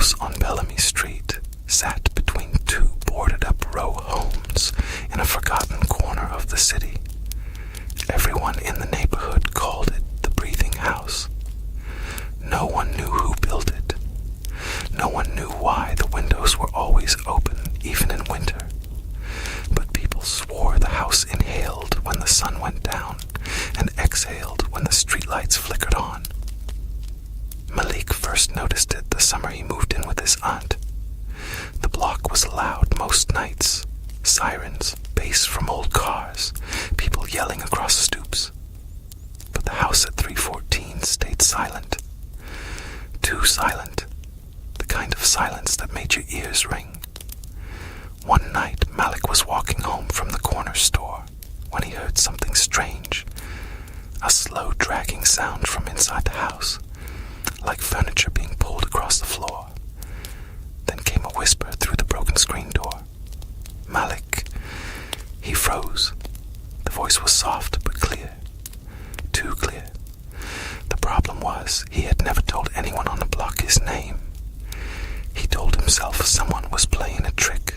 house on Bellamy Street sat between two boarded-up row homes in a forgotten corner of the city. Everyone in the neighborhood called it the Breathing House. No one knew who built it. No one knew why the windows were always open, even in winter. But people swore the house inhaled when the sun went down and exhaled when the streetlights flickered on. Malik first noticed it the summer he moved in with his aunt. The block was loud most nights. Sirens, bass from old cars, people yelling across stoops. But the house at 314 stayed silent. Too silent. The kind of silence that made your ears ring. One night, Malik was walking home from the corner store when he heard something strange. A slow dragging sound from inside the house, like furniture being pulled across the floor. Then came a whisper through the broken screen door. Malik. He froze. The voice was soft but clear. Too clear. The problem was he had never told anyone on the block his name. He told himself someone was playing a trick,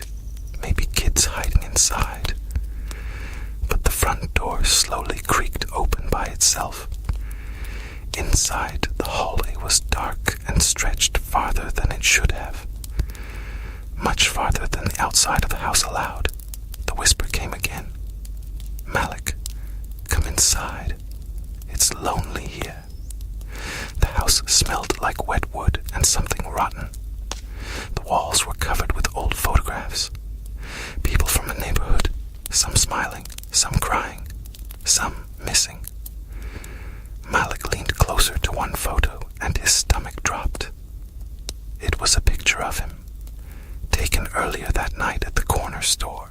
maybe kids hiding inside. But the front door slowly creaked open by itself. Inside, the hallway was dark and stretched farther than it should have. Much farther than the outside of the house allowed. The whisper came again. Malik, come inside. It's lonely here. The house smelled like wet wood and something rotten. The walls were covered with old photographs. People from the neighborhood, some smiling, some crying, some missing. Malik leaned closer to one photo and his stomach dropped. It was a picture of him, taken earlier that night at the corner store.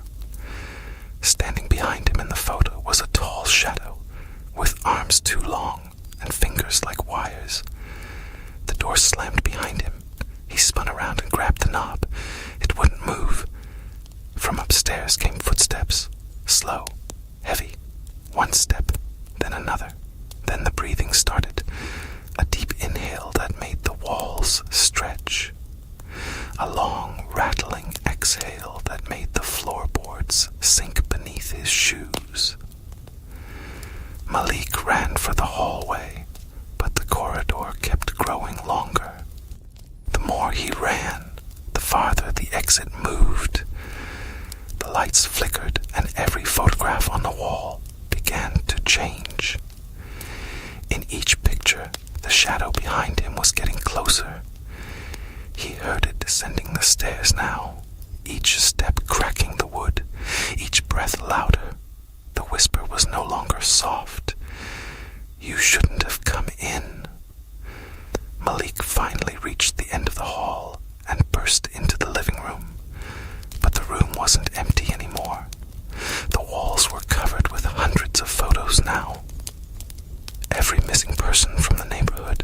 Standing behind him in the photo was a tall shadow with arms too long and fingers like wires. The door slammed behind him. He spun around and grabbed the knob. It wouldn't move. From upstairs came footsteps, slow, heavy. One step, then another. Then the breathing started, a deep inhale that made the walls stretch. A long, rattling exhale that made the floorboards sink beneath his shoes. Malik ran for the hallway, but the corridor kept growing longer. The more he ran, the farther the exit moved. The lights flickered and every photograph on the wall began to change. In each picture, the shadow behind him was getting closer. He heard it descending the stairs now, each step cracking the wood, each breath louder. The whisper was no longer soft. You shouldn't have come in. Malik finally reached the end of the hall and burst into the living room. But the room wasn't empty anymore. The walls were covered with hundreds of photos now. Every missing person from the neighborhood.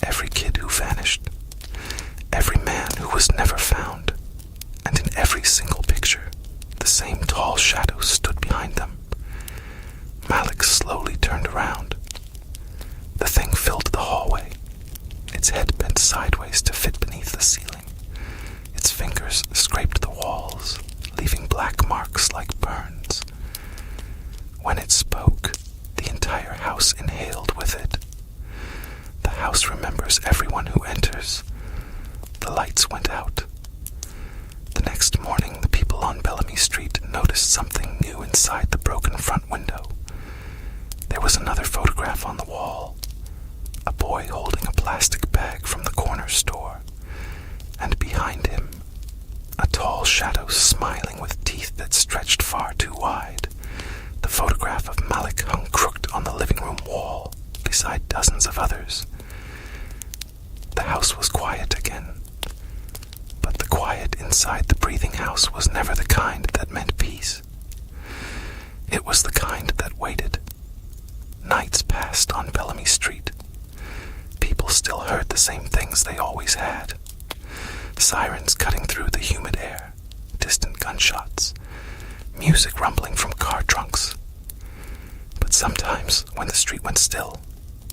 Every kid who vanished. Every man who was never found. And in every single picture, the same tall shadow stood behind them. Malik slowly turned around. The thing filled the hallway. Its head bent sideways to fit beneath the ceiling. Its fingers scraped the walls, leaving black marks like burns. When it spoke, the entire house inhaled with it. The house remembers everyone who enters. The lights went out. The next morning, the people on Bellamy Street noticed something new inside the broken front window. There was another photograph on the wall. A boy holding a plastic bag from the corner store. And behind him, a tall shadow smiling with teeth that stretched far too wide. The photograph of Malik hung crooked on the living room wall, beside dozens of others. The house was quiet again. But the quiet inside the breathing house was never the kind that meant peace. It was the kind that waited. Nights passed on Bellamy Street. People still heard the same things they always had. Sirens cutting through the humid air, distant gunshots, music rumbling from car trunks. But sometimes, when the street went still,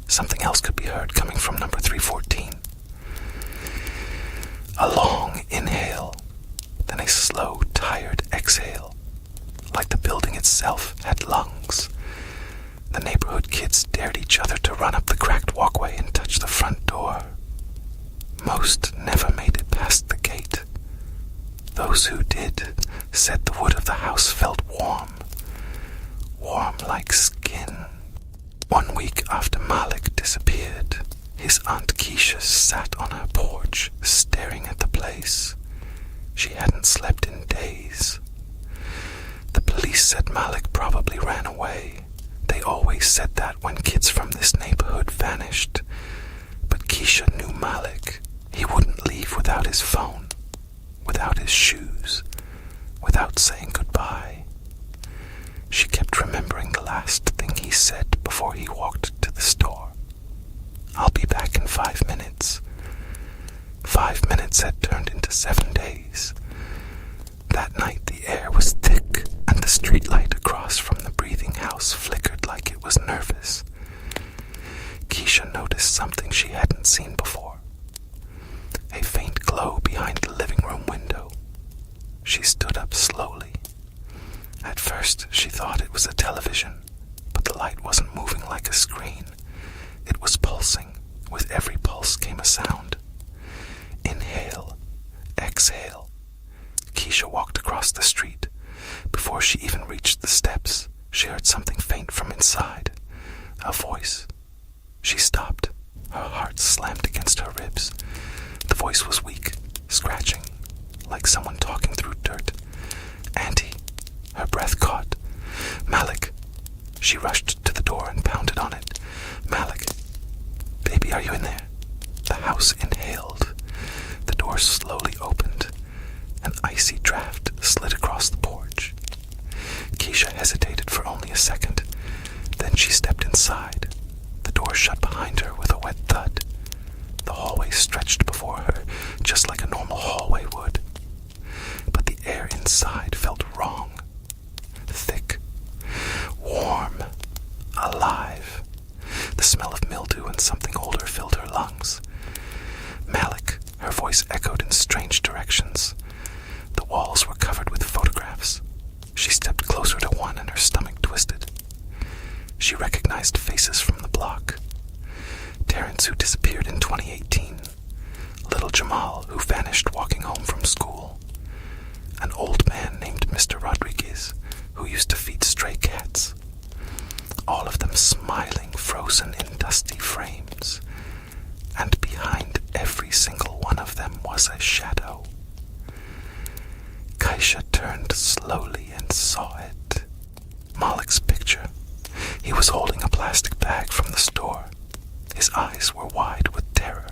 something else could be heard coming from number 314. A long inhale, then a slow, tired exhale, like the building itself had lungs. The neighborhood kids dared each other to run up the cracked walkway and touch the front door. Most never made it past the gate. Those who did said the wood of the house felt warm, warm like skin. 1 week after Malik disappeared, his Aunt Keisha sat on her porch, staring at the place. She hadn't slept in days. The police said Malik probably ran away. They always said that when kids from this neighborhood vanished. But Keisha knew Malik. He wouldn't leave without his phone, without his shoes, without saying goodbye. She kept remembering the last thing he said before he walked to the store. "I'll be back in 5 minutes." 5 minutes had turned into 7 days. That night the air was thick, and the streetlight across from the breathing house flickered like it was nervous. Keisha noticed something she hadn't seen before. A faint glow behind the living room window. She stood up slowly. At first she thought it was a television, but the light wasn't moving like a screen. It was pulsing. With every pulse came a sound. Inhale, exhale. Keisha walked across the street. Before she even reached the steps, she heard something faint from inside. A voice. She stopped. Her heart slammed against her ribs. The voice was weak, scratching, like someone talking through dirt. "Auntie." Her breath caught. "Malik." She rushed to the door and pounded on it. "Malik. Baby, are you in there?" The house inhaled. The door slowly opened. An icy draft slid across the porch. Keisha hesitated for only a second. Then she stepped inside. The door shut behind her with a wet thud. The hallway stretched before her, just like a normal hallway would. But the air inside felt wrong. Thick, warm, alive. The smell of mildew and something older filled her lungs. "Malik," her voice echoed in strange directions. The walls were covered with photographs. She stepped closer to one and her stomach twisted. She recognized faces from the block. Terrence, who disappeared in 2018. Little Jamal, who vanished walking home from school. An old man named Mr. Rodriguez, who used to feed stray cats. All of them smiling, frozen in dusty frames. And behind every single one of them was a shadow. Keisha turned slowly and saw it. Malik's picture. He was holding a plastic bag from the store. His eyes were wide with terror,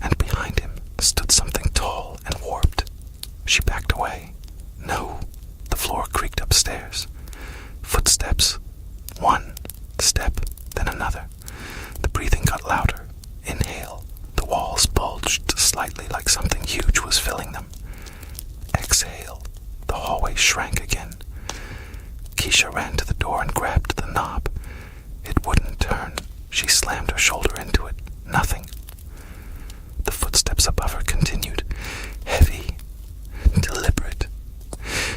and behind him stood something tall and warped. She backed away. No, the floor creaked upstairs. Footsteps. One step, then another. The breathing got louder. Inhale. The walls bulged slightly like something huge was filling them. Exhale. The hallway shrank again. Keisha ran to the door and grabbed the knob. It wouldn't turn. She slammed her shoulder into it. Nothing. The footsteps above her continued. Heavy. Deliberate.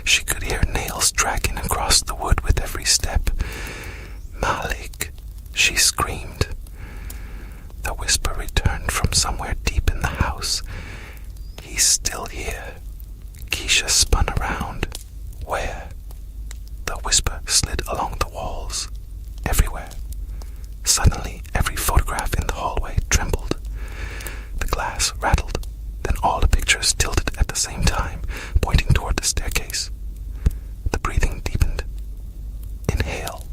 She could hear nails dragging across the wood with every step. "Malik," she screamed. The whisper returned from somewhere deep in the house. "He's still here." Keisha spun around. Where? The whisper slid along the walls. Everywhere. Suddenly, every photograph in the hallway trembled. The glass rattled. Then all the pictures tilted at the same time, pointing toward the staircase. The breathing deepened. Inhale.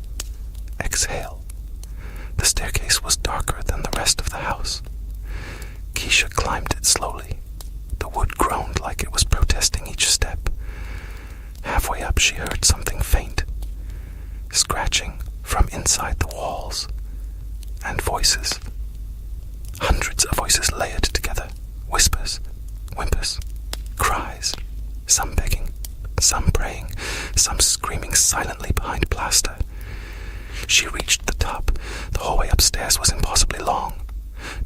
Exhale. The staircase was darker than the rest of the house. Keisha climbed it slowly. The wood groaned like it was protesting each step. Halfway up, she heard something faint. Scratching from inside the walls. And voices. Hundreds of voices layered together. Whispers, whimpers, cries. Some begging, some praying, some screaming silently behind plaster. She reached the top. The hallway upstairs was impossibly long.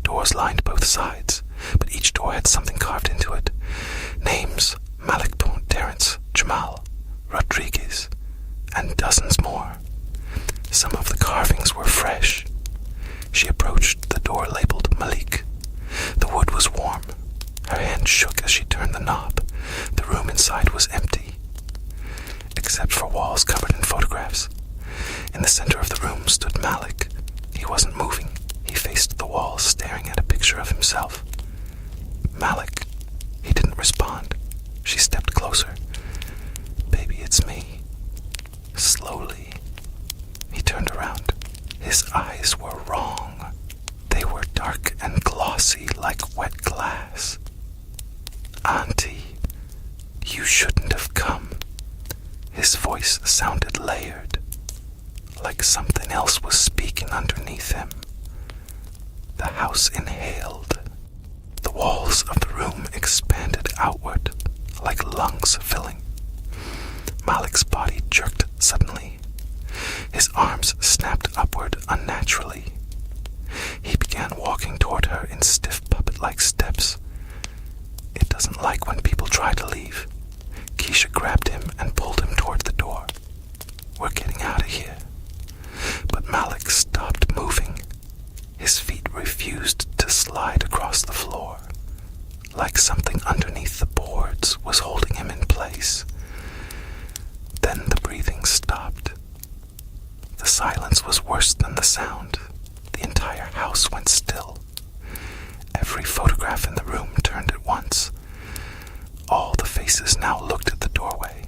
Doors lined both sides, but each door had something carved into it. names: Malik, Terrence, Jamal, Rodriguez, and dozens more. Some of the carvings were fresh. She approached the door labeled Malik. The wood was warm. Her hand shook as she turned the knob. The room inside was empty, except for walls covered in photographs. In the center of the room stood Malik. He wasn't moving. He faced the wall, staring at a picture of himself. Malik. He didn't respond. She stepped closer. "Baby, it's me." Slowly, he turned around. His eyes were wrong. They were dark and glossy like wet glass. "Auntie, you shouldn't have come." His voice sounded layered, like something else was speaking underneath him. The house inhaled. The walls of the room expanded outward, like lungs filling. Malik's body jerked suddenly. His arms snapped upward unnaturally. He began walking toward her in stiff puppet-like steps. It doesn't like when people try to leave. Keisha grabbed him and pulled him toward the door. "We're getting out of here." But Malik stopped moving. His feet refused to slide across the floor, like something underneath the boards was holding him in place. Then the breathing stopped. The silence was worse than the sound. The entire house went still. Every photograph in the room turned at once. All the faces now looked at the doorway.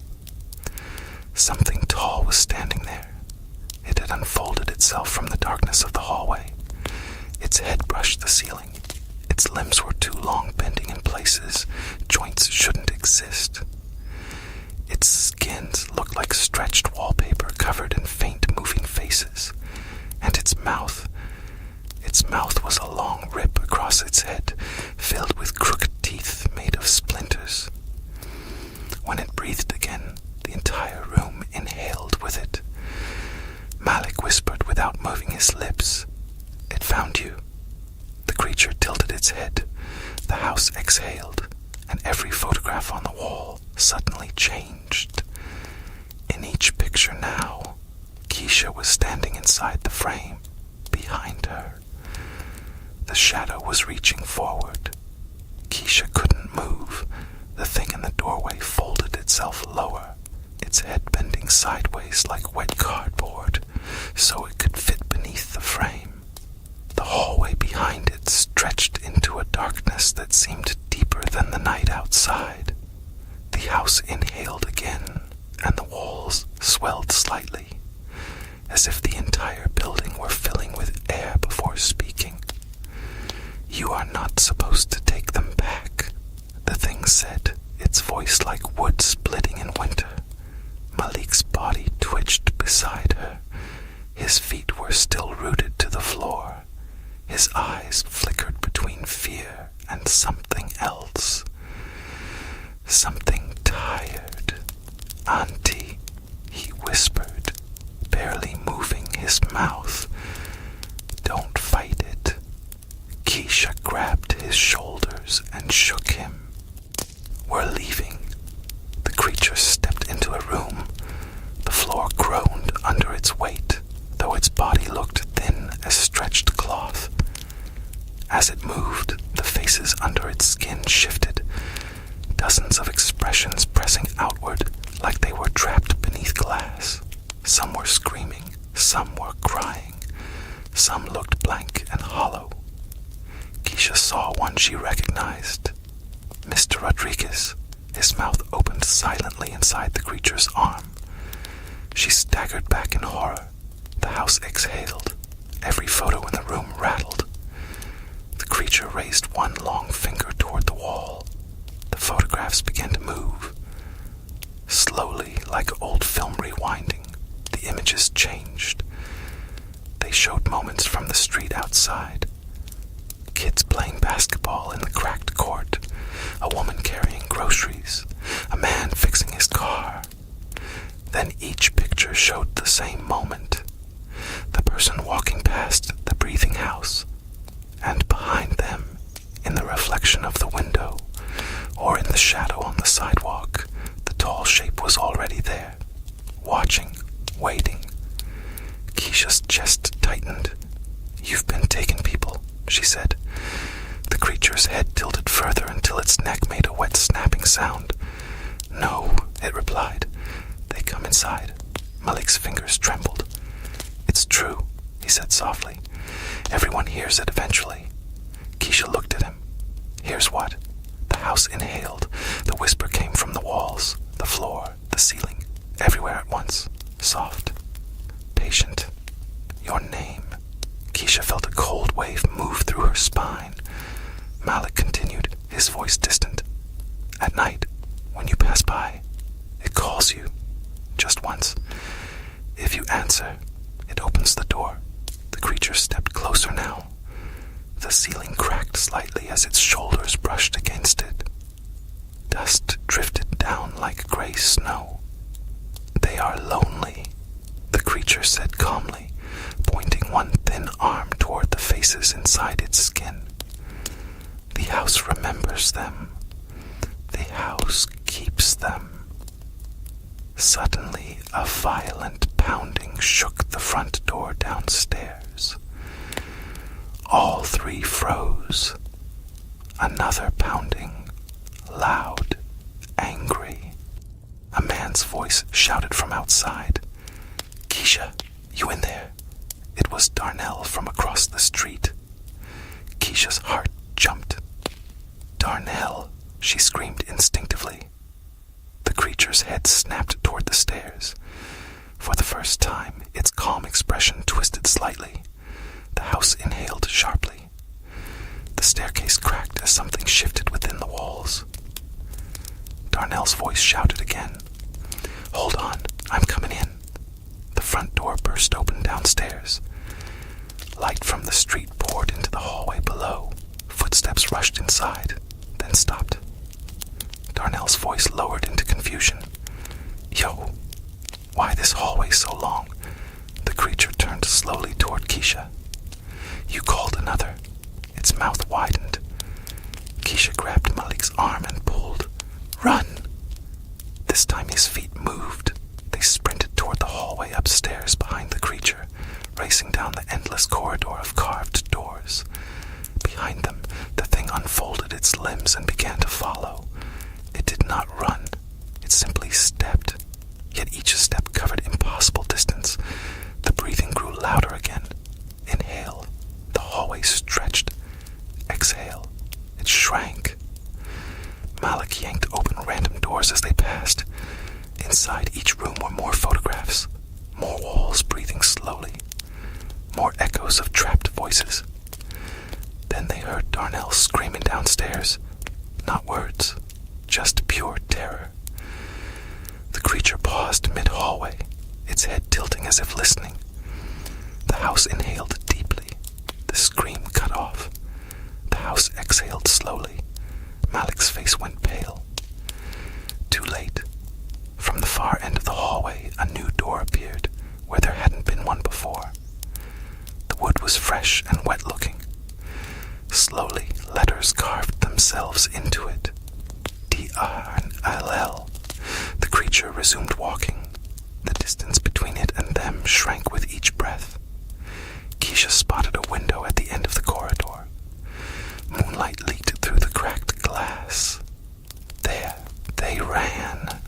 Something tall was standing there. It had unfolded itself from the darkness of the hallway. Its head brushed the ceiling. Its limbs were too long, bending in places joints shouldn't exist. Its skins looked like stretched wallpaper covered in faint moving faces. And its mouth was a long rip across its head, filled with crooked teeth made of splinters. When it breathed again, the entire room inhaled with it. Malik whispered without moving his lips, "It found you." The creature tilted its head. The house exhaled, and every photograph on the wall suddenly changed. In each picture now, Keisha was standing inside the frame, behind her. The shadow was reaching forward. Keisha couldn't move. The thing in the doorway folded itself lower, its head bending sideways like wet cardboard, so it could fit beneath the frame. The hallway behind it stretched into a darkness that seemed deeper than the night outside. The house inhaled again, and the walls swelled slightly, as if the entire building were filling with air before speaking. "You are not supposed to take them back," the thing said, its voice like wood splitting in winter. Malik's body twitched beside her. His feet were still rooted to the floor. His eyes flickered between fear and something else. Something tired. "Auntie," he whispered, barely moving his mouth. "Don't fight it." Keisha grabbed his shoulders and shook him. "We're leaving." The creature stepped into a room. The floor groaned under its weight, though its body looked thin as stretched cloth. As it moved, the faces under its skin shifted, dozens of expressions pressing outward like they were trapped beneath glass. Some were screaming, some were crying, some looked blank and hollow. Keisha saw one she recognized. Mr. Rodriguez. His mouth opened silently inside the creature's arm. She staggered back in horror. The house exhaled. Every photo in the room rattled. The creature raised one long finger toward the wall. The photographs began to move. Slowly, like old film rewinding, the images changed. They showed moments from the street outside. Kids playing basketball in the cracked court. A woman carrying groceries. A man fixing his car. Then each picture showed the same moment. The person walking past the breathing house. And behind them, in the reflection of the window, or in the shadow on the sidewalk, the tall shape was already there, watching, waiting. Keisha's chest tightened. "You've been taking people," she said. The creature's head tilted further until its neck made a wet snapping sound. "No," it replied. "They come inside." Malik's fingers trembled. "It's true," he said softly. "Everyone hears it eventually." Keisha looked at him. "Here's what." The house inhaled. The whisper came from the walls, the floor, the ceiling, everywhere at once. Soft. Patient. "Your name." Keisha felt a cold wave move through her spine. Malik continued, his voice distant. "At night, when you pass by, it calls you. Just once. If you answer, it opens the door." The creature stepped closer now. The ceiling cracked slightly as its shoulders brushed against it. Dust drifted down like gray snow. "They are lonely," the creature said calmly, pointing one thin arm toward the faces inside its skin. "The house remembers them. The house keeps them." Suddenly, a violent pounding shook the front door downstairs. All three froze. Another pounding, loud, angry. A man's voice shouted from outside. "Keisha, you in there?" It was Darnell from across the street. Keisha's heart jumped. "Darnell," she screamed instinctively. The creature's head snapped toward the stairs. For the first time, its calm expression twisted slightly. The house inhaled sharply. The staircase cracked as something shifted within the walls. Darnell's voice shouted again. "Hold on, I'm coming in." The front door burst open downstairs. Light from the street poured into the hallway below. Footsteps rushed inside, then stopped. Darnell's voice lowered into confusion. "Yo, why this hallway so long?" The creature turned slowly toward Keisha. "You called another." Its mouth widened. Keisha grabbed Malik's arm and pulled. "Run!" This time his feet moved. They sprinted toward the hallway upstairs behind the creature, racing down the endless corridor of carved doors. Behind them, the thing unfolded its limbs and began to follow. It did not run. It simply stepped. Yet each step covered impossible distance. The breathing grew louder again. Inhale. The hallway stretched. Exhale. It shrank. Malik yanked open random doors as they passed. Inside each room were more photographs, more walls breathing slowly, more echoes of trapped voices. Then they heard Darnell screaming downstairs. Not words, just pure terror. The creature paused mid-hallway, its head tilting as if listening. The house inhaled deeply. The scream cut off. The house exhaled slowly. Malik's face went pale. Too late. From the far end of the hallway, a new door appeared, where there hadn't been one before. The wood was fresh and wet-looking. Slowly, letters carved themselves into it. D-R-L-L. The creature resumed walking. The distance between it and them shrank with each breath. Keisha spotted a window at the end of the corridor. Moonlight leaked through the cracked glass. There, they ran.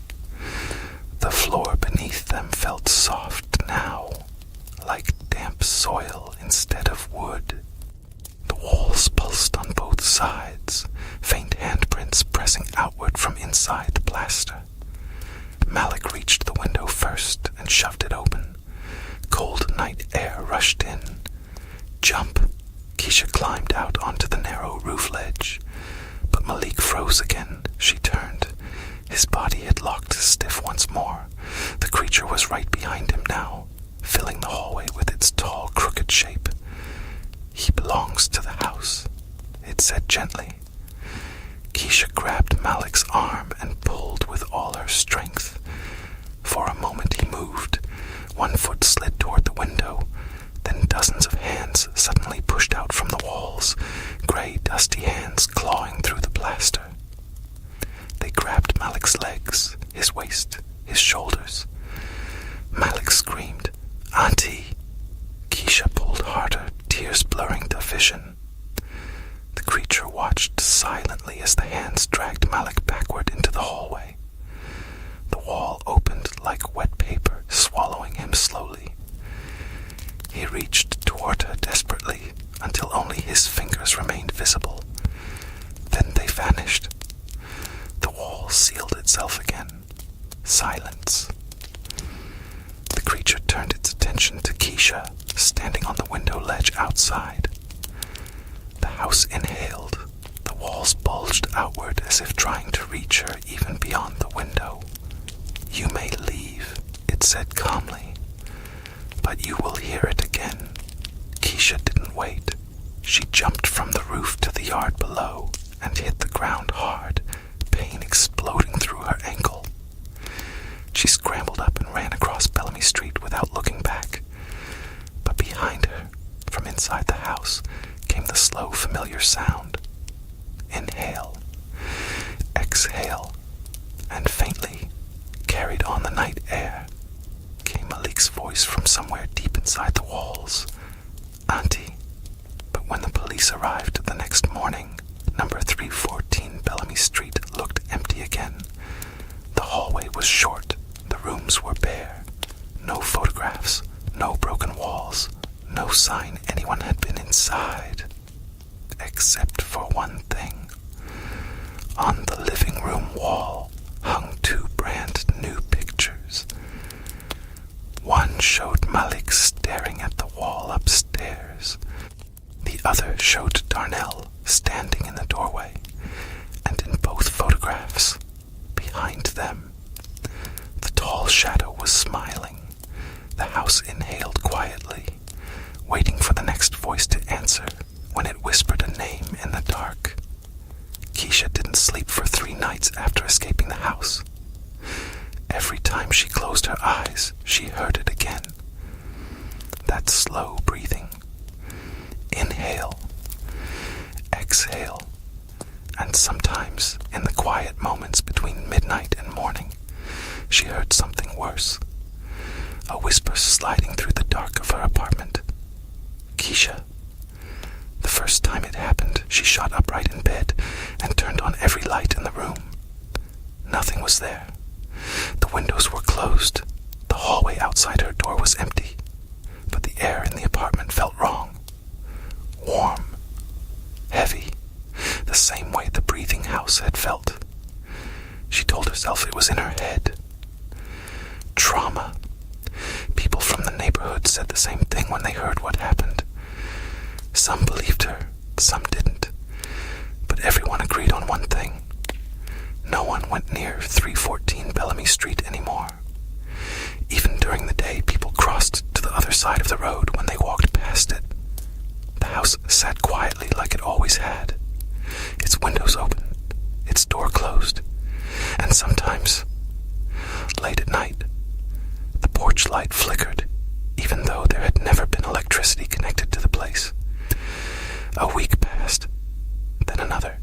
The floor beneath them felt soft now, like damp soil instead of wood. The walls pulsed on both sides, faint handprints pressing outward from inside the plaster. Malik reached the window first and shoved it open. Cold night air rushed in. "Jump!" Keisha climbed out onto the narrow roof ledge. But Malik froze again. She turned. His body had locked stiff once more. The creature was right behind him now, filling the hallway with its tall, crooked shape. "He belongs to the house," it said gently. Keisha grabbed Malik's arm and pulled with all her strength. For a moment he moved. One foot slid toward the window. Then dozens of hands suddenly pushed out from the walls, gray, dusty hands clawing through the plaster. vision. The creature watched silently as the hands dragged Malik backward into the hallway. The wall opened like wet paper, swallowing him slowly. He reached toward her desperately until only his fingers remained visible. Then they vanished. The wall sealed itself again. Silence. The creature turned its attention to Keisha, standing on the window ledge outside. The house inhaled. The walls bulged outward as if trying to reach her even beyond the window. "You may leave," it said calmly, "but you will hear it again." Keisha didn't wait. She jumped from the roof to the yard below and hit the ground hard, pain exploding through her ankle. She scrambled up and ran across Bellamy Street without looking back. But behind her, from inside the house, came the slow, familiar sound. Inhale, exhale, and faintly, carried on the night air, came Malik's voice from somewhere deep inside the walls. "Auntie." But when the police arrived the next morning, number 314 Bellamy Street looked empty again. The hallway was short. The rooms were bare. No photographs, no broken walls, no sign anyone had been inside. Except for one thing. On the living room wall hung two brand new pictures. One showed Malik staring at the wall upstairs. The other showed Darnell standing in the doorway, and in both photographs, behind them, the tall shadow was smiling. The house inhaled quietly, waiting for the next voice to answer when it whispered a name in the dark. Keisha didn't sleep for 3 nights after escaping the house. Every time she closed her eyes, she heard it again. That slow breathing. Inhale, exhale, and sometimes in the quiet moments between midnight and morning, she heard something worse. A whisper sliding through the dark of her apartment. "Keisha." The first time it happened, she shot upright in bed and turned on every light in the room. Nothing was there. The windows were closed. The hallway outside her door was empty. But the air in the apartment felt wrong. Warm. Heavy. The same way the breathing house had felt. She told herself it was in her head. Trauma. People from the neighborhood said the same thing when they heard what happened. Some believed her, some didn't. But everyone agreed on one thing. No one went near 314 Bellamy Street anymore. Even during the day, people crossed to the other side of the road when they walked past it. The house sat quietly like it always had. Its windows open, its door closed, and sometimes, late at night, the porch light flickered, even though there had never been electricity connected to the place. A week passed, then another.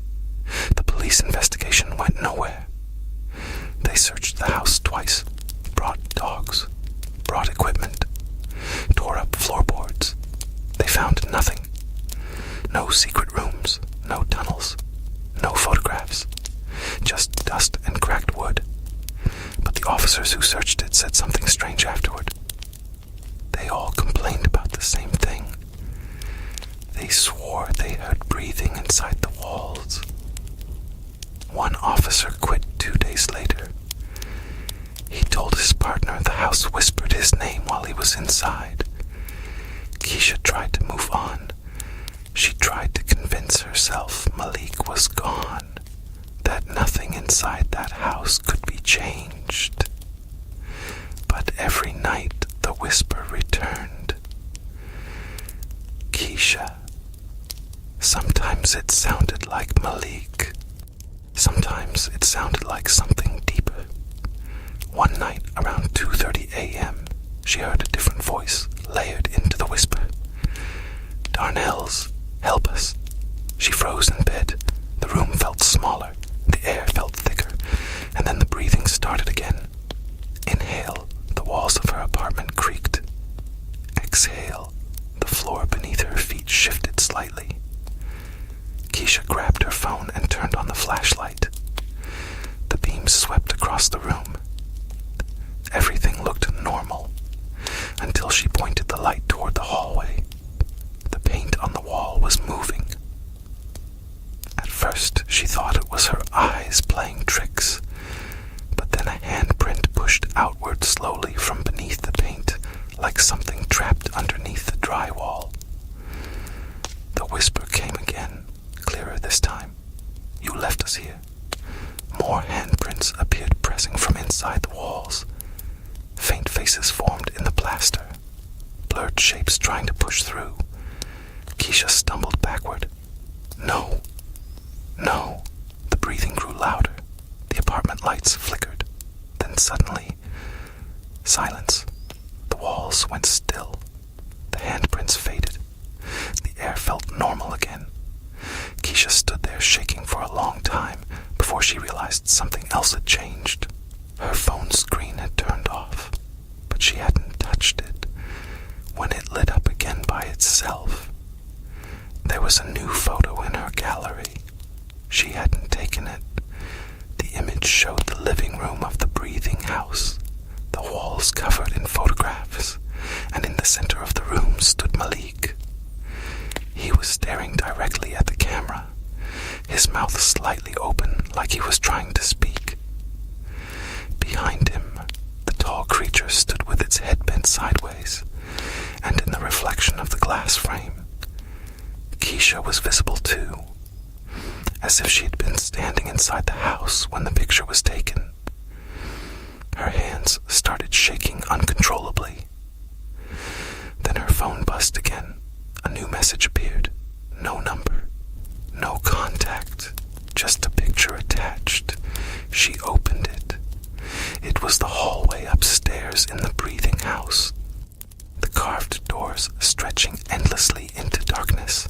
The police investigation went nowhere. They searched the house twice, brought dogs, brought equipment, tore up floorboards. They found nothing. No secret rooms, no tunnels, no photographs, just dust and cracked wood. But the officers who searched it said something strange afterward. They all complained about the same thing. They swore they heard breathing inside the walls. One officer quit 2 days later. He told his partner the house whispered his name while he was inside. Keisha tried to move on. She tried to convince herself Malik was gone, that nothing inside that house could be changed. But every night the whisper returned. Keisha. Sometimes it sounded like Malik. Sometimes it sounded like something deeper. One night around 2:30 a.m., she heard a different voice layered into the whisper. "Darnell's, help us." She froze in bed. The room felt smaller. The air felt thicker. And then the breathing started again. Inhale. The walls of her apartment creaked. Exhale. The floor beneath her feet shifted slightly. Keisha grabbed her phone and turned on the flashlight. The beam swept across the room. Everything looked normal until she pointed the light toward the hallway. The paint on the wall was moving. At first, she thought it was her eyes playing tricks, but then a handprint pushed outward slowly from beneath the paint, like something trapped underneath the drywall. The whisper came again, clearer this time. "You left us here." More handprints appeared pressing from inside the walls. Faint faces formed in the plaster, blurred shapes trying to push through. Keisha stumbled backward. No. No. The breathing grew louder. The apartment lights flickered. Then suddenly, silence. The walls went still. The handprints faded. The air felt normal again. Keisha stood there shaking for a long time before she realized something else had changed. Her phone screen had turned off, but she hadn't touched it when it lit up again by itself. There was a new photo in her gallery. She hadn't taken it. The image showed the living room of the breathing house, the walls covered in photographs, and in the center of the room stood Malik. He was staring directly at the camera, his mouth slightly open like he was trying to speak. Behind him, the tall creature stood with its head bent sideways, and in the reflection of the glass frame, Keisha was visible too, as if she had been standing inside the house when the picture was taken. Her hands started shaking uncontrollably. Then her phone buzzed again. A new message appeared. No number, no contact, just a picture attached. She opened it. It was the hallway upstairs in the breathing house, the carved doors stretching endlessly into darkness.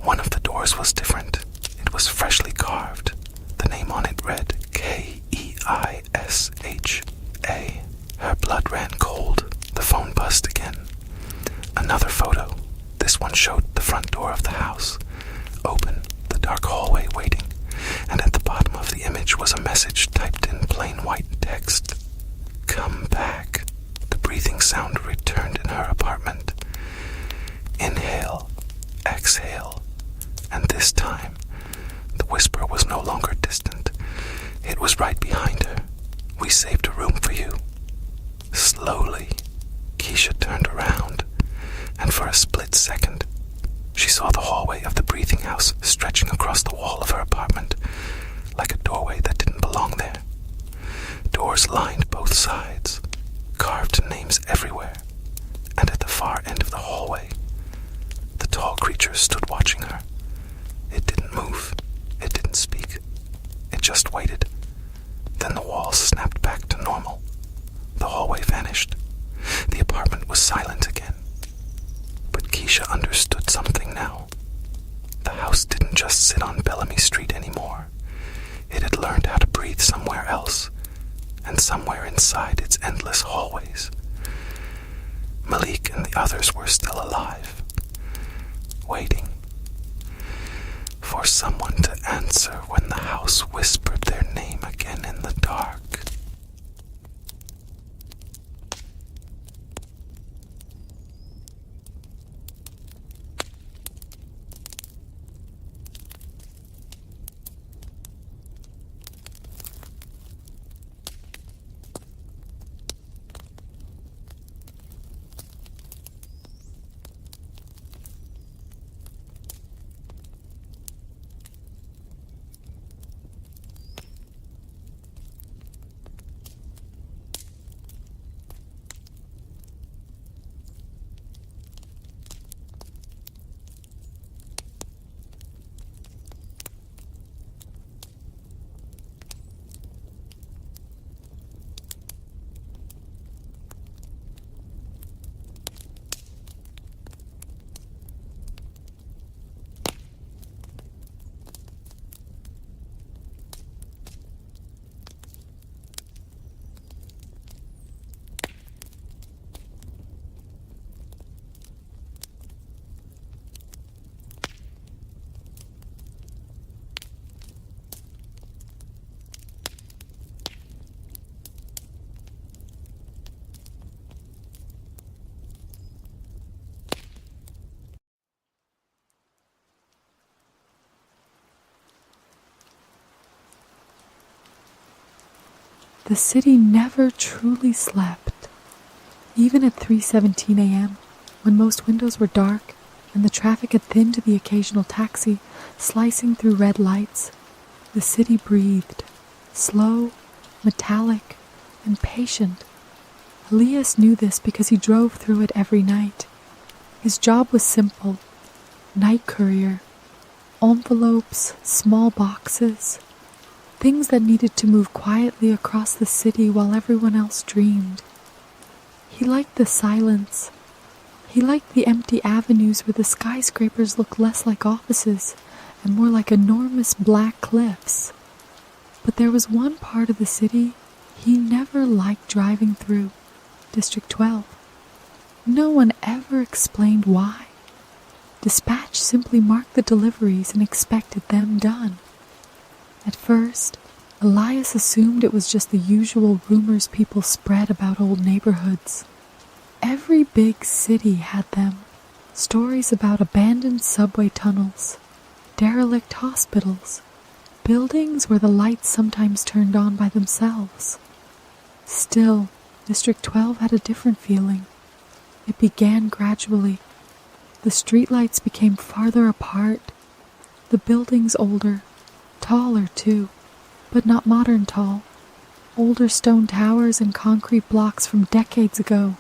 One of the doors was different. It was freshly carved. The name on it read Keisha. Her blood ran cold. The phone buzzed again. Another photo. This one showed the front door of the house, open, the dark hallway waiting, and at the bottom of the image was a message typed in plain white text. "Come back." The breathing sound returned in her apartment. Inhale, exhale, and this time, the whisper was no longer distant. It was right behind her. "We saved a room for you." Slowly, Keisha turned around, and for a split second, she saw the hallway of the breathing house stretching across the wall of her apartment, like a doorway that didn't belong there. Doors lined both sides, carved names everywhere, and at the far end of the hallway, the tall creature stood watching her. It didn't move. It didn't speak. It just waited. Then the walls snapped back to normal. The hallway vanished. The apartment was silent again. But Keisha understood something now. The house didn't just sit on Bellamy Street anymore. It had learned how to breathe somewhere else, and somewhere inside its endless hallways, Malik and the others were still alive, waiting for someone to answer when the house whispered their name again in the dark. The city never truly slept. Even at 3:17 a.m., when most windows were dark and the traffic had thinned to the occasional taxi slicing through red lights, the city breathed, slow, metallic, and patient. Elias knew this because he drove through it every night. His job was simple: night courier, envelopes, small boxes, things that needed to move quietly across the city while everyone else dreamed. He liked the silence. He liked the empty avenues where the skyscrapers looked less like offices and more like enormous black cliffs. But there was one part of the city he never liked driving through: District 12. No one ever explained why. Dispatch simply marked the deliveries and expected them done. At first, Elias assumed it was just the usual rumors people spread about old neighborhoods. Every big city had them. Stories about abandoned subway tunnels, derelict hospitals, buildings where the lights sometimes turned on by themselves. Still, District 12 had a different feeling. It began gradually. The streetlights became farther apart, the buildings older, taller too, but not modern tall. Older stone towers and concrete blocks from decades ago,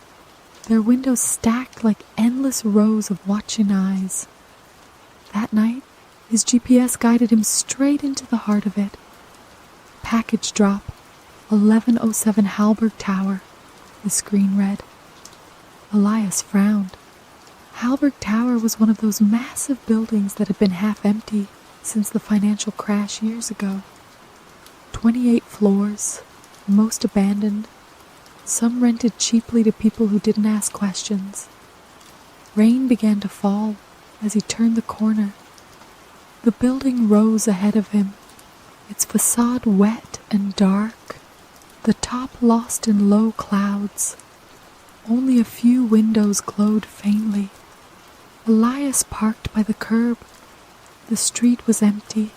their windows stacked like endless rows of watching eyes. That night, his GPS guided him straight into the heart of it. Package drop, 1107 Halberg Tower, the screen read. Elias frowned. Halberg Tower was one of those massive buildings that had been half empty since the financial crash years ago. 28 floors, most abandoned, some rented cheaply to people who didn't ask questions. Rain began to fall as he turned the corner. The building rose ahead of him, its facade wet and dark, the top lost in low clouds. Only a few windows glowed faintly. Elias parked by the curb. The street was empty.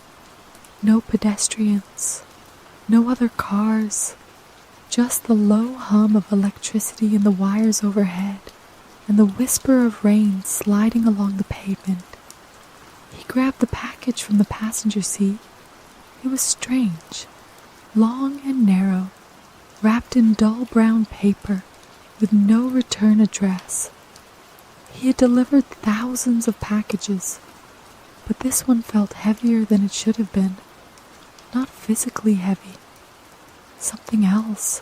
No pedestrians. No other cars. Just the low hum of electricity in the wires overhead and the whisper of rain sliding along the pavement. He grabbed the package from the passenger seat. It was strange. Long and narrow, wrapped in dull brown paper with no return address. He had delivered thousands of packages, but this one felt heavier than it should have been. Not physically heavy. Something else,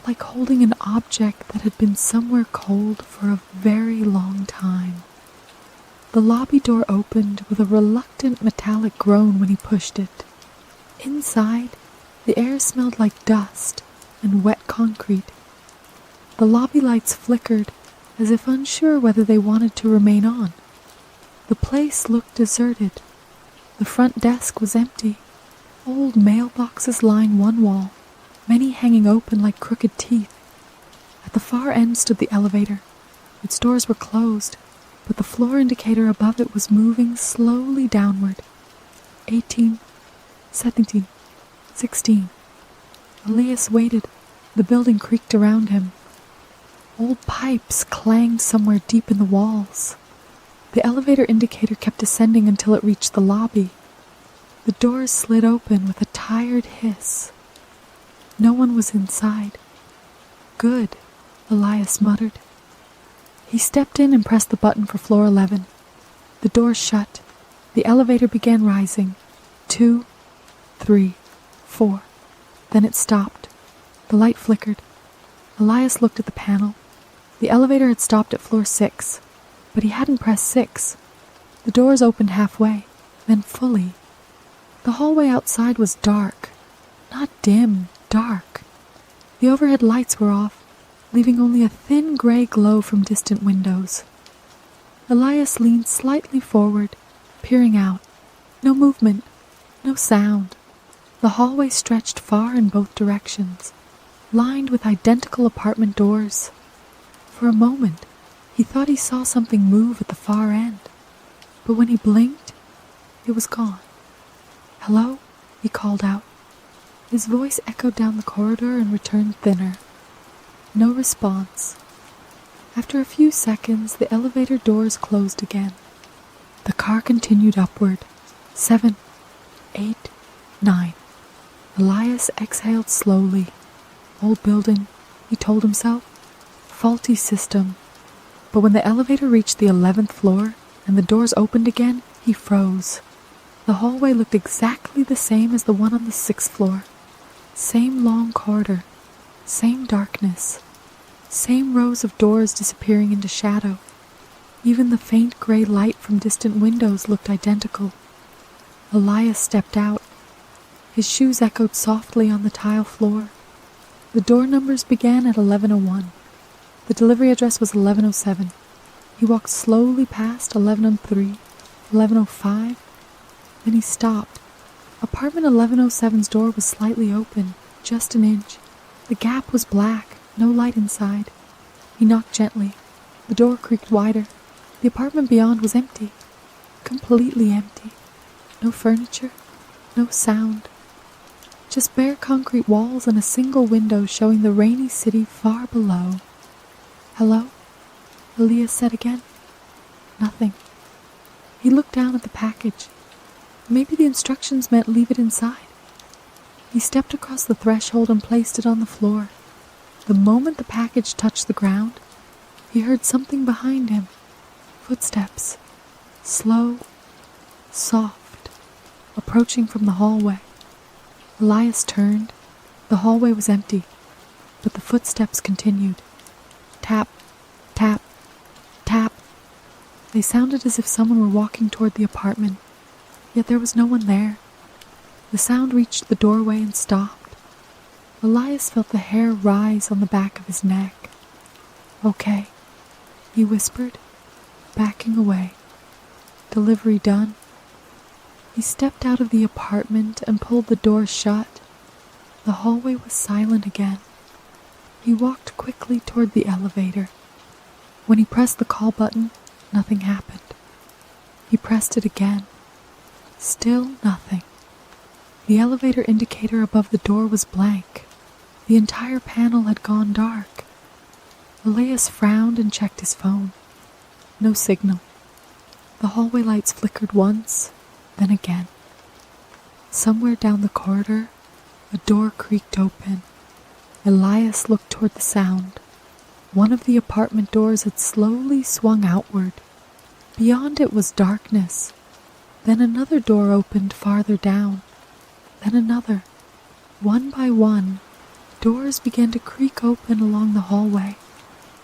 like holding an object that had been somewhere cold for a very long time. The lobby door opened with a reluctant metallic groan when he pushed it. Inside, the air smelled like dust and wet concrete. The lobby lights flickered as if unsure whether they wanted to remain on. The place looked deserted. The front desk was empty. Old mailboxes lined one wall, many hanging open like crooked teeth. At the far end stood the elevator. Its doors were closed, but the floor indicator above it was moving slowly downward. 18, 17, 16. Elias waited. The building creaked around him. Old pipes clanged somewhere deep in the walls. The elevator indicator kept ascending until it reached the lobby. The doors slid open with a tired hiss. No one was inside. Good, Elias muttered. He stepped in and pressed the button for floor 11. The door shut. The elevator began rising. 2, 3, 4. Then it stopped. The light flickered. Elias looked at the panel. The elevator had stopped at floor 6, but he hadn't pressed 6. The doors opened halfway, then fully. The hallway outside was dark. Not dim, dark. The overhead lights were off, leaving only a thin gray glow from distant windows. Elias leaned slightly forward, peering out. No movement, no sound. The hallway stretched far in both directions, lined with identical apartment doors. For a moment, he thought he saw something move at the far end, but when he blinked, it was gone. "Hello?" he called out. His voice echoed down the corridor and returned thinner. No response. After a few seconds, the elevator doors closed again. The car continued upward. 7, 8, 9. Elias exhaled slowly. Old building, he told himself. Faulty system. But when the elevator reached the 11th floor and the doors opened again, he froze. The hallway looked exactly the same as the one on the 6th floor. Same long corridor. Same darkness. Same rows of doors disappearing into shadow. Even the faint gray light from distant windows looked identical. Elias stepped out. His shoes echoed softly on the tile floor. The door numbers began at 1101. The delivery address was 1107. He walked slowly past 1103, 1105. Then he stopped. Apartment 1107's door was slightly open, just an inch. The gap was black, no light inside. He knocked gently. The door creaked wider. The apartment beyond was empty. Completely empty. No furniture, no sound. Just bare concrete walls and a single window showing the rainy city far below. "Hello?" Elias said again. Nothing. He looked down at the package. Maybe the instructions meant leave it inside. He stepped across the threshold and placed it on the floor. The moment the package touched the ground, he heard something behind him. Footsteps. Slow, soft, approaching from the hallway. Elias turned. The hallway was empty, but the footsteps continued. Tap, tap, tap. They sounded as if someone were walking toward the apartment, yet there was no one there. The sound reached the doorway and stopped. Elias felt the hair rise on the back of his neck. "Okay," he whispered, backing away. Delivery done. He stepped out of the apartment and pulled the door shut. The hallway was silent again. He walked quickly toward the elevator. When he pressed the call button, nothing happened. He pressed it again. Still nothing. The elevator indicator above the door was blank. The entire panel had gone dark. Elias frowned and checked his phone. No signal. The hallway lights flickered once, then again. Somewhere down the corridor, a door creaked open. Elias looked toward the sound. One of the apartment doors had slowly swung outward. Beyond it was darkness. Then another door opened farther down. Then another. One by one, doors began to creak open along the hallway,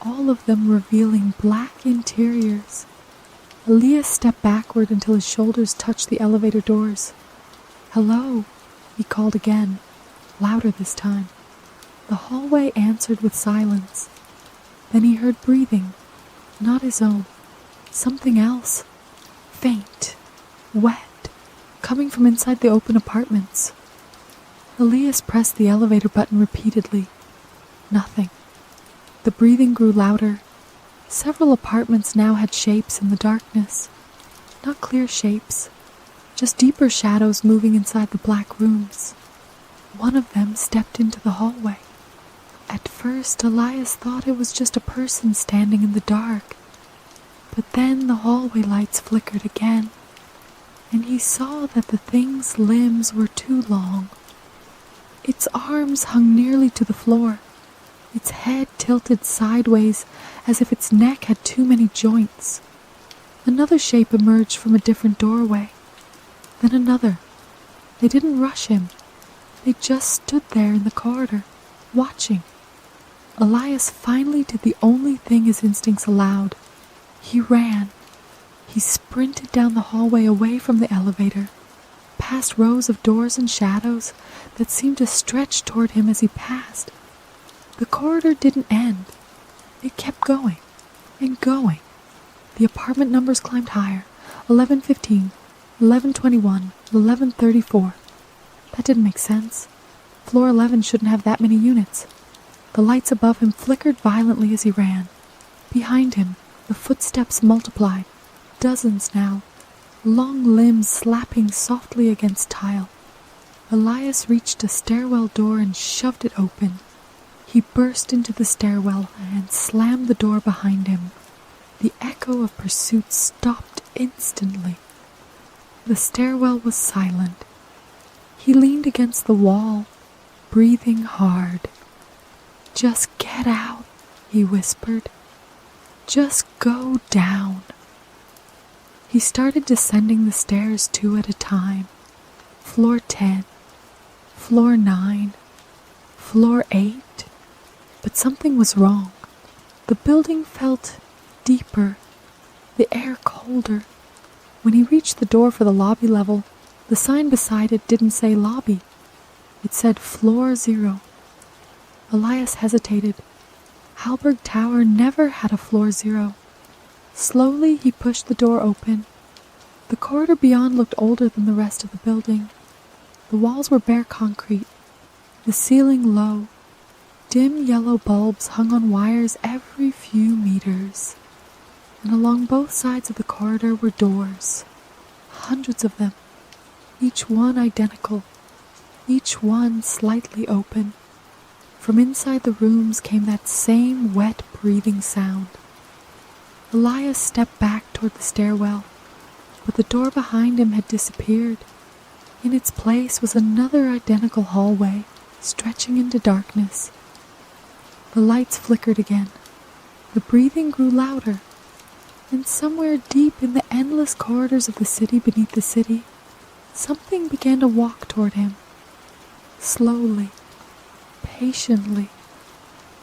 all of them revealing black interiors. Elias stepped backward until his shoulders touched the elevator doors. "Hello," he called again, louder this time. The hallway answered with silence. Then he heard breathing, not his own, something else, faint, wet, coming from inside the open apartments. Elias pressed the elevator button repeatedly. Nothing. The breathing grew louder. Several apartments now had shapes in the darkness. Not clear shapes, just deeper shadows moving inside the black rooms. One of them stepped into the hallway. At first, Elias thought it was just a person standing in the dark. But then the hallway lights flickered again, and he saw that the thing's limbs were too long. Its arms hung nearly to the floor. Its head tilted sideways as if its neck had too many joints. Another shape emerged from a different doorway. Then another. They didn't rush him. They just stood there in the corridor, watching. Elias finally did the only thing his instincts allowed. He ran. He sprinted down the hallway away from the elevator, past rows of doors and shadows that seemed to stretch toward him as he passed. The corridor didn't end. It kept going and going. The apartment numbers climbed higher. 1115, 1121, 1134. That didn't make sense. Floor 11 shouldn't have that many units. The lights above him flickered violently as he ran. Behind him, the footsteps multiplied. Dozens now. Long limbs slapping softly against tile. Elias reached a stairwell door and shoved it open. He burst into the stairwell and slammed the door behind him. The echo of pursuit stopped instantly. The stairwell was silent. He leaned against the wall, breathing hard. "Just get out," he whispered. "Just go down." He started descending the stairs 2 at a time. Floor 10, floor 9, floor 8. But something was wrong. The building felt deeper, the air colder. When he reached the door for the lobby level, the sign beside it didn't say lobby. It said floor 0. Elias hesitated. Halberg Tower never had a floor 0. Slowly he pushed the door open. The corridor beyond looked older than the rest of the building. The walls were bare concrete, the ceiling low. Dim yellow bulbs hung on wires every few meters. And along both sides of the corridor were doors. Hundreds of them, each one identical, each one slightly open. From inside the rooms came that same wet breathing sound. Elias stepped back toward the stairwell, but the door behind him had disappeared. In its place was another identical hallway, stretching into darkness. The lights flickered again. The breathing grew louder. And somewhere deep in the endless corridors of the city beneath the city, something began to walk toward him. Slowly, patiently,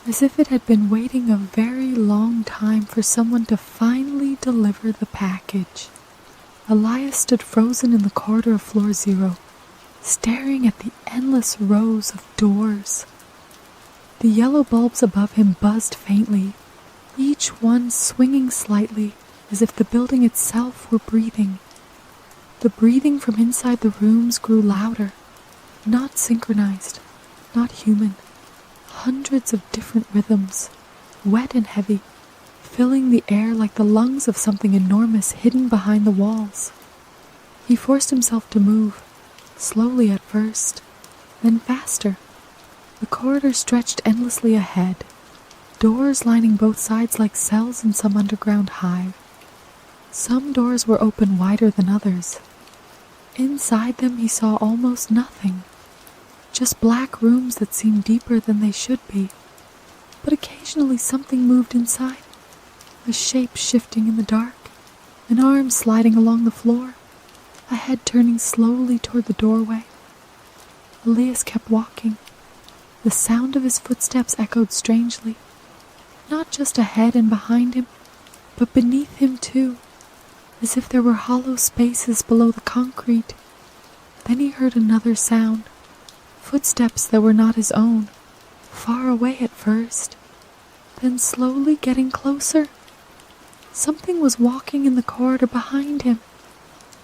as if it had been waiting a very long time for someone to finally deliver the package. Elias stood frozen in the corridor of floor 0, staring at the endless rows of doors. The yellow bulbs above him buzzed faintly, each one swinging slightly as if the building itself were breathing. The breathing from inside the rooms grew louder, not synchronized, not human. Hundreds of different rhythms, wet and heavy, filling the air like the lungs of something enormous hidden behind the walls. He forced himself to move, slowly at first, then faster. The corridor stretched endlessly ahead, doors lining both sides like cells in some underground hive. Some doors were open wider than others. Inside them he saw almost nothing, just black rooms that seemed deeper than they should be. But occasionally something moved inside, a shape shifting in the dark, an arm sliding along the floor, a head turning slowly toward the doorway. Elias kept walking. The sound of his footsteps echoed strangely, not just ahead and behind him, but beneath him too, as if there were hollow spaces below the concrete. Then he heard another sound, footsteps that were not his own, far away at first, then slowly getting closer. Something was walking in the corridor behind him.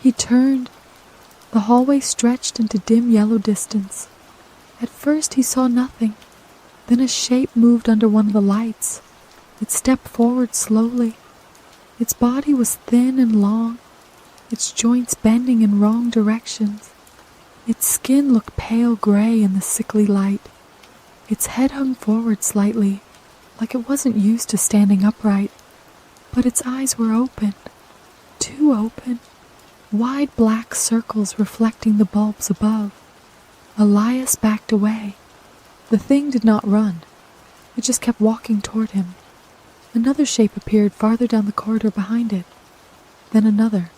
He turned. The hallway stretched into dim yellow distance. At first he saw nothing. Then a shape moved under one of the lights. It stepped forward slowly. Its body was thin and long, its joints bending in wrong directions. Its skin looked pale gray in the sickly light. Its head hung forward slightly, like it wasn't used to standing upright. But its eyes were open, too open, wide black circles reflecting the bulbs above. Elias backed away. The thing did not run. It just kept walking toward him. Another shape appeared farther down the corridor behind it. Then another.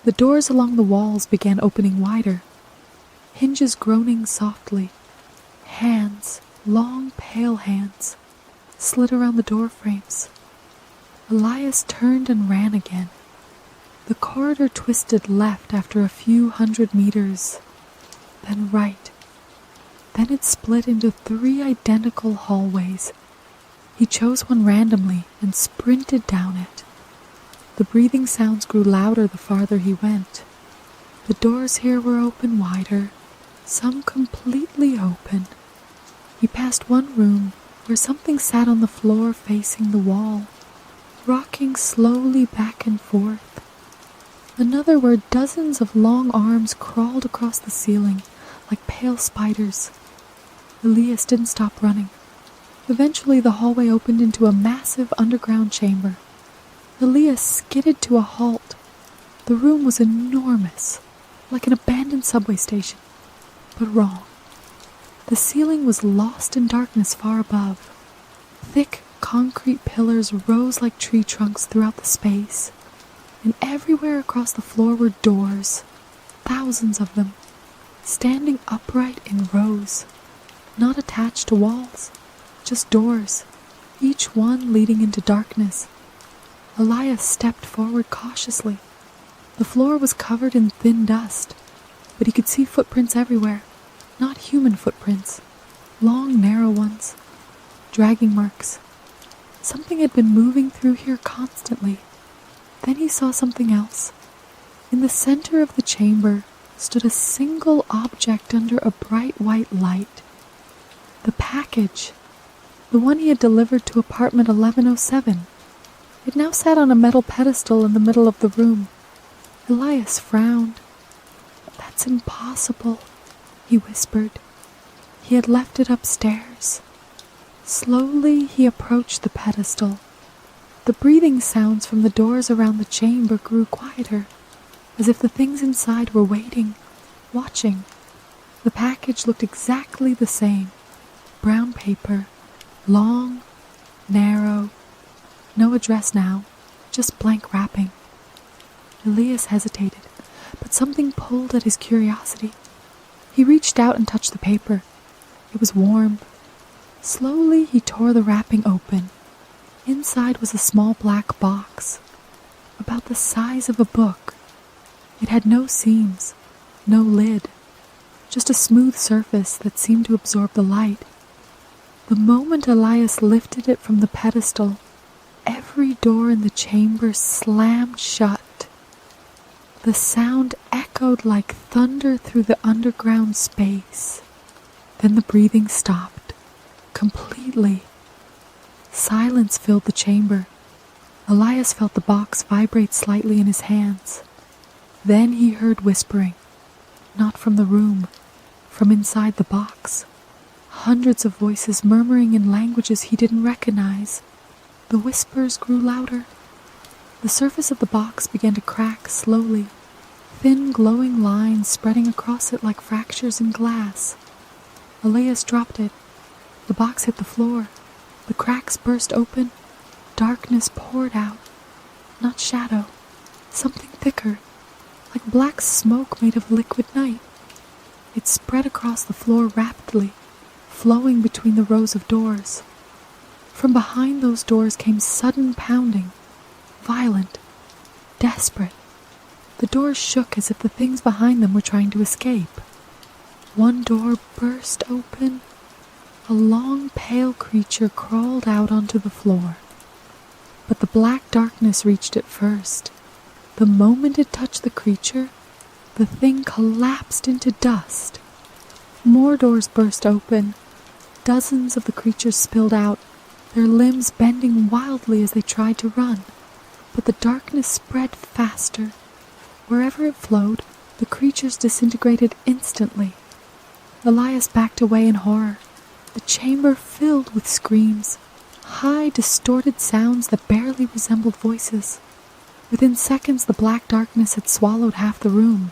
The doors along the walls began opening wider, hinges groaning softly. Hands, long pale hands, slid around the door frames. Elias turned and ran again. The corridor twisted left after a few 100 meters, then right. Then it split into 3 identical hallways. He chose one randomly and sprinted down it. The breathing sounds grew louder the farther he went. The doors here were open wider, some completely open. He passed one room where something sat on the floor facing the wall, rocking slowly back and forth. Another where dozens of long arms crawled across the ceiling, like pale spiders. Elias didn't stop running. Eventually, the hallway opened into a massive underground chamber. Elias skidded to a halt. The room was enormous, like an abandoned subway station, but wrong. The ceiling was lost in darkness far above. Thick concrete pillars rose like tree trunks throughout the space, and everywhere across the floor were doors, thousands of them, standing upright in rows, not attached to walls, just doors, each one leading into darkness. Elias stepped forward cautiously. The floor was covered in thin dust, but he could see footprints everywhere, not human footprints, long, narrow ones, dragging marks. Something had been moving through here constantly. Then he saw something else. In the center of the chamber stood a single object under a bright white light. The package, the one he had delivered to apartment 1107. It now sat on a metal pedestal in the middle of the room. Elias frowned. "That's impossible," he whispered. He had left it upstairs. Slowly he approached the pedestal. The breathing sounds from the doors around the chamber grew quieter, as if the things inside were waiting, watching. The package looked exactly the same. Brown paper, long, narrow, no address now, just blank wrapping. Elias hesitated, but something pulled at his curiosity. He reached out and touched the paper. It was warm. Slowly he tore the wrapping open. Inside was a small black box, about the size of a book. It had no seams, no lid, just a smooth surface that seemed to absorb the light. The moment Elias lifted it from the pedestal, every door in the chamber slammed shut. The sound echoed like thunder through the underground space. Then the breathing stopped, completely. Silence filled the chamber. Elias felt the box vibrate slightly in his hands. Then he heard whispering, not from the room, from inside the box. Hundreds of voices murmuring in languages he didn't recognize. The whispers grew louder. The surface of the box began to crack slowly, thin glowing lines spreading across it like fractures in glass. Elias dropped it. The box hit the floor. The cracks burst open. Darkness poured out. Not shadow, something thicker, like black smoke made of liquid night. It spread across the floor rapidly, flowing between the rows of doors. From behind those doors came sudden pounding, violent, desperate. The doors shook as if the things behind them were trying to escape. One door burst open. A long, pale creature crawled out onto the floor. But the black darkness reached it first. The moment it touched the creature, the thing collapsed into dust. More doors burst open. Dozens of the creatures spilled out, their limbs bending wildly as they tried to run. But the darkness spread faster. Wherever it flowed, the creatures disintegrated instantly. Elias backed away in horror. The chamber filled with screams, high, distorted sounds that barely resembled voices. Within seconds, the black darkness had swallowed half the room.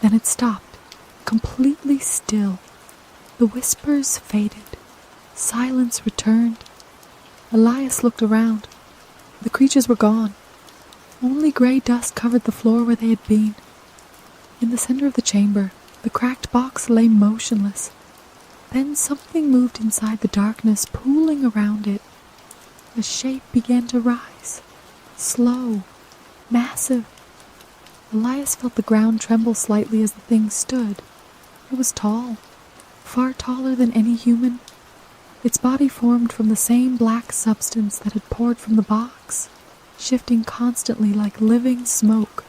Then it stopped, completely still. The whispers faded. Silence returned. Elias looked around. The creatures were gone. Only gray dust covered the floor where they had been. In the center of the chamber, the cracked box lay motionless. Then something moved inside the darkness, pooling around it. A shape began to rise, slow, massive. Elias felt the ground tremble slightly as the thing stood. It was tall, far taller than any human. Its body formed from the same black substance that had poured from the box, shifting constantly like living smoke.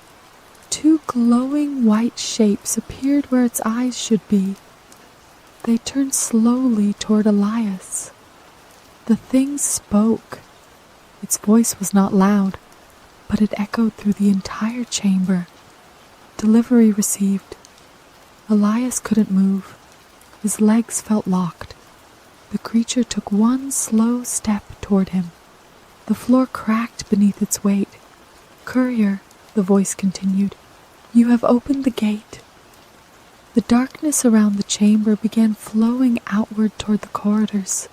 Two glowing white shapes appeared where its eyes should be. They turned slowly toward Elias. The thing spoke. Its voice was not loud, but it echoed through the entire chamber. Delivery received. Elias couldn't move. His legs felt locked. The creature took one slow step toward him. The floor cracked beneath its weight. "Courier," the voice continued, "you have opened the gate." The darkness around the chamber began flowing outward toward the corridors,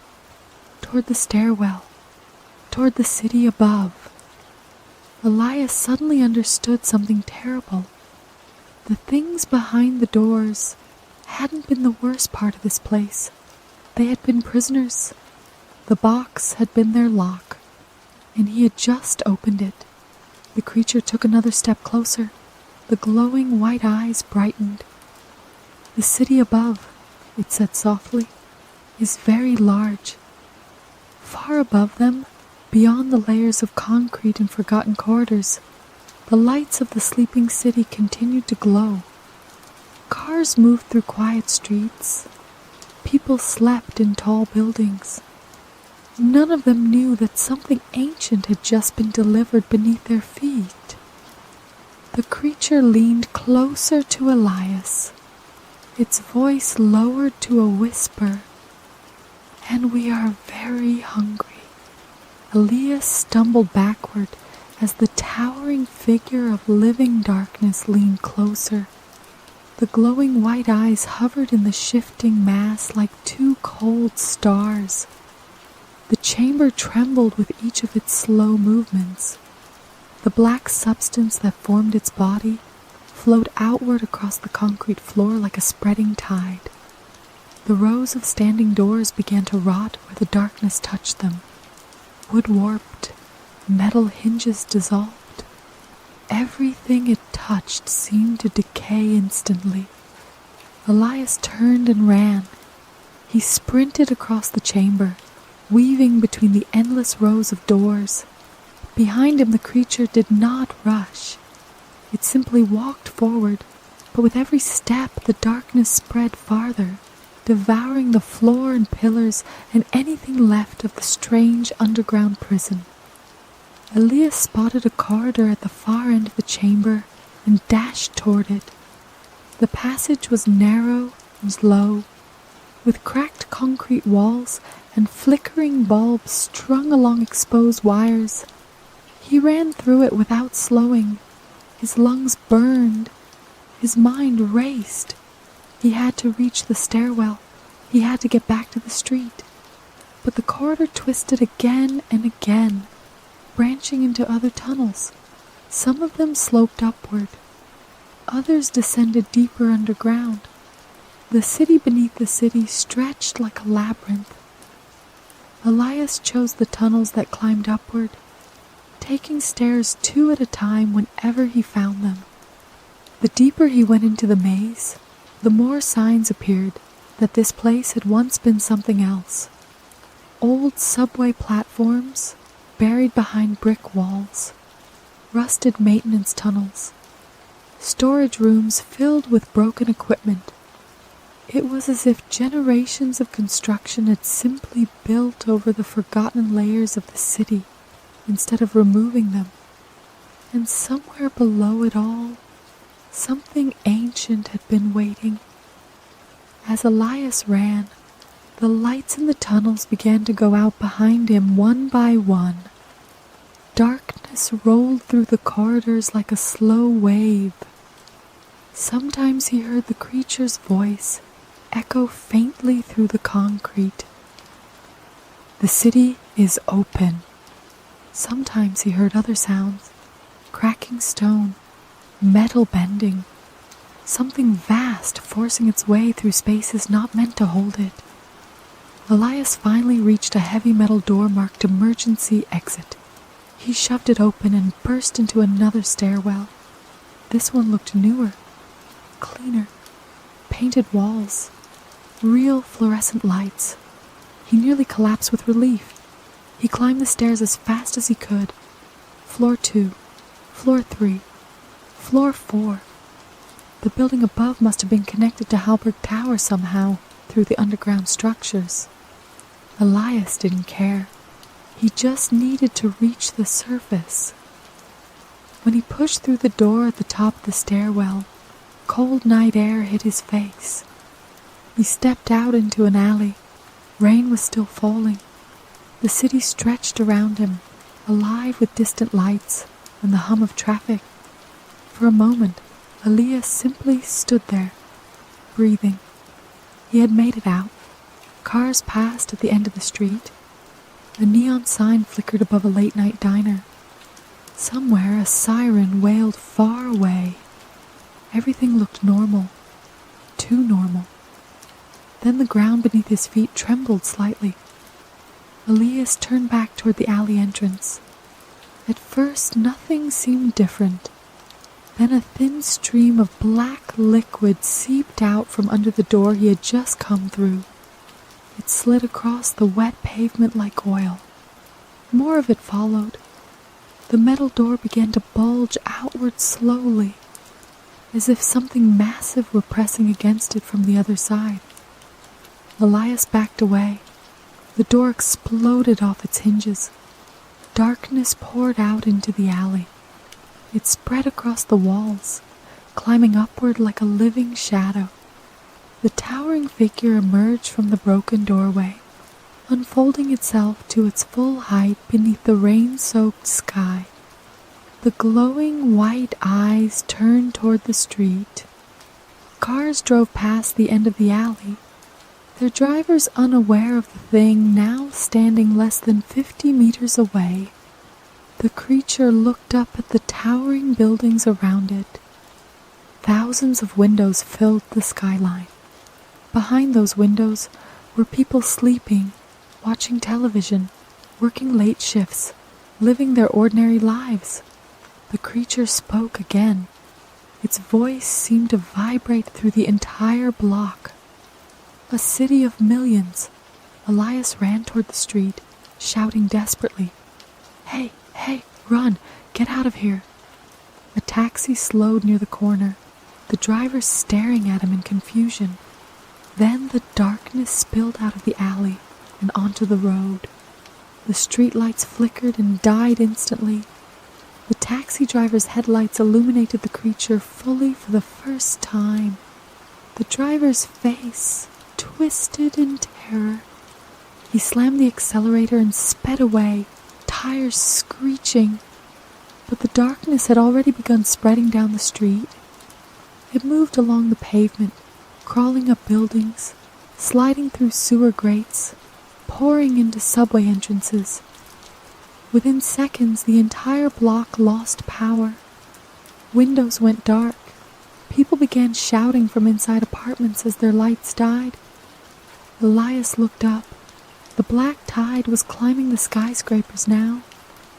toward the stairwell, toward the city above. Elias suddenly understood something terrible. The things behind the doors hadn't been the worst part of this place. They had been prisoners. The box had been their lock, and he had just opened it. The creature took another step closer. The glowing white eyes brightened. "The city above," it said softly, "is very large. Far above them, beyond the layers of concrete and forgotten corridors, the lights of the sleeping city continued to glow. Cars moved through quiet streets. People slept in tall buildings. None of them knew that something ancient had just been delivered beneath their feet." The creature leaned closer to Elias. Its voice lowered to a whisper. "And we are very hungry." Elias stumbled backward as the towering figure of living darkness leaned closer. The glowing white eyes hovered in the shifting mass like two cold stars. The chamber trembled with each of its slow movements. The black substance that formed its body flowed outward across the concrete floor like a spreading tide. The rows of standing doors began to rot where the darkness touched them. Wood warped, metal hinges dissolved. Everything it touched seemed to decay instantly. Elias turned and ran. He sprinted across the chamber, weaving between the endless rows of doors. Behind him, the creature did not rush. It simply walked forward, but with every step the darkness spread farther, devouring the floor and pillars and anything left of the strange underground prison. Elias spotted a corridor at the far end of the chamber and dashed toward it. The passage was narrow and low, with cracked concrete walls and flickering bulbs strung along exposed wires. He ran through it without slowing. His lungs burned. His mind raced. He had to reach the stairwell. He had to get back to the street. But the corridor twisted again and again, branching into other tunnels. Some of them sloped upward. Others descended deeper underground. The city beneath the city stretched like a labyrinth. Elias chose the tunnels that climbed upward, taking stairs two at a time whenever he found them. The deeper he went into the maze, the more signs appeared that this place had once been something else. Old subway platforms buried behind brick walls, rusted maintenance tunnels, storage rooms filled with broken equipment. It was as if generations of construction had simply built over the forgotten layers of the city instead of removing them. And somewhere below it all, something ancient had been waiting. As Elias ran, the lights in the tunnels began to go out behind him one by one. Darkness rolled through the corridors like a slow wave. Sometimes he heard the creature's voice echo faintly through the concrete. "The city is open." Sometimes he heard other sounds, cracking stone, metal bending, something vast forcing its way through spaces not meant to hold it. Elias finally reached a heavy metal door marked emergency exit. He shoved it open and burst into another stairwell. This one looked newer, cleaner, painted walls, real fluorescent lights. He nearly collapsed with relief. He climbed the stairs as fast as he could. Floor 2, floor 3, floor 4. The building above must have been connected to Halberg Tower somehow through the underground structures. Elias didn't care. He just needed to reach the surface. When he pushed through the door at the top of the stairwell, Cold night air hit his face. He stepped out into an alley. Rain was still falling. The city stretched around him, alive with distant lights and the hum of traffic. For a moment, Elias simply stood there, breathing. He had made it out. Cars passed at the end of the street. A neon sign flickered above a late-night diner. Somewhere a siren wailed far away. Everything looked normal. Too normal. Then the ground beneath his feet trembled slightly. Elias turned back toward the alley entrance. At first, nothing seemed different. Then a thin stream of black liquid seeped out from under the door he had just come through. It slid across the wet pavement like oil. More of it followed. The metal door began to bulge outward slowly, as if something massive were pressing against it from the other side. Elias backed away. The door exploded off its hinges. Darkness poured out into the alley. It spread across the walls, climbing upward like a living shadow. The towering figure emerged from the broken doorway, unfolding itself to its full height beneath the rain-soaked sky. The glowing white eyes turned toward the street. Cars drove past the end of the alley, their drivers unaware of the thing now standing less than 50 meters away. The creature looked up at the towering buildings around it. Thousands of windows filled the skyline. Behind those windows were people sleeping, watching television, working late shifts, living their ordinary lives. The creature spoke again. Its voice seemed to vibrate through the entire block. A city of millions. Elias ran toward the street, shouting desperately, "Hey, hey, run, get out of here." A taxi slowed near the corner, the driver staring at him in confusion. Then the darkness spilled out of the alley and onto the road. The streetlights flickered and died instantly. The taxi driver's headlights illuminated the creature fully for the first time. The driver's face twisted in terror. He slammed the accelerator and sped away, tires screeching. But the darkness had already begun spreading down the street. It moved along the pavement, crawling up buildings, sliding through sewer grates, pouring into subway entrances. Within seconds, the entire block lost power. Windows went dark. People began shouting from inside apartments as their lights died. Elias looked up. The black tide was climbing the skyscrapers now,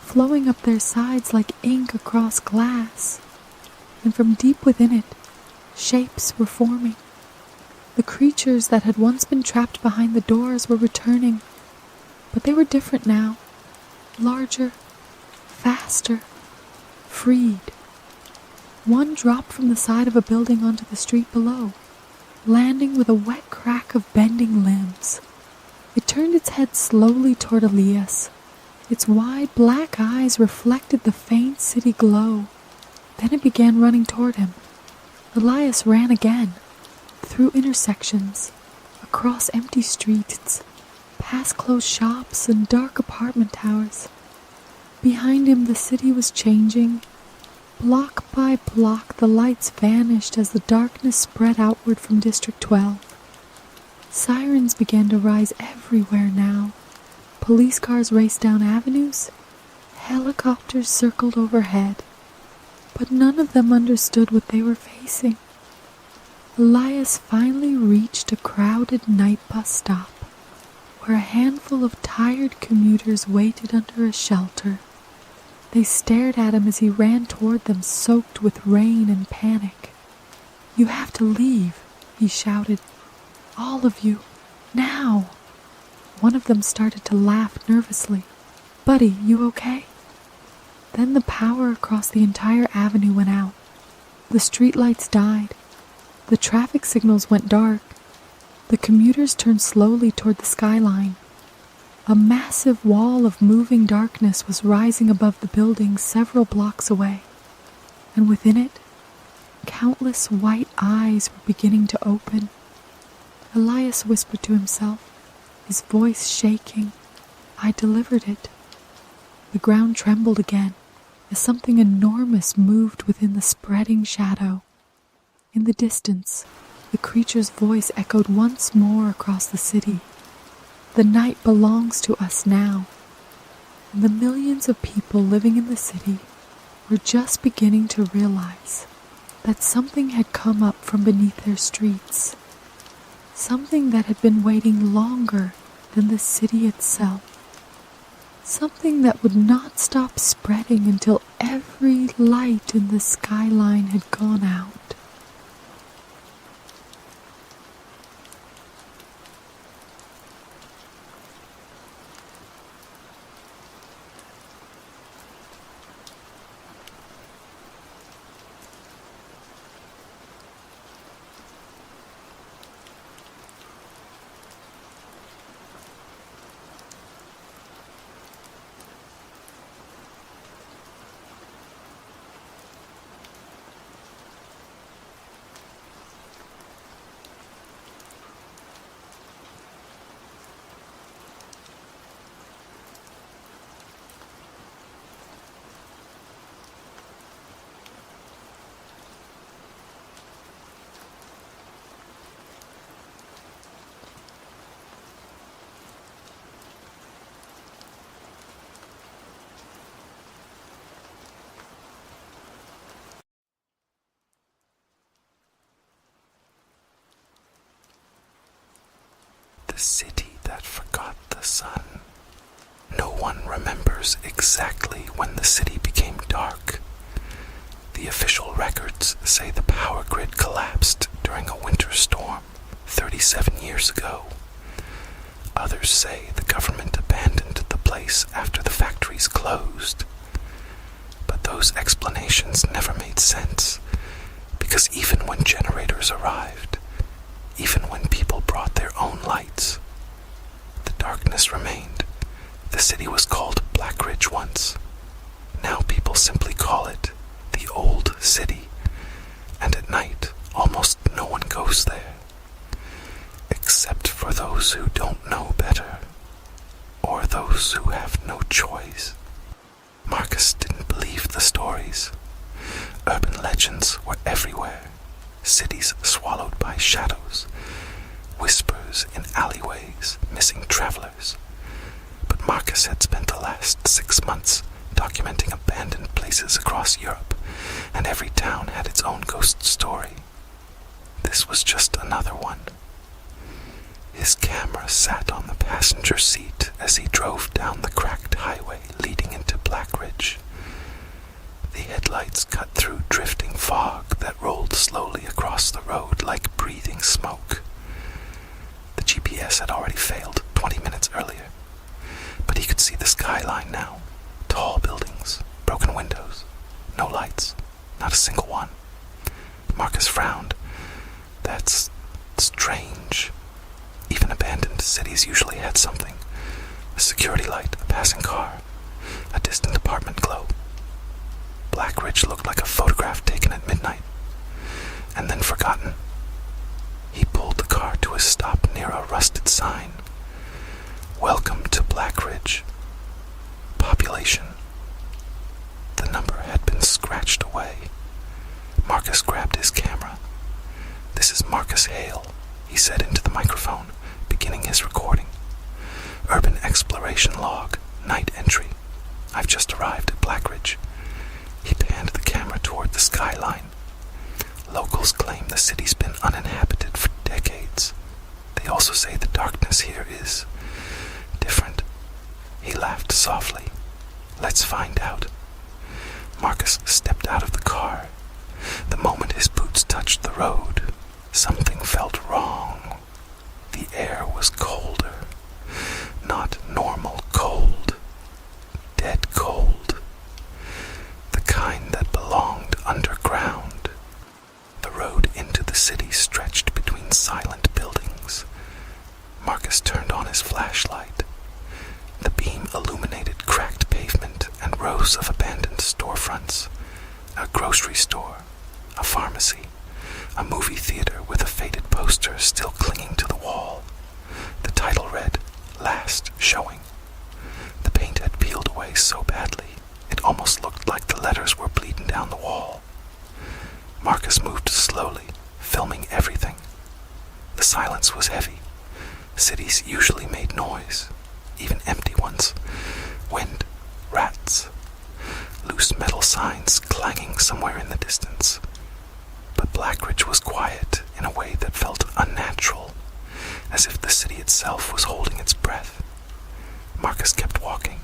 flowing up their sides like ink across glass. And from deep within it, shapes were forming. The creatures that had once been trapped behind the doors were returning, but they were different now. Larger, faster, freed. One dropped from the side of a building onto the street below, landing with a wet crack of bending limbs. It turned its head slowly toward Elias. Its wide black eyes reflected the faint city glow. Then it began running toward him. Elias ran again, through intersections, across empty streets, past closed shops and dark apartment towers. Behind him, the city was changing. Block by block, the lights vanished as the darkness spread outward from District 12. Sirens began to rise everywhere now. Police cars raced down avenues. Helicopters circled overhead. But none of them understood what they were facing. Elias finally reached a crowded night bus stop, where a handful of tired commuters waited under a shelter. They stared at him as he ran toward them, soaked with rain and panic. "You have to leave," he shouted. "All of you, now." One of them started to laugh nervously. "Buddy, you okay?" Then the power across the entire avenue went out. The streetlights died. The traffic signals went dark. The commuters turned slowly toward the skyline. A massive wall of moving darkness was rising above the buildings several blocks away, and within it, countless white eyes were beginning to open. Elias whispered to himself, his voice shaking. I delivered it. The ground trembled again as something enormous moved within the spreading shadow. In the distance, the creature's voice echoed once more across the city. The night belongs to us now. And the millions of people living in the city were just beginning to realize that something had come up from beneath their streets. Something that had been waiting longer than the city itself. Something that would not stop spreading until every light in the skyline had gone out. The city that forgot the sun. No one remembers exactly when the city became dark. The official records say the power grid collapsed during a winter storm 37 years ago. Others say the government abandoned the place after the factories closed. But those explanations never made sense, because even when generators arrived, even when people brought their own lights, the darkness remained. The city was called Black Ridge once. Now people simply call it the Old City, and at night almost no one goes there, except for those who don't know better, or those who have no choice. Marcus didn't believe the stories. Urban legends were everywhere. Cities swallowed by shadows, whispers in alleyways, missing travelers. But Marcus had spent the last 6 months documenting abandoned places across Europe, and every town had its own ghost story. This was just another one. His camera sat on the passenger seat as he drove down the cracked highway leading into Black Ridge. The headlights cut through drifting fog that rolled slowly across the road like breathing smoke. The GPS had already failed 20 minutes earlier, but he could see the skyline now. Tall buildings, broken windows, no lights, not a single one. Marcus frowned. That's strange. Even abandoned cities usually had something. A security light, a passing car, a distant apartment glow. Black Ridge looked like a photograph taken at midnight, and then forgotten. He pulled the car to a stop near a rusted sign. Welcome to Black Ridge. Population. The number had been scratched away. Marcus grabbed his camera. This is Marcus Hale, he said into the microphone, beginning his recording. Urban exploration log, night entry. I've just arrived at Black Ridge. He panned the camera toward the skyline. Locals claim the city's been uninhabited for decades. They also say the darkness here is different. He laughed softly. Let's find out. Marcus stepped out of the car. The moment his boots touched the road, something felt wrong. The air was colder. Not normal cold. Dead cold. The kind that belonged underground. The road into the city stretched between silent buildings. Marcus turned on his flashlight. The beam illuminated cracked pavement and rows of abandoned storefronts. A grocery store, a pharmacy, a movie theater with a faded poster still clinging to the wall. The title read, "Last Showing." The paint had peeled away so badly, it almost looked like the letters were bleeding down the wall. Marcus moved slowly, filming everything. The silence was heavy. Cities usually made noise, even empty ones. Wind, rats, loose metal signs clanging somewhere in the distance. But Blackridge was quiet in a way that felt unnatural, as if the city itself was holding its breath. Marcus kept walking.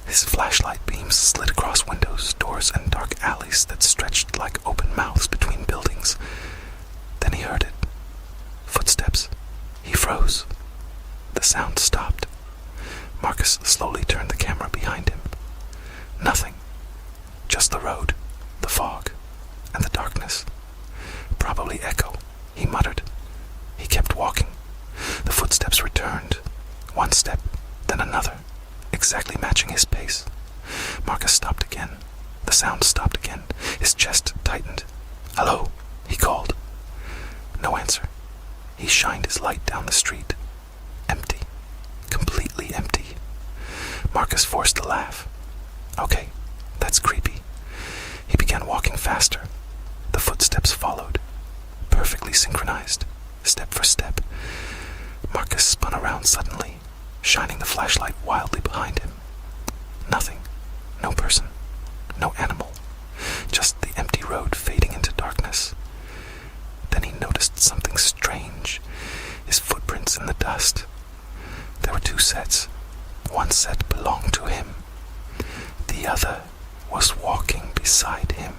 His flashlight beams slid across windows, doors, and dark alleys that stretched like open mouths between buildings. Then he heard it. Footsteps. He froze. The sound stopped. Marcus slowly turned the camera behind him. Nothing. Just the road, the fog, and the darkness. Probably echo, he muttered. He kept walking. The footsteps returned. One step, then another, exactly matching his pace. Marcus stopped again. The sound stopped again. His chest tightened. "Hello," he called. No answer. He shined his light down the street. Empty. Completely empty. Marcus forced a laugh. Okay, that's creepy. He began walking faster. The footsteps followed, perfectly synchronized, step for step. Marcus spun around suddenly, shining the flashlight wildly behind him. Nothing. No person. No animal. Just the empty road fading into darkness. Then he noticed something strange. His footprints in the dust. There were two sets. One set belonged to him. The other was walking beside him.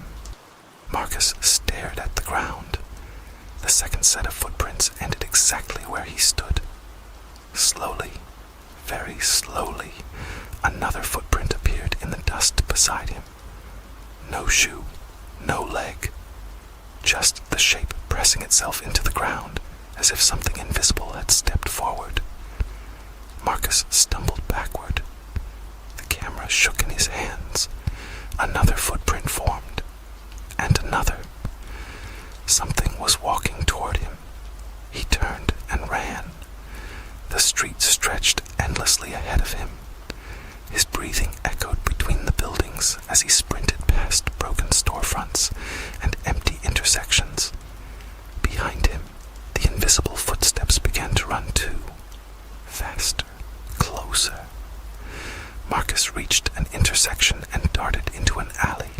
Marcus stared at the ground. The second set of footprints ended exactly where he stood. Slowly, very slowly, another footprint appeared in the dust beside him. No shoe, no leg, just the shape pressing itself into the ground as if something invisible had stepped forward. Marcus stumbled backward. The camera shook in his hands. Another footprint formed, and another. Something was walking toward him. He turned and ran. The street stretched endlessly ahead of him. His breathing echoed between the buildings as he sprinted past broken storefronts and empty intersections. Behind him, the invisible footsteps began to run too. Faster, closer. Marcus reached an intersection and darted into an alley.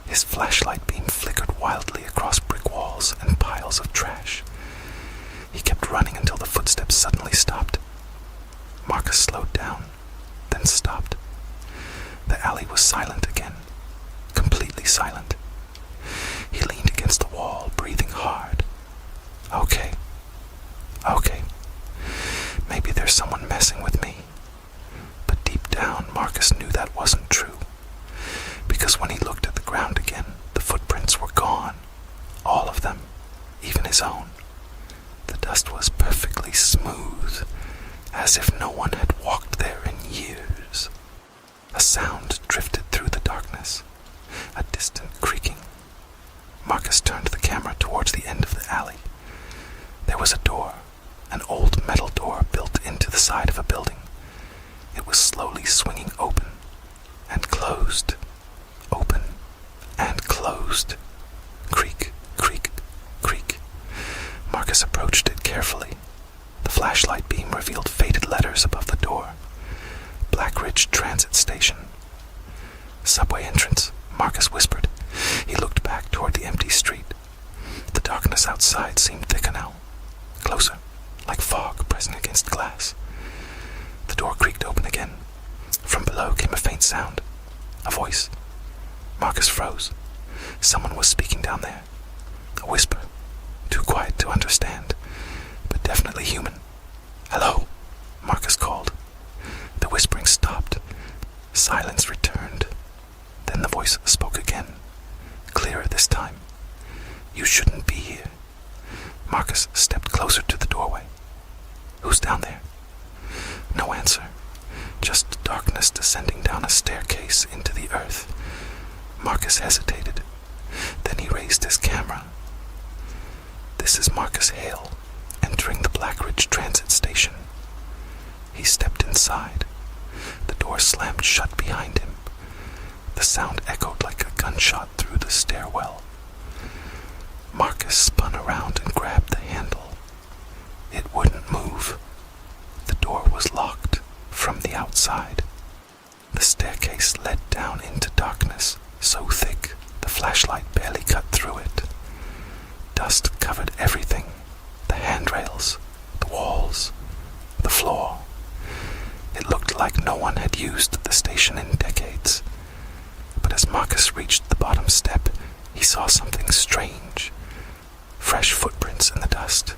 His flashlight beam flickered wildly across brick walls and piles of trash. He kept running until the footsteps suddenly stopped. Marcus slowed down, then stopped. The alley was silent again, completely silent. He leaned against the wall, breathing hard. Okay. Maybe there's someone messing with me. But deep down, Marcus knew that wasn't true. Because when he looked at the ground again, the footprints were gone. All of them, even his own. The dust was perfectly smooth, as if no one had walked there in years. A sound drifted through the darkness, a distant creaking. Marcus turned the camera towards the end of the alley. There was a door, an old metal door built into the side of a building. It was slowly swinging open and closed, open and closed. Creak, creak, creak. Marcus approached it carefully. The flashlight beam revealed faded letters above the door. Blackridge Transit Station. Subway entrance, Marcus whispered. He looked back toward the empty street. The darkness outside seemed thicker now. Closer, like fog pressing against glass. The door creaked open again. From below came a faint sound. A voice. Marcus froze. Someone was speaking down there. A whisper. Too quiet to understand, but definitely human. "Hello," Marcus called. The whispering stopped. Silence returned. Then the voice spoke again. Clearer this time. "You shouldn't be here." Marcus stepped closer to the doorway. "Who's down there?" No answer. Just darkness descending down a staircase into the earth. Marcus hesitated. Then he raised his camera. This is Marcus Hale, entering the Blackridge Transit Station. He stepped inside. The door slammed shut behind him. The sound echoed like a gunshot through the stairwell. Marcus spun around and grabbed the handle. It wouldn't move. The door was locked from the outside. The staircase led down into darkness, so thick the flashlight barely cut through it. Dust covered everything, the handrails, the walls, the floor. It looked like no one had used the station in decades. But as Marcus reached the bottom step, he saw something strange. Fresh footprints in the dust,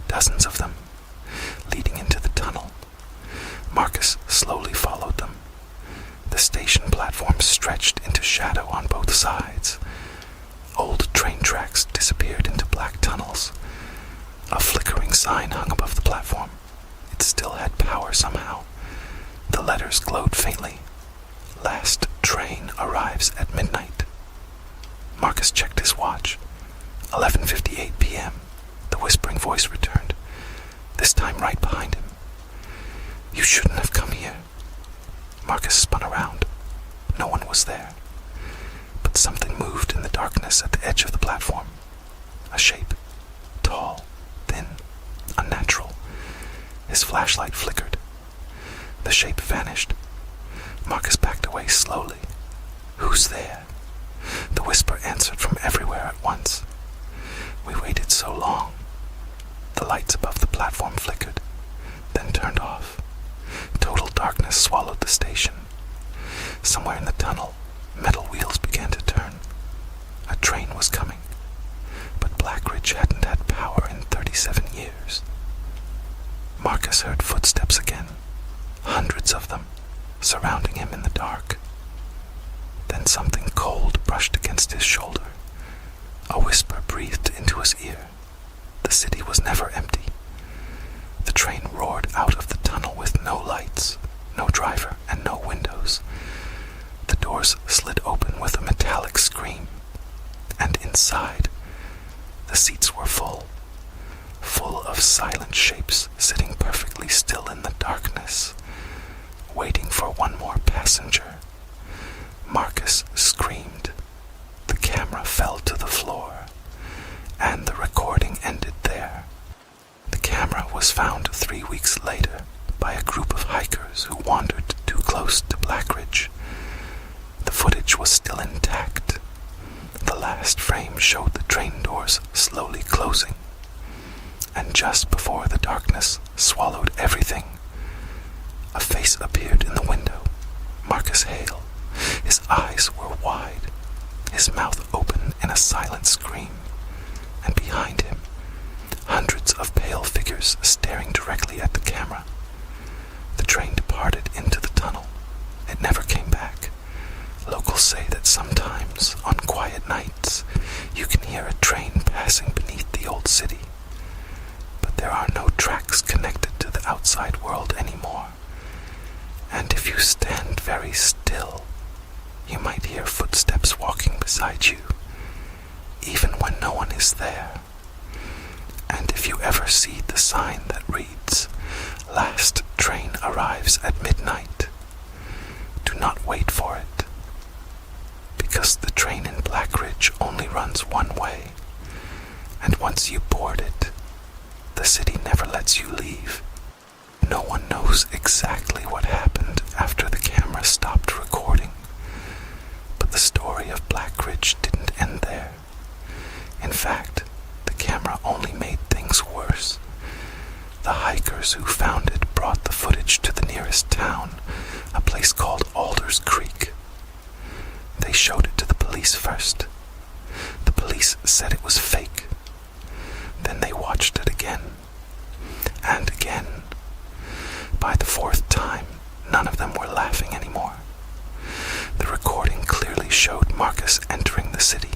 dozens of them, leading into the tunnel. Marcus slowly followed them. The station platform stretched into shadow on both sides. Old train tracks disappeared into black tunnels. A flickering sign hung above the platform. It still had power somehow. The letters glowed faintly. Last train arrives at midnight. Marcus checked his watch. 11:58 p.m. The whispering voice returned, this time right behind him. You shouldn't have come here. Marcus spun around. No one was there. But something moved in the darkness at the edge of the platform. A shape. Tall, thin, unnatural. His flashlight flickered. The shape vanished. Marcus backed away slowly. Who's there? The whisper answered from everywhere at once. We waited so long. The lights above the platform flickered, then turned off. Total darkness swallowed the station. Somewhere in the tunnel, metal wheels began to turn. A train was coming, but Blackridge hadn't had power in 37 years. Marcus heard footsteps again, hundreds of them, surrounding him in the dark. Then something cold brushed against his shoulder. A whisper breathed into his ear. The city was never empty. The train roared out of the tunnel with no lights, no driver, and no windows. The doors slid open with a metallic scream, and inside, the seats were full of silent shapes sitting perfectly still in the darkness, waiting for one more passenger. Marcus screamed. The camera fell to the floor, and the recording ended there. The camera was found 3 weeks later by a group of hikers who wandered too close to Blackridge. The footage was still intact. The last frame showed the train doors slowly closing, and just before the darkness swallowed everything, a face appeared in the window. Marcus Hale. His eyes were wide, his mouth open in a silent scream, and behind him, hundreds of pale figures staring directly at the camera. The train departed into the tunnel. It never came back. Locals say that sometimes, on quiet nights, you can hear a train passing beneath the old city. But there are no tracks connected to the outside world anymore. And if you stand very still, you might hear footsteps walking beside you, even when no one is there. And if you ever see the sign that reads, "Last train arrives at midnight," do not wait for it. Because the train in Blackridge only runs one way, and once you board it, the city never lets you leave. No one knows exactly what happened after the camera stopped recording. But the story of Blackridge didn't end there. In fact, the camera only made things worse. The hikers who found it brought the footage to the nearest town, a place called Alders Creek. They showed it to the police first. The police said it was fake. Then they watched it again, and again. By the fourth time, none of them were laughing anymore. The recording clearly showed Marcus entering the city.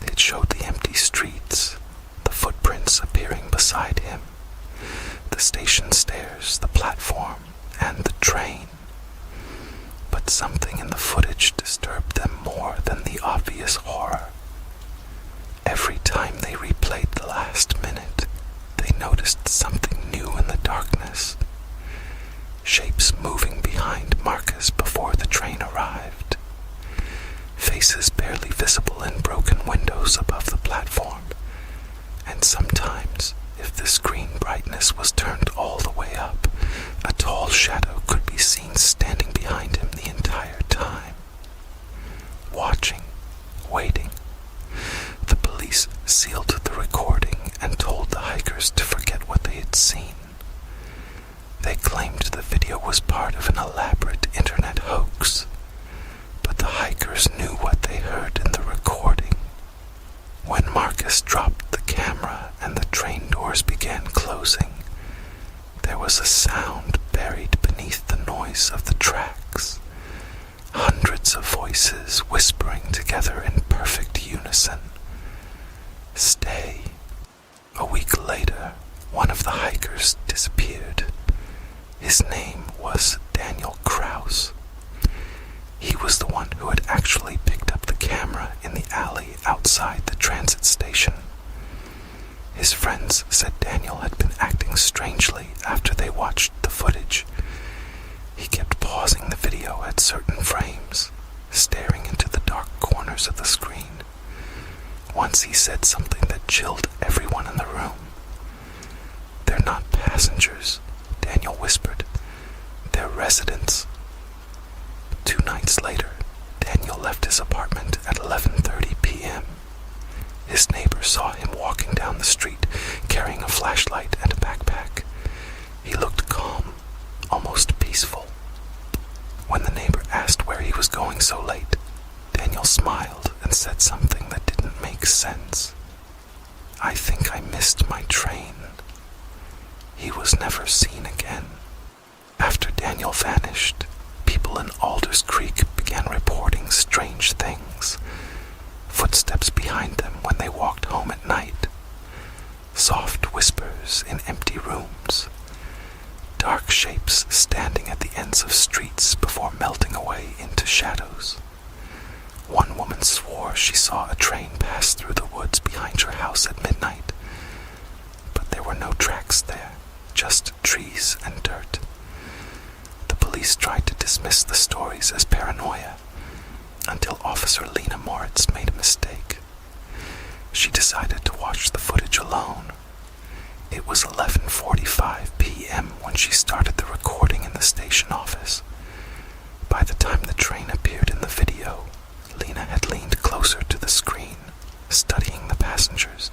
It showed the empty streets, the footprints appearing beside him, the station stairs, the platform, and the train. But something in the footage disturbed them more than the obvious horror. Every time they replayed the last minute, they noticed something new in the darkness. Shapes moving behind Marcus before the train arrived. Faces barely visible in broken windows above the platform. And sometimes, if the screen brightness was turned all the way up, a tall shadow could be seen standing behind him the entire time. Watching, waiting. The police sealed the recording and told the hikers to forget what they had seen. They claimed the video was part of an elaborate internet hoax, but the hikers knew what they heard in the recording. When Marcus dropped the camera and the train doors began closing, there was a sound buried beneath the noise of the tracks. Hundreds of voices whispering together in perfect unison. Stay. A week later, one of the hikers disappeared. His name was Daniel Kraus. He was the one who had actually picked up the camera in the alley outside the transit station. His friends said Daniel had been acting strangely after they watched the footage. He kept pausing the video at certain frames, staring into the dark corners of the screen. Once he said something that chilled everyone in the room. "They're not passengers," Daniel whispered. "They're residents." 2 nights later, Daniel left his apartment at 11:30 p.m. His neighbor saw him walking down the street, carrying a flashlight and a backpack. He looked calm, almost peaceful. When the neighbor asked where he was going so late, Daniel smiled and said something that didn't make sense. "I think I missed my train." He was never seen again. After Daniel vanished, people in Alders Creek began reporting strange things. Footsteps behind them when they walked home at night. Soft whispers in empty rooms. Dark shapes standing at the ends of streets before melting away into shadows. One woman swore she saw a train pass through the woods behind her house at midnight. But there were no tracks there, just trees and dirt. The police tried to dismiss the stories as paranoia, until Officer Lena Moritz made a mistake. She decided to watch the footage alone. It was 11:45 p.m. when she started the recording in the station office. By the time the train appeared in the video, Lena had leaned closer to the screen, studying the passengers.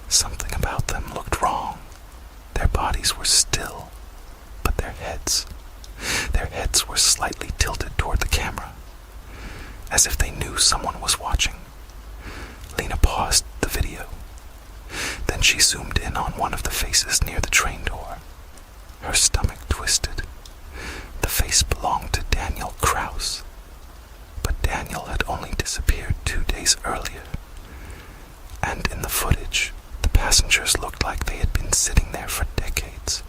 Something about them looked wrong. Their bodies were still, but their heads were slightly tilted toward the camera, as if they knew someone was watching. Lena paused the video. Then she zoomed in on one of the faces near the train door. Her stomach twisted. The face belonged to Daniel Kraus. But Daniel had only disappeared 2 days earlier. And in the footage, the passengers looked like they had been sitting there for decades.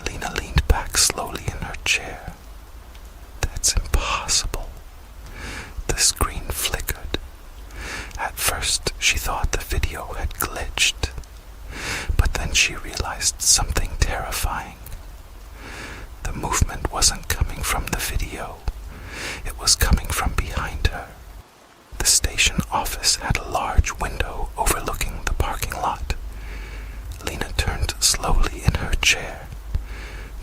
Lena leaned back slowly in her chair. "That's impossible." The screen flickered. At first, she thought the video had glitched. But then she realized something terrifying. The movement wasn't coming from the video. It was coming from behind her. The station office had a large window overlooking the parking lot. Lena turned slowly in her chair.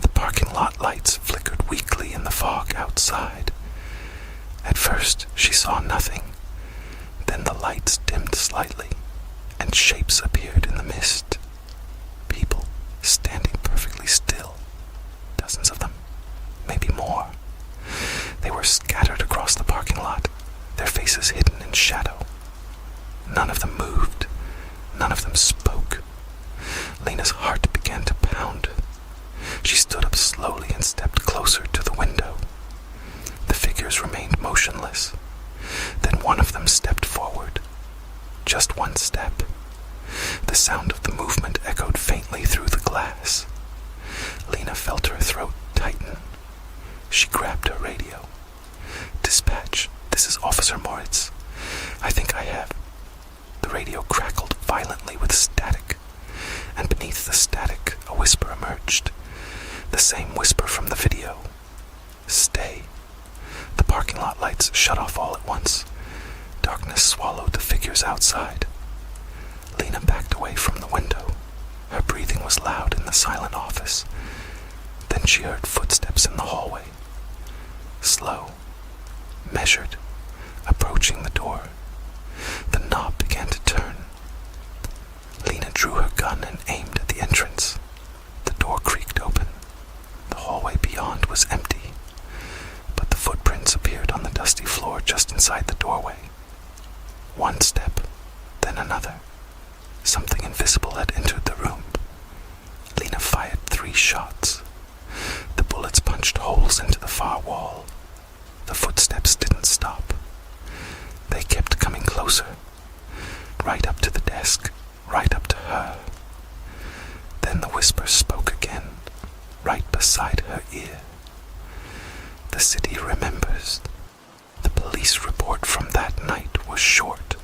The parking lot lights flickered weakly in the fog outside. At first, she saw nothing. Then the lights dimmed slightly, and shapes appeared in the mist. People standing perfectly still. Dozens of them, maybe more. They were scattered across the parking lot, their faces hidden in shadow. None of them moved. None of them spoke. Lena's heart began to pound. She stood up slowly and stepped closer to the window. The figures remained motionless. Then one of them stepped forward. Just one step. The sound of the movement echoed faintly through the glass. Lena felt her throat tighten. She grabbed her radio. "Dispatch, this is Officer Moritz. I think I have..." The radio crackled violently with static, and beneath the static, a whisper emerged. The same whisper from the video. Stay. The parking lot lights shut off all at once. Darkness swallowed the figures outside. Lena backed away from the window. Her breathing was loud in the silent office. Then she heard footsteps in the hallway. Slow, measured, approaching the door. The knob began to turn. Lena drew her gun and aimed at the entrance. The door creaked open. The hallway beyond was empty, but the footprints appeared on the dusty floor just inside the doorway. One step, then another. Something invisible had entered the room. Lena fired 3 shots. The bullets punched holes into the far wall. The footsteps didn't stop. They kept coming closer, right up to the desk, right up to her. Then the whisper spoke again, right beside her ear. The city remembers. The police report from that night was short.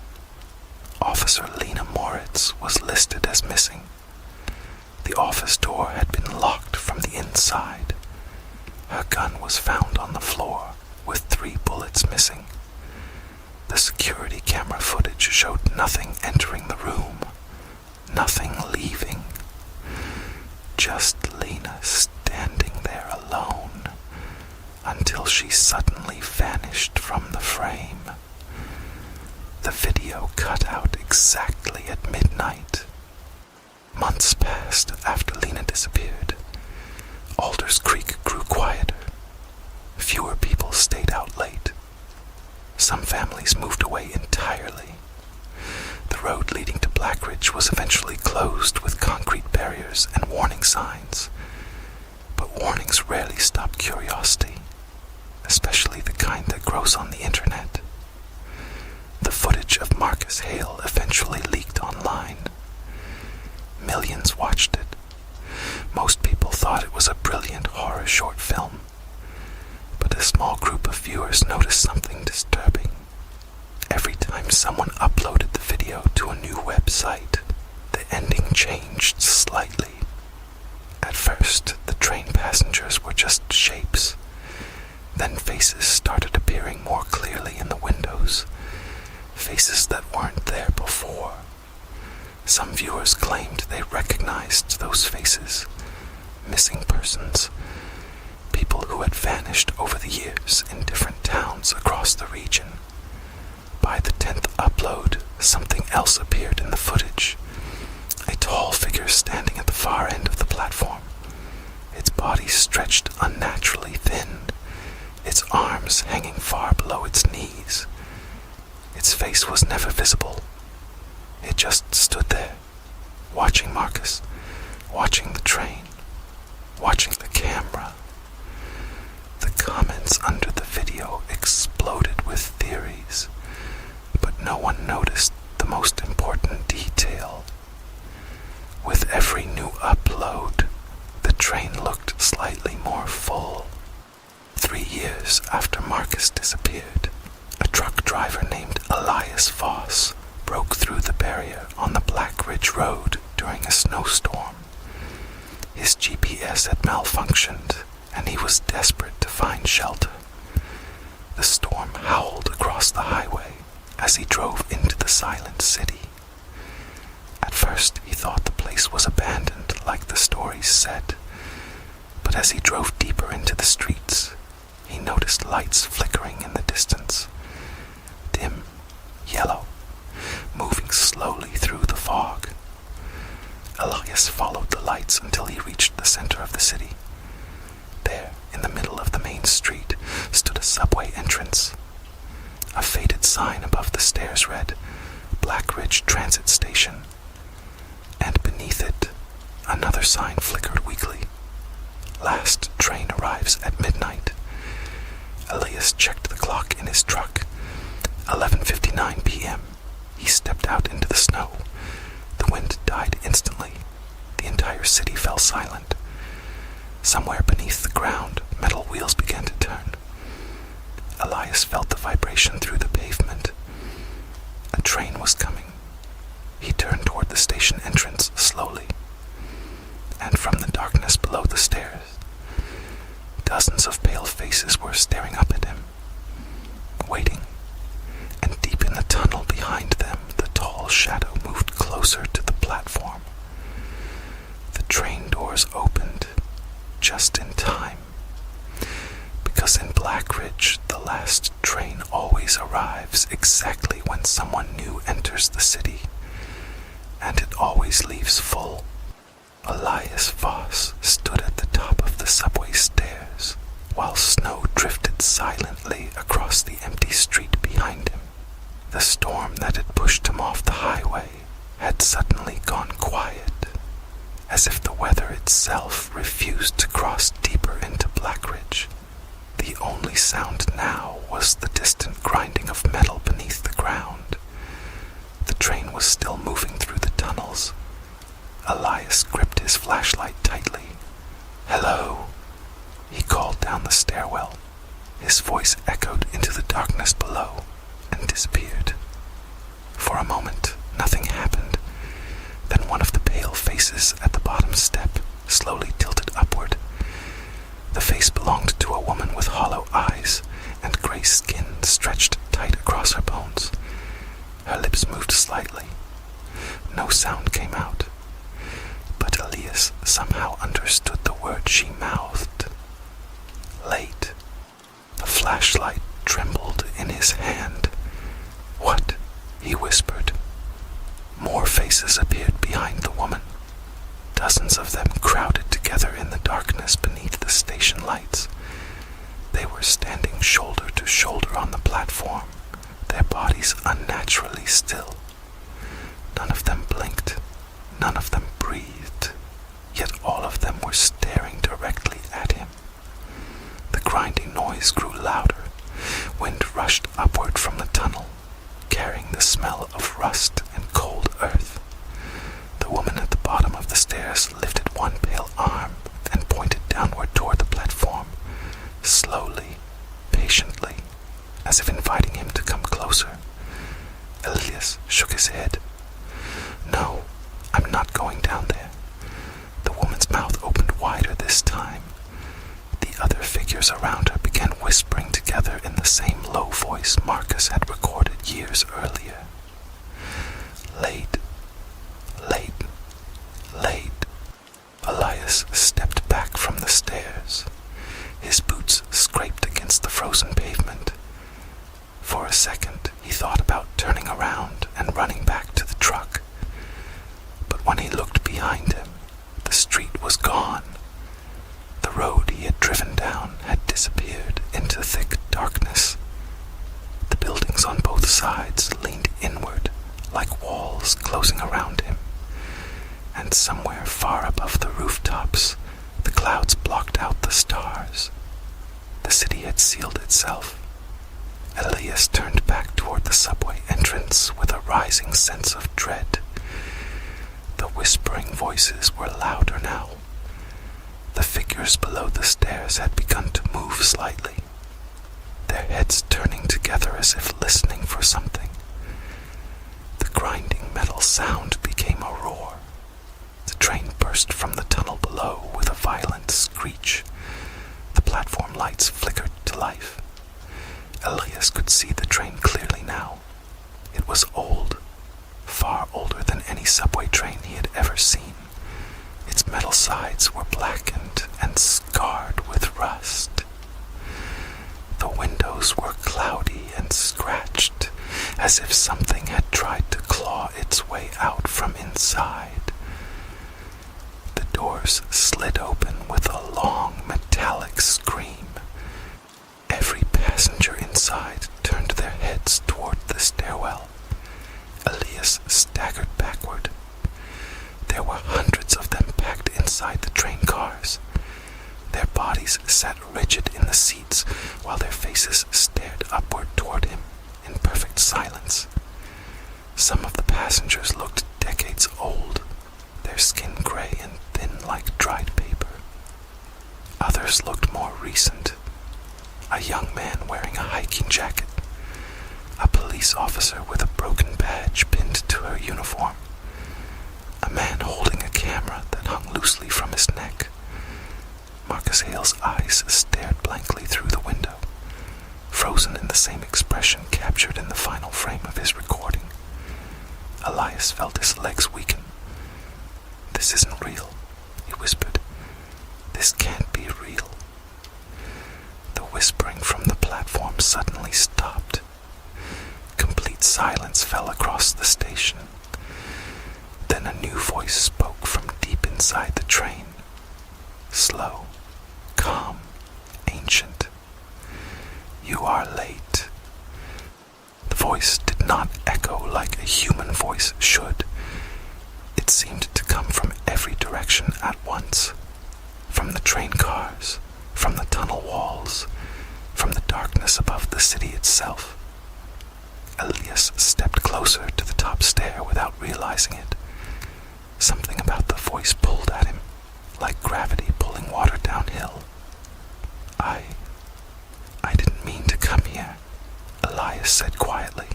Officer Lena Moritz was listed as missing. The office door had been locked from the inside. Her gun was found on the floor, with 3 bullets missing. The security camera footage showed nothing entering the room, nothing leaving. Just Lena standing there alone, until she suddenly vanished from the frame. The video cut out exactly at midnight. Months passed after Lena disappeared. Alders Creek grew quieter. Fewer people stayed out late. Some families moved away entirely. The road leading to Blackridge was eventually closed with concrete barriers and warning signs. But warnings rarely stop curiosity, especially the kind that grows on the internet. The footage of Marcus Hale eventually leaked online. Millions watched it. Most people thought it was a brilliant horror short film. But a small group of viewers noticed something disturbing. Every time someone uploaded the video to a new website, the ending changed slightly. At first, the train passengers were just shapes. Then faces started appearing more clearly in the windows. Faces that weren't there before. Some viewers claimed they recognized those faces. Missing persons. People who had vanished over the years in different towns across the region. By the 10th upload, something else appeared in the footage. A tall figure standing at the far end of the platform. Its body stretched unnaturally thin. Its arms hanging far below its knees. Its face was never visible. It just stood there, watching Marcus, watching the train, watching the camera. The comments under the video exploded with theories, but no one noticed the most important detail. With every new upload, the train looked slightly more full. 3 years after Marcus disappeared, a truck driver named Elias Voss broke through the barrier on the Black Ridge Road during a snowstorm. His GPS had malfunctioned, and he was desperate to find shelter. The storm howled across the highway as he drove into the silent city. At first, he thought the place was abandoned, like the stories said. But as he drove deeper into the streets, he noticed lights flickering in the distance. Dim, yellow, moving slowly through the fog. Elias followed the lights until he reached the center of the city. There, in the middle of the main street, stood a subway entrance. A faded sign above the stairs read, Black Ridge Transit Station. And beneath it, another sign flickered weakly. Last train arrives at midnight. Elias checked the clock in his truck. 11:59 p.m. He stepped out into the snow. The wind died instantly. The entire city fell silent. Somewhere beneath the ground, metal wheels began to turn. Elias felt the vibration through the pavement. A train was coming. He turned toward the station entrance slowly, and from the darkness below the stairs, dozens of pale faces were staring up at him, waiting, and deep in the tunnel behind them, the tall shadow moved closer to the platform. The train doors opened just in time, because in Blackridge, the last train always arrives exactly when someone new enters the city, and it always leaves full. Elias Voss stood at the top of the subway stairs, while snow drifted silently across the empty street behind him. The storm that had pushed him off the highway had suddenly gone quiet, as if the weather itself refused to cross deeper into Blackridge. The only sound now was the distant grinding of metal beneath the ground. The train was still moving through the tunnels. Elias gripped his flashlight tightly. "Hello," he called down the stairwell. His voice echoed into the darkness below and disappeared. For a moment, nothing happened. Then one of the pale faces at the bottom step slowly tilted upward. The face belonged to a woman with hollow eyes and gray skin stretched tight across her bones. Her lips moved slightly. No sound came out, but Elias somehow understood the word she mouthed. Late. The flashlight trembled in his hand. "What?" he whispered. More faces appeared behind the woman. Dozens of them crowded together in the darkness beneath the station lights. They were standing shoulder to shoulder on the platform, their bodies unnaturally still. None of them blinked, none of them breathed, yet all of them were staring directly at him. The grinding noise grew louder. Wind rushed upward from the tunnel, carrying the smell of rust and cold earth. The woman at the bottom of the stairs lifted one pale arm and pointed downward toward the platform, slowly, patiently, as if inviting him to come closer. Elias shook his head. "No, I'm not going down there." The woman's mouth opened wider this time. The other figures around her began whispering together in the same low voice Marcus had recorded years earlier. "Late, late, late." Elias stepped back from the stairs. His boots scraped against the frozen pavement. For a second, he thought about turning around and running back to the truck. But when he looked behind him, the street was gone. The road he had driven down had disappeared into thick darkness. The buildings on both sides leaned inward, like walls closing around him. And somewhere far above the rooftops, the clouds blocked out the stars. The city had sealed itself. Elias turned back toward the subway entrance with a rising sense of dread. The whispering voices were louder now. The figures below the stairs had begun to move slightly, their heads turning together as if listening for something. The grinding metal sound became a roar. The train burst from the tunnel below with a violent screech. The platform lights flickered to life. Elias could see the train clearly now. It was old, far older than any subway train he had ever seen. Its metal sides were blackened and scarred with rust. The windows were cloudy and scratched, as if something had tried to claw its way out from inside. The doors slid open with a long metallic scream. Every passenger inside turned their heads toward the stairwell. Elias staggered backward. There were hundreds of them packed inside the train cars. Their bodies sat rigid in the seats while their faces stared upward toward him in perfect silence. Some of the passengers looked decades old, their skin gray and thin like dried paper. Others looked more recent. A young man wearing a hiking jacket, a police officer with a broken badge pinned to her uniform, loosely from his neck. Marcus Hale's eyes stared blankly through the window, frozen in the same expression captured in the final frame of his recording. Elias felt his legs weaken. "This isn't real," he whispered. "This can't be real." The whispering from the platform suddenly stopped. Complete silence fell across the station. Then a new voice spoke from deep inside the train. Slow, calm, ancient. "You are late." The voice did not echo like a human voice should. It seemed to come from every direction at once. From the train cars, from the tunnel walls, from the darkness above the city itself. Elias stepped closer to the top stair without realizing it. Something about the voice pulled at him, like gravity pulling water downhill. I didn't mean to come here," Elias said quietly.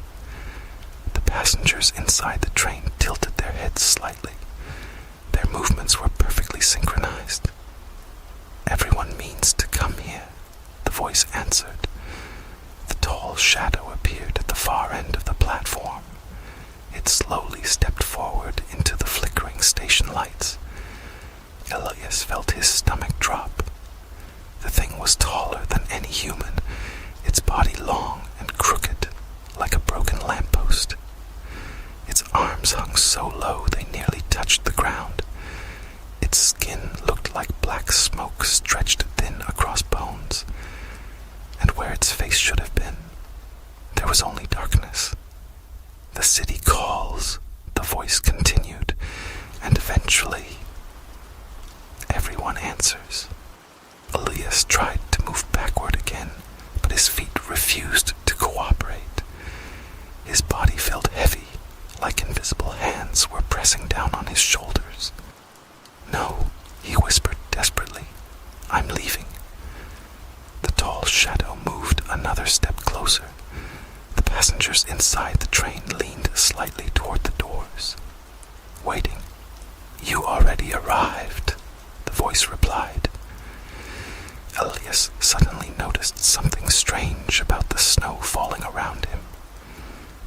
The passengers inside the train tilted their heads slightly. Their movements were perfectly synchronized. "Everyone means to come here," the voice answered. The tall shadow appeared at the far end of the platform. It slowly stepped forward into the flickering station lights. Elias felt his stomach drop. The thing was taller than any human, its body long and crooked, like a broken lamppost. Its arms hung so low they nearly touched the ground. Its skin looked like black smoke stretched thin across bones. And where its face should have been, there was only darkness. "The city calls," the voice continued, "and eventually everyone answers." Elias tried to move backward again, but his feet refused to cooperate. His body felt heavy, like invisible hands were pressing down on his shoulders. "No," he whispered desperately. "I'm leaving." The tall shadow moved another step closer. The passengers inside the train leaned slightly toward the doors. "Waiting." "You already arrived," the voice replied. Elias suddenly noticed something strange about the snow falling around him.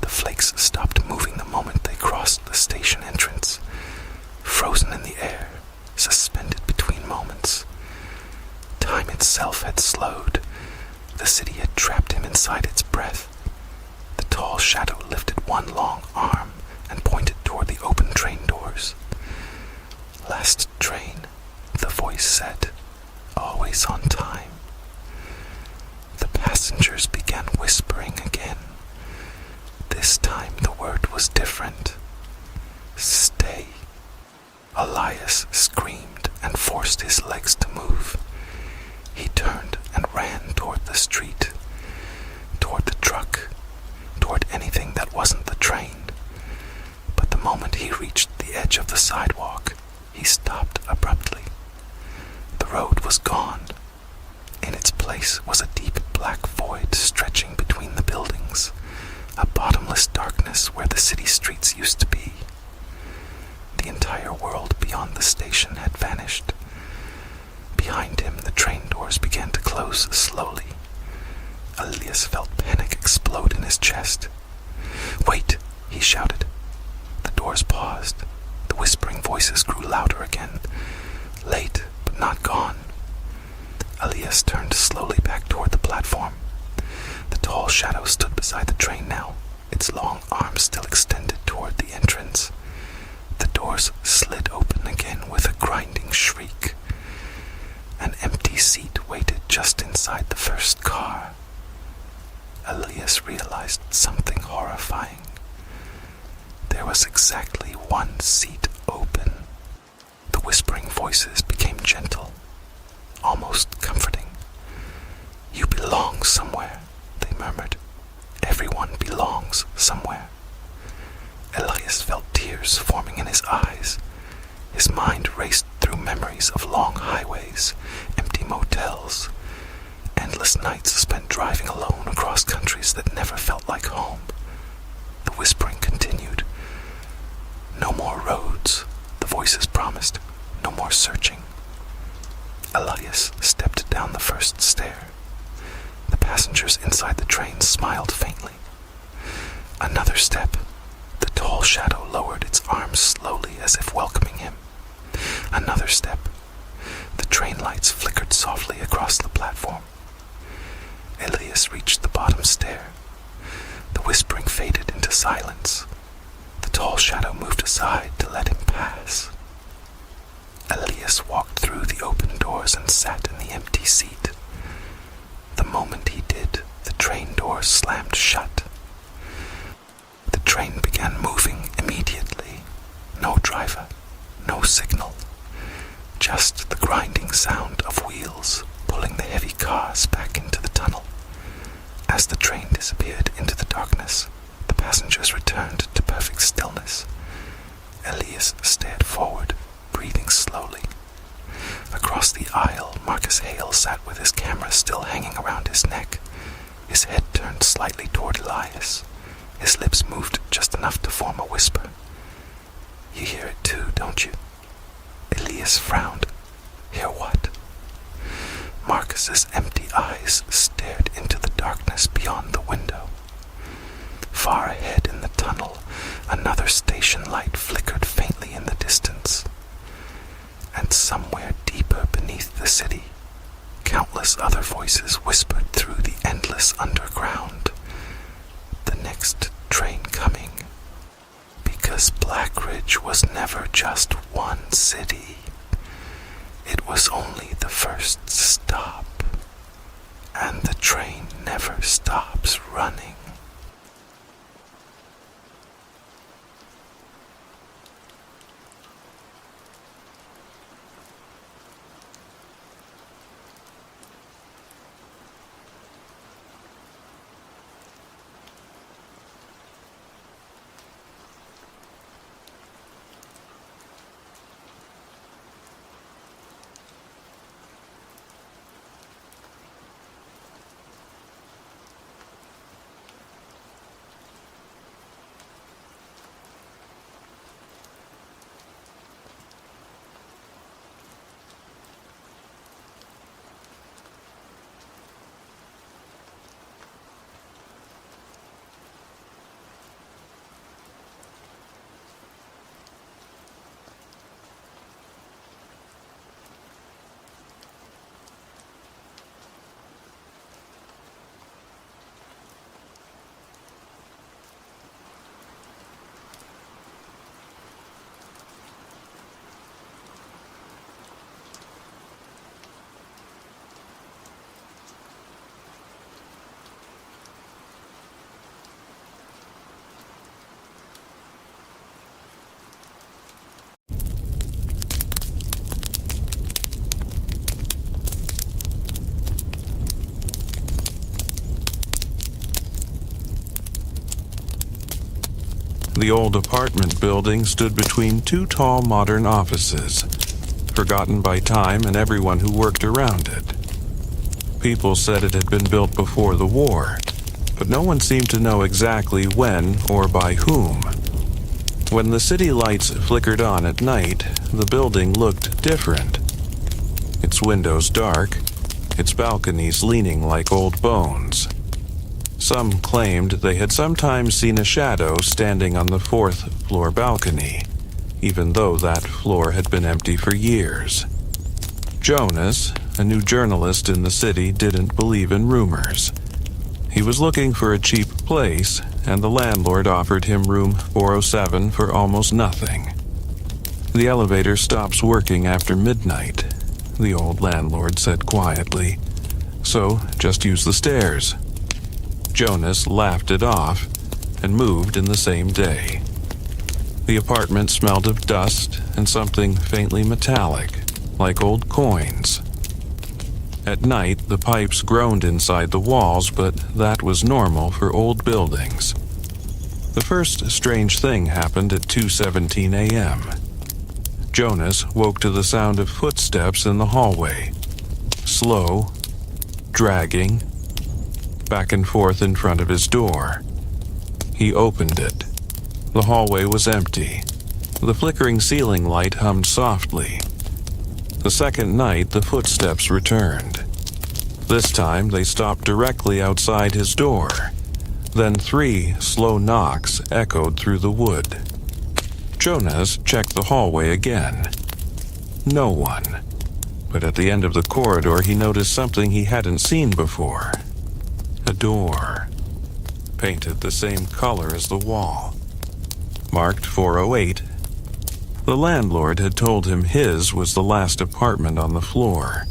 The flakes stopped moving the moment they crossed the station entrance, frozen in the air, suspended between moments. Time itself had slowed. The city had trapped him inside its breath. The tall shadow lifted one long arm and pointed toward the open train doors. "Last train," the voice said, "always on time." The passengers began whispering again. This time the word was different. "Stay." Elias screamed and forced his legs to move. He turned and ran toward the street, toward the truck, toward anything that wasn't the train. But the moment he reached the edge of the sidewalk, he stopped abruptly. The road was gone. In its place was a deep black void stretching between the buildings, a bottomless darkness where the city streets used to be. The entire world beyond the station had vanished. Behind him, the train doors began to close slowly. Elias felt panic explode in his chest. "Wait!" he shouted. The doors paused. The whispering voices grew louder again. "Late, but not gone." Elias turned slowly back toward the platform. The tall shadow stood beside the train now, its long arms still extended toward the entrance. The doors slid open again with a grinding shriek. An empty seat waited just inside the first car. Elias realized something horrifying. There was exactly one seat open. The whispering voices became gentle, almost comforting. "You belong somewhere," they murmured. "Everyone belongs somewhere." Elias felt tears forming in his eyes. His mind raced through memories of long highways, empty motels, endless nights spent driving alone across countries that never felt like home. The whispering continued. "No more roads," the voices promised. "No more searching. Elias stepped down the first stair. The passengers inside the train smiled faintly. Another step. The tall shadow lowered its arms slowly as if welcoming him. Another step. The train lights flickered softly across the platform. Elias reached the bottom stair. The whispering faded into silence. The tall shadow moved aside to let him pass. Elias walked through the open doors and sat in the empty seat. The moment he did, the train doors slammed shut. The train began moving immediately. No driver, no signal. Just the grinding sound of wheels pulling the heavy cars back into the tunnel. As the train disappeared into the darkness, the passengers returned to perfect stillness. Elias stared forward, breathing slowly. Across the aisle, Marcus Hale sat with his camera still hanging around his neck. His head turned slightly toward Elias. His lips moved just enough to form a whisper. "You hear it too, don't you?" Elias frowned. "Hear what?" Marcus's empty eyes stared into the darkness beyond the window. Far ahead in the tunnel, another station light flickered faintly in the distance. And somewhere deeper beneath the city, countless other voices whispered through the endless underground. The next train coming. Because Black Ridge was never just one city. It was only the first stop. And the train never stops running. The old apartment building stood between two tall modern offices, forgotten by time and everyone who worked around it. People said it had been built before the war, but no one seemed to know exactly when or by whom. When the city lights flickered on at night, the building looked different. Its windows dark, its balconies leaning like old bones. Some claimed they had sometimes seen a shadow standing on the fourth-floor balcony, even though that floor had been empty for years. Jonas, a new journalist in the city, didn't believe in rumors. He was looking for a cheap place, and the landlord offered him room 407 for almost nothing. "The elevator stops working after midnight," the old landlord said quietly, "so just use the stairs." Jonas laughed it off and moved in the same day. The apartment smelled of dust and something faintly metallic, like old coins. At night, the pipes groaned inside the walls, but that was normal for old buildings. The first strange thing happened at 2:17 a.m. Jonas woke to the sound of footsteps in the hallway. Slow, dragging, back and forth in front of his door. He opened it. The hallway was empty. The flickering ceiling light hummed softly. The second night, the footsteps returned. This time, they stopped directly outside his door. Then 3 slow knocks echoed through the wood. Jonas checked the hallway again. No one. But at the end of the corridor, he noticed something he hadn't seen before. A door, painted the same color as the wall, marked 408. The landlord had told him his was the last apartment on the floor.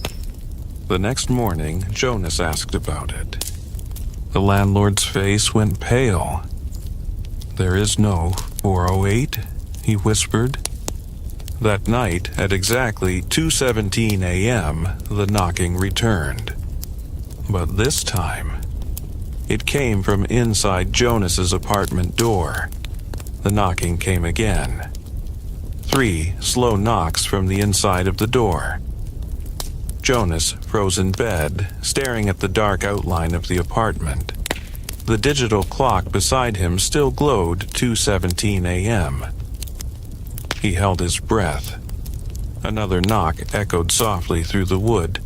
The next morning, Jonas asked about it. The landlord's face went pale. "There is no 408, he whispered. That night, at exactly 2:17 a.m., the knocking returned. But this time, it came from inside Jonas's apartment door. The knocking came again. 3 slow knocks from the inside of the door. Jonas froze in bed, staring at the dark outline of the apartment. The digital clock beside him still glowed 2:17 a.m. He held his breath. Another knock echoed softly through the wood,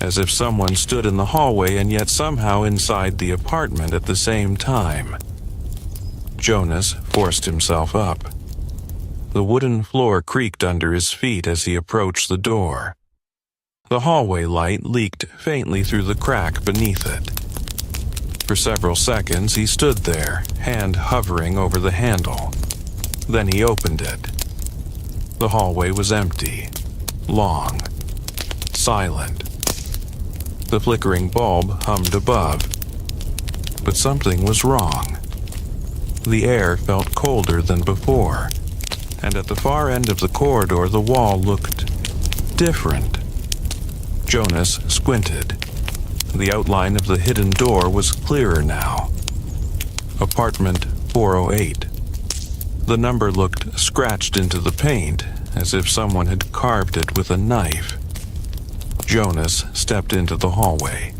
as if someone stood in the hallway and yet somehow inside the apartment at the same time. Jonas forced himself up. The wooden floor creaked under his feet as he approached the door. The hallway light leaked faintly through the crack beneath it. For several seconds he stood there, hand hovering over the handle. Then he opened it. The hallway was empty, long, silent. The flickering bulb hummed above. But something was wrong. The air felt colder than before, and at the far end of the corridor the wall looked different. Jonas squinted. The outline of the hidden door was clearer now. Apartment 408. The number looked scratched into the paint, as if someone had carved it with a knife. Jonas stepped into the hallway.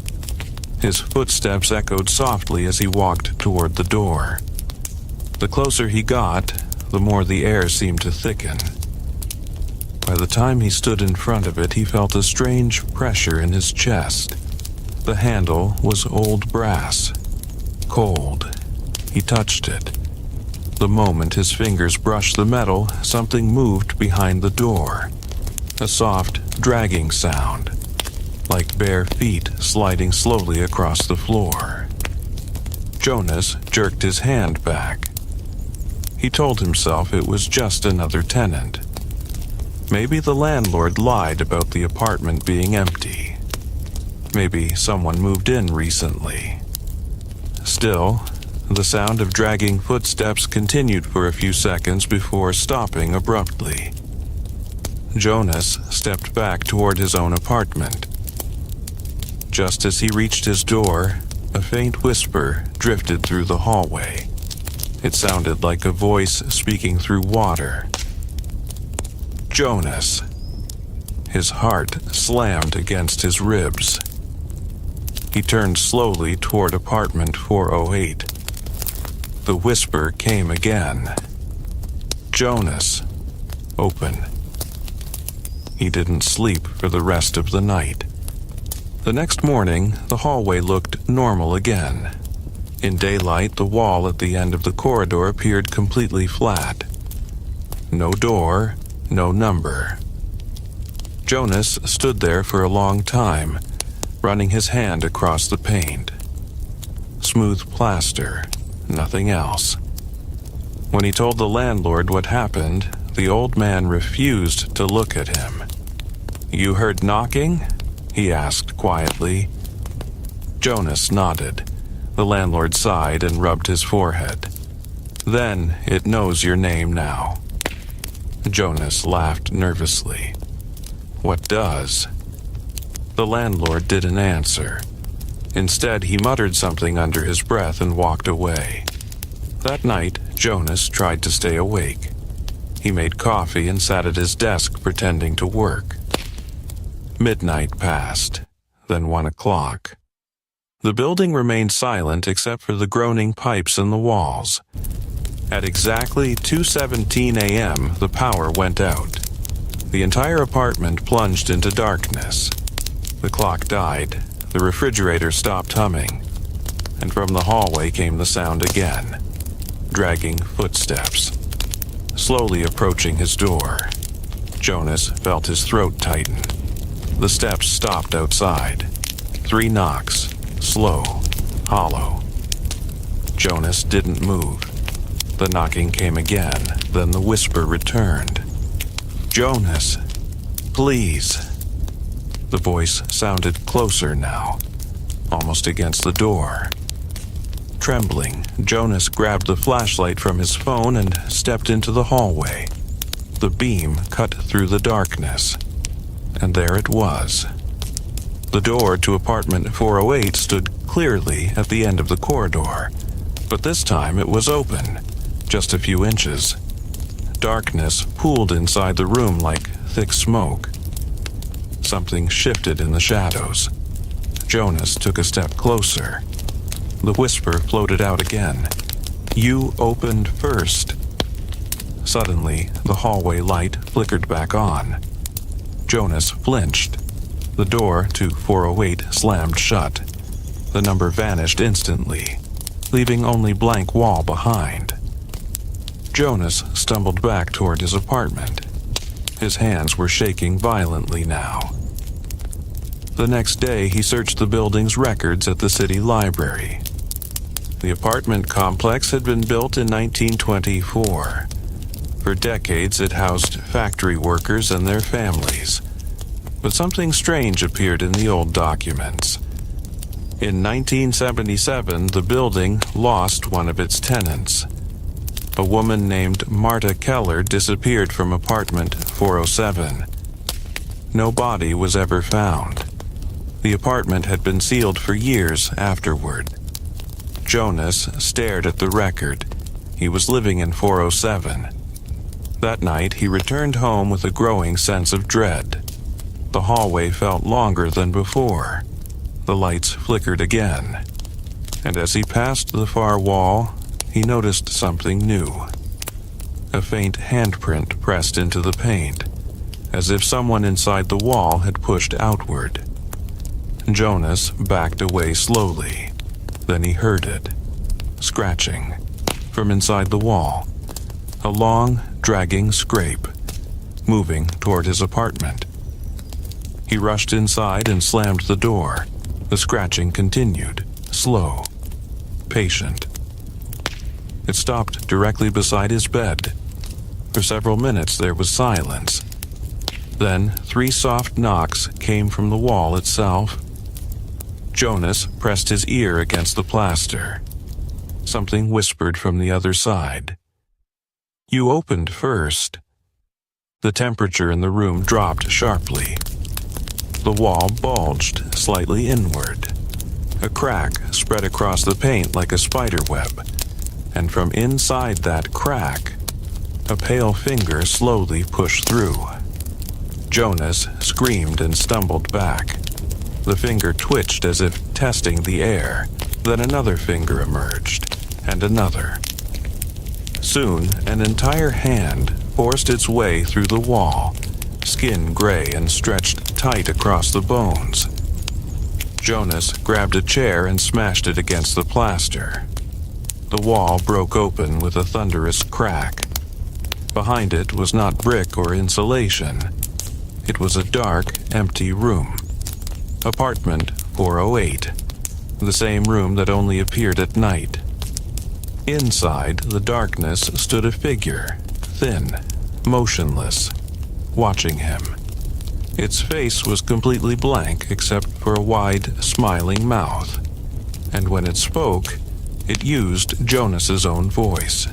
His footsteps echoed softly as he walked toward the door. The closer he got, the more the air seemed to thicken. By the time he stood in front of it, he felt a strange pressure in his chest. The handle was old brass, cold. He touched it. The moment his fingers brushed the metal, something moved behind the door. A soft, dragging sound, like bare feet sliding slowly across the floor. Jonas jerked his hand back. He told himself it was just another tenant. Maybe the landlord lied about the apartment being empty. Maybe someone moved in recently. Still, the sound of dragging footsteps continued for a few seconds before stopping abruptly. Jonas stepped back toward his own apartment. Just as he reached his door, a faint whisper drifted through the hallway. It sounded like a voice speaking through water. Jonas. His heart slammed against his ribs. He turned slowly toward apartment 408. The whisper came again. Jonas. Open. He didn't sleep for the rest of the night. The next morning, the hallway looked normal again. In daylight, the wall at the end of the corridor appeared completely flat. No door, no number. Jonas stood there for a long time, running his hand across the paint. Smooth plaster, nothing else. When he told the landlord what happened, the old man refused to look at him. "You heard knocking?" he asked quietly. Jonas nodded. The landlord sighed and rubbed his forehead. "Then it knows your name now." Jonas laughed nervously. "What does?" The landlord didn't answer. Instead, he muttered something under his breath and walked away. That night, Jonas tried to stay awake. He made coffee and sat at his desk pretending to work. Midnight passed, then 1 o'clock. The building remained silent except for the groaning pipes in the walls. At exactly 2:17 a.m., the power went out. The entire apartment plunged into darkness. The clock died, the refrigerator stopped humming, and from the hallway came the sound again. Dragging footsteps. Slowly approaching his door, Jonas felt his throat tighten. The steps stopped outside. 3 knocks, slow, hollow. Jonas didn't move. The knocking came again, then the whisper returned. "Jonas, please." The voice sounded closer now, almost against the door. Trembling, Jonas grabbed the flashlight from his phone and stepped into the hallway. The beam cut through the darkness, and there it was. The door to apartment 408 stood clearly at the end of the corridor, but this time it was open, just a few inches. Darkness pooled inside the room like thick smoke. Something shifted in the shadows. Jonas took a step closer. The whisper floated out again. "You opened first." Suddenly, the hallway light flickered back on. Jonas flinched. The door to 408 slammed shut. The number vanished instantly, leaving only blank wall behind. Jonas stumbled back toward his apartment. His hands were shaking violently now. The next day, he searched the building's records at the city library. The apartment complex had been built in 1924. For decades, it housed factory workers and their families. But something strange appeared in the old documents. In 1977, the building lost one of its tenants. A woman named Marta Keller disappeared from apartment 407. No body was ever found. The apartment had been sealed for years afterward. Jonas stared at the record. He was living in 407. That night, he returned home with a growing sense of dread. The hallway felt longer than before. The lights flickered again. And as he passed the far wall, he noticed something new. A faint handprint pressed into the paint, as if someone inside the wall had pushed outward. Jonas backed away slowly. Then he heard it, scratching, from inside the wall. A long, dragging scrape, moving toward his apartment. He rushed inside and slammed the door. The scratching continued, slow, patient. It stopped directly beside his bed. For several minutes there was silence. Then 3 soft knocks came from the wall itself. Jonas pressed his ear against the plaster. Something whispered from the other side. "You opened first." The temperature in the room dropped sharply. The wall bulged slightly inward. A crack spread across the paint like a spider web, and from inside that crack, a pale finger slowly pushed through. Jonas screamed and stumbled back. The finger twitched as if testing the air. Then another finger emerged, and another. Soon, an entire hand forced its way through the wall, skin gray and stretched tight across the bones. Jonas grabbed a chair and smashed it against the plaster. The wall broke open with a thunderous crack. Behind it was not brick or insulation. It was a dark, empty room. Apartment 408, the same room that only appeared at night. Inside the darkness stood a figure, thin, motionless, watching him. Its face was completely blank except for a wide, smiling mouth. And when it spoke, it used Jonas's own voice.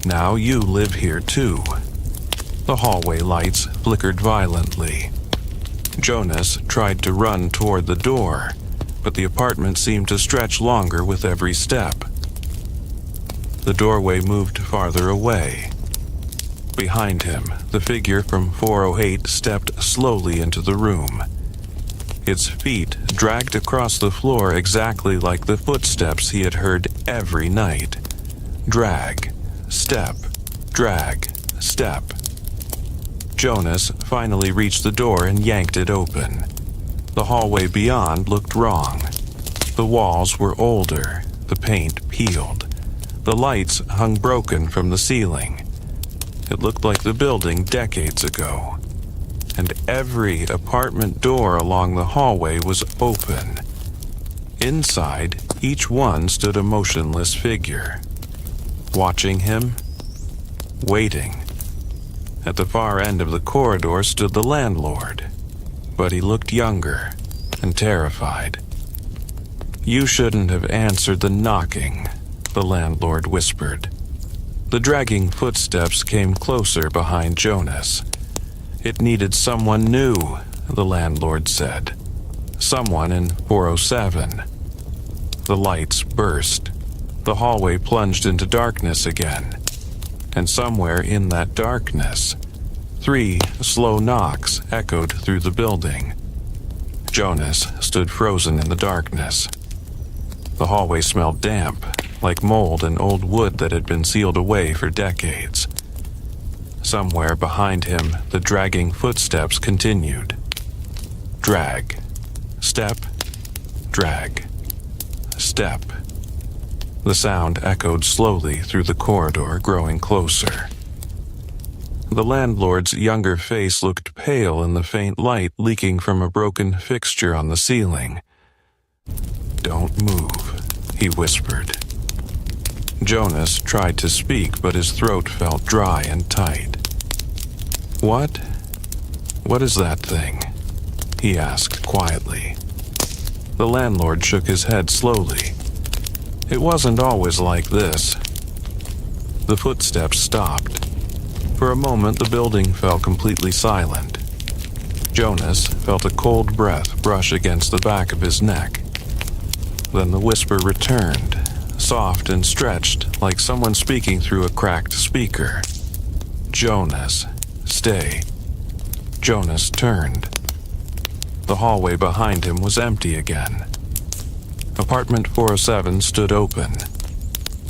"Now you live here too." The hallway lights flickered violently. Jonas tried to run toward the door, but the apartment seemed to stretch longer with every step. The doorway moved farther away. Behind him, the figure from 408 stepped slowly into the room. Its feet dragged across the floor exactly like the footsteps he had heard every night. Drag, step, drag, step. Jonas finally reached the door and yanked it open. The hallway beyond looked wrong. The walls were older, the paint peeled. The lights hung broken from the ceiling. It looked like the building decades ago. And every apartment door along the hallway was open. Inside, each one stood a motionless figure. Watching him, waiting. At the far end of the corridor stood the landlord, but he looked younger and terrified. "You shouldn't have answered the knocking," the landlord whispered. The dragging footsteps came closer behind Jonas. "It needed someone new," the landlord said. "Someone in 407. The lights burst. The hallway plunged into darkness again. And somewhere in that darkness, 3 slow knocks echoed through the building. Jonas stood frozen in the darkness. The hallway smelled damp, like mold and old wood that had been sealed away for decades. Somewhere behind him, the dragging footsteps continued. Drag. Step. Drag. Step. The sound echoed slowly through the corridor, growing closer. The landlord's younger face looked pale in the faint light leaking from a broken fixture on the ceiling. "Don't move," he whispered. Jonas tried to speak, but his throat felt dry and tight. "What? What is that thing?" he asked quietly. The landlord shook his head slowly. "It wasn't always like this." The footsteps stopped. For a moment, the building fell completely silent. Jonas felt a cold breath brush against the back of his neck. Then the whisper returned, soft and stretched, like someone speaking through a cracked speaker. "Jonas, stay." Jonas turned. The hallway behind him was empty again. Apartment 407 stood open.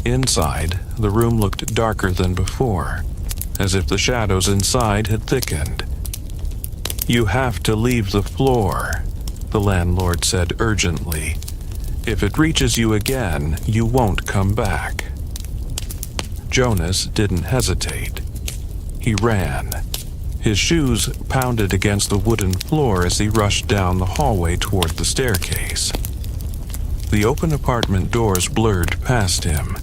Inside, the room looked darker than before, as if the shadows inside had thickened. "You have to leave the floor," the landlord said urgently. "If it reaches you again, you won't come back." Jonas didn't hesitate. He ran. His shoes pounded against the wooden floor as he rushed down the hallway toward the staircase. The open apartment doors blurred past him.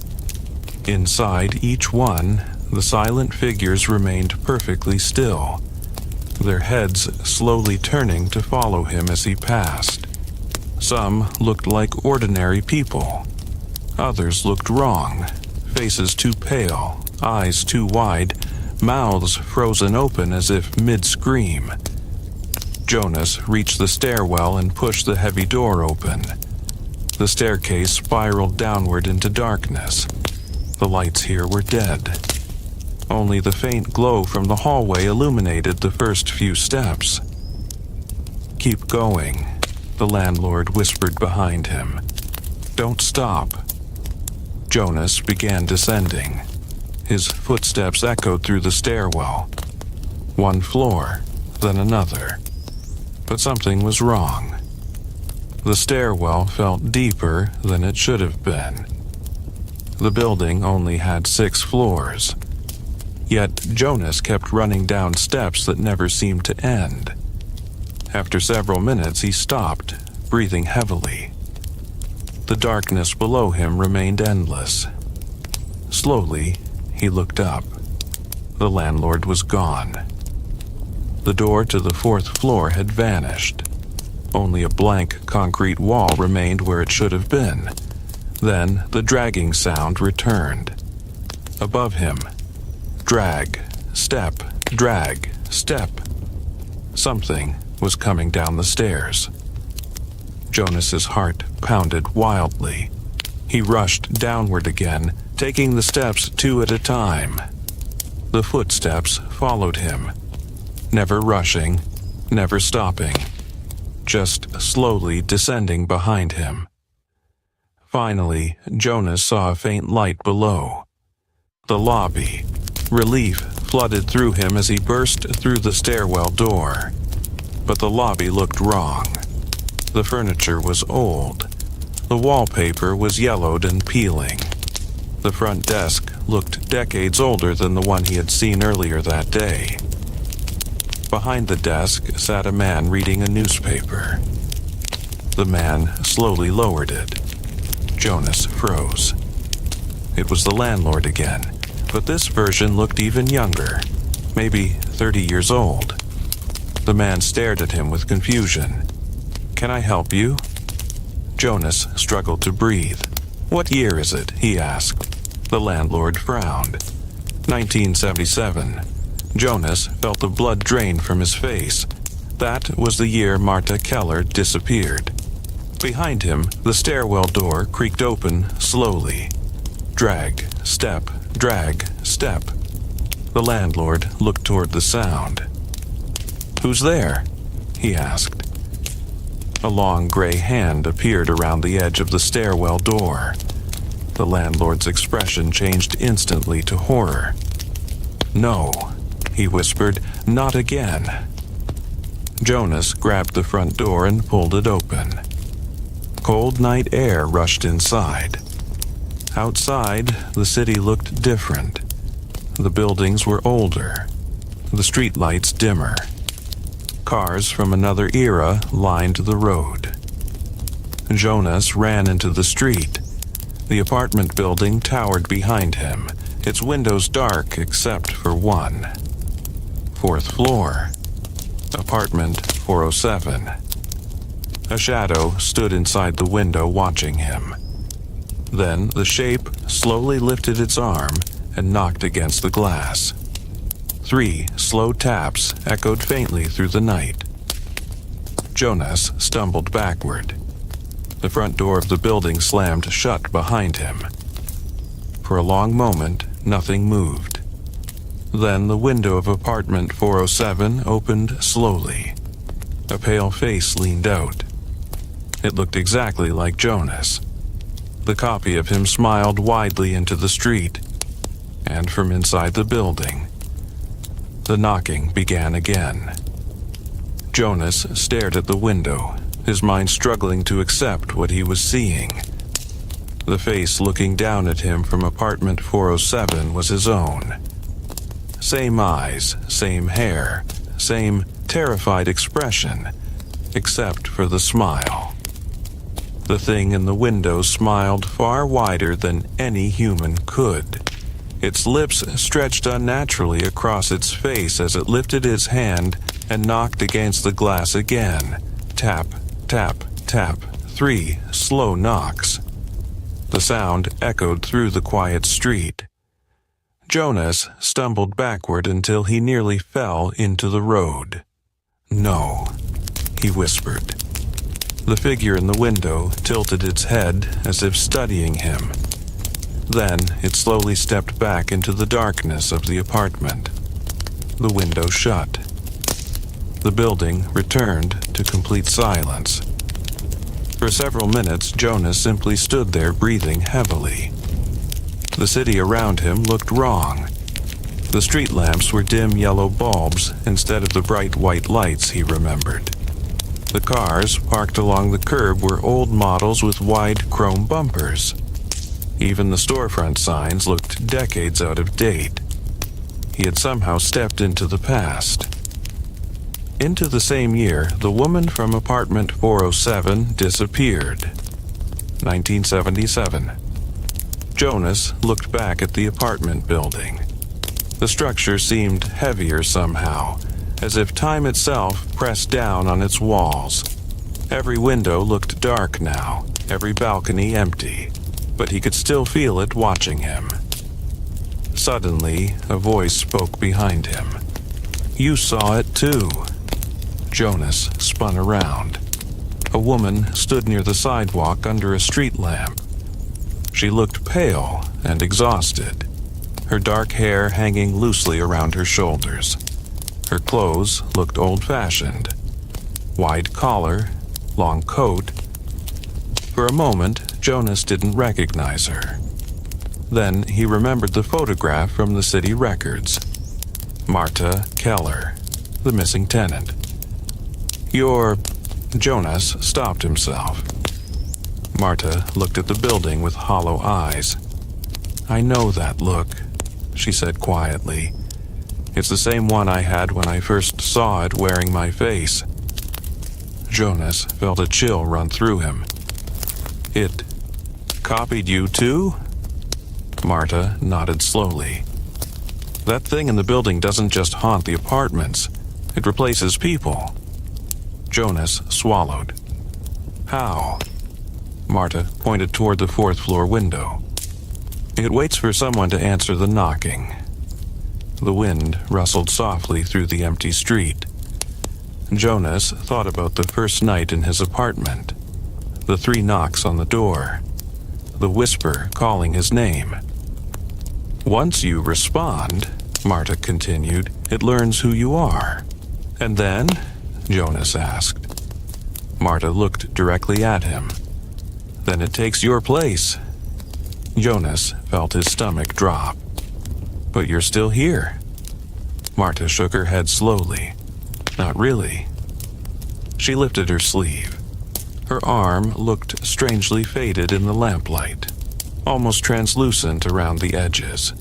Inside each one, the silent figures remained perfectly still, their heads slowly turning to follow him as he passed. Some looked like ordinary people. Others looked wrong, faces too pale, eyes too wide, mouths frozen open as if mid-scream. Jonas reached the stairwell and pushed the heavy door open. The staircase spiraled downward into darkness. The lights here were dead. Only the faint glow from the hallway illuminated the first few steps. "Keep going," the landlord whispered behind him. "Don't stop." Jonas began descending. His footsteps echoed through the stairwell. One floor, then another. But something was wrong. The stairwell felt deeper than it should have been. The building only had 6 floors. Yet Jonas kept running down steps that never seemed to end. After several minutes, he stopped, breathing heavily. The darkness below him remained endless. Slowly, he looked up. The landlord was gone. The door to the 4th floor had vanished. Only a blank concrete wall remained where it should have been. Then the dragging sound returned. Above him, drag, step, drag, step. Something was coming down the stairs. Jonas's heart pounded wildly. He rushed downward again, taking the steps 2 at a time. The footsteps followed him, never rushing, never stopping, just slowly descending behind him. Finally, Jonas saw a faint light below. The lobby, relief flooded through him as he burst through the stairwell door. But the lobby looked wrong. The furniture was old. The wallpaper was yellowed and peeling. The front desk looked decades older than the one he had seen earlier that day. Behind the desk sat a man reading a newspaper. The man slowly lowered it. Jonas froze. It was the landlord again, but this version looked even younger, maybe 30 years old. The man stared at him with confusion. "Can I help you?" Jonas struggled to breathe. "What year is it?" he asked. The landlord frowned. 1977. Jonas felt the blood drain from his face. That was the year Marta Keller disappeared. Behind him, the stairwell door creaked open slowly. Drag, step, drag, step. The landlord looked toward the sound. "Who's there?" he asked. A long gray hand appeared around the edge of the stairwell door. The landlord's expression changed instantly to horror. "No," he whispered, "not again." Jonas grabbed the front door and pulled it open. Cold night air rushed inside. Outside, the city looked different. The buildings were older, the streetlights dimmer. Cars from another era lined the road. Jonas ran into the street. The apartment building towered behind him, its windows dark except for one. 4th floor. Apartment 407. A shadow stood inside the window watching him. Then the shape slowly lifted its arm and knocked against the glass. 3 slow taps echoed faintly through the night. Jonas stumbled backward. The front door of the building slammed shut behind him. For a long moment, nothing moved. Then the window of apartment 407 opened slowly. A pale face leaned out. It looked exactly like Jonas. The copy of him smiled widely into the street, and from inside the building, the knocking began again. Jonas stared at the window, his mind struggling to accept what he was seeing. The face looking down at him from apartment 407 was his own. Same eyes, same hair, same terrified expression, except for the smile. The thing in the window smiled far wider than any human could. Its lips stretched unnaturally across its face as it lifted its hand and knocked against the glass again. Tap, tap, tap. 3 slow knocks. The sound echoed through the quiet street. Jonas stumbled backward until he nearly fell into the road. "No," he whispered. The figure in the window tilted its head as if studying him. Then it slowly stepped back into the darkness of the apartment. The window shut. The building returned to complete silence. For several minutes, Jonas simply stood there breathing heavily. The city around him looked wrong. The street lamps were dim yellow bulbs instead of the bright white lights he remembered. The cars parked along the curb were old models with wide chrome bumpers. Even the storefront signs looked decades out of date. He had somehow stepped into the past. Into the same year, the woman from apartment 407 disappeared. 1977. Jonas looked back at the apartment building. The structure seemed heavier somehow, as if time itself pressed down on its walls. Every window looked dark now, every balcony empty, but he could still feel it watching him. Suddenly, a voice spoke behind him. "You saw it too." Jonas spun around. A woman stood near the sidewalk under a street lamp. She looked pale and exhausted, her dark hair hanging loosely around her shoulders. Her clothes looked old-fashioned. Wide collar, long coat. For a moment, Jonas didn't recognize her. Then he remembered the photograph from the city records. Marta Keller, the missing tenant. Jonas stopped himself. Marta looked at the building with hollow eyes. I know that look, she said quietly. It's the same one I had when I first saw it wearing my face. Jonas felt a chill run through him. It copied you too? Marta nodded slowly. That thing in the building doesn't just haunt the apartments. It replaces people. Jonas swallowed. How? Marta pointed toward the fourth-floor window. It waits for someone to answer the knocking. The wind rustled softly through the empty street. Jonas thought about the first night in his apartment. The 3 knocks on the door. The whisper calling his name. Once you respond, Marta continued, it learns who you are. And then? Jonas asked. Marta looked directly at him. Then it takes your place. Jonas felt his stomach drop. But you're still here. Marta shook her head slowly. Not really. She lifted her sleeve. Her arm looked strangely faded in the lamplight, almost translucent around the edges.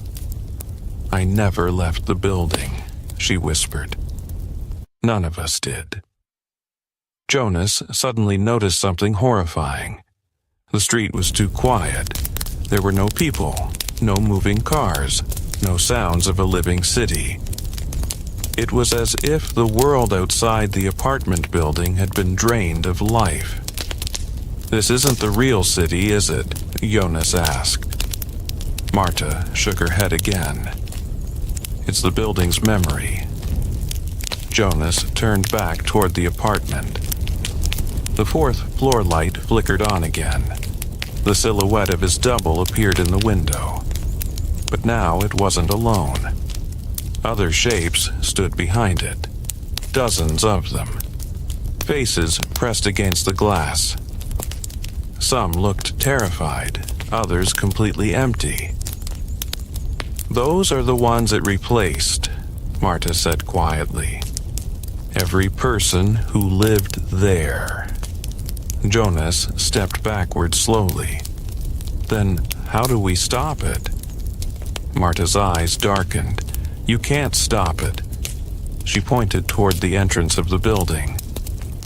I never left the building, she whispered. None of us did. Jonas suddenly noticed something horrifying. The street was too quiet. There were no people, no moving cars, no sounds of a living city. It was as if the world outside the apartment building had been drained of life. This isn't the real city, is it? Jonas asked. Marta shook her head again. It's the building's memory. Jonas turned back toward the apartment. The 4th-floor light flickered on again. The silhouette of his double appeared in the window. But now it wasn't alone. Other shapes stood behind it. Dozens of them. Faces pressed against the glass. Some looked terrified, others completely empty. Those are the ones it replaced, Marta said quietly. Every person who lived there. Jonas stepped backward slowly. Then how do we stop it? Marta's eyes darkened. You can't stop it. She pointed toward the entrance of the building.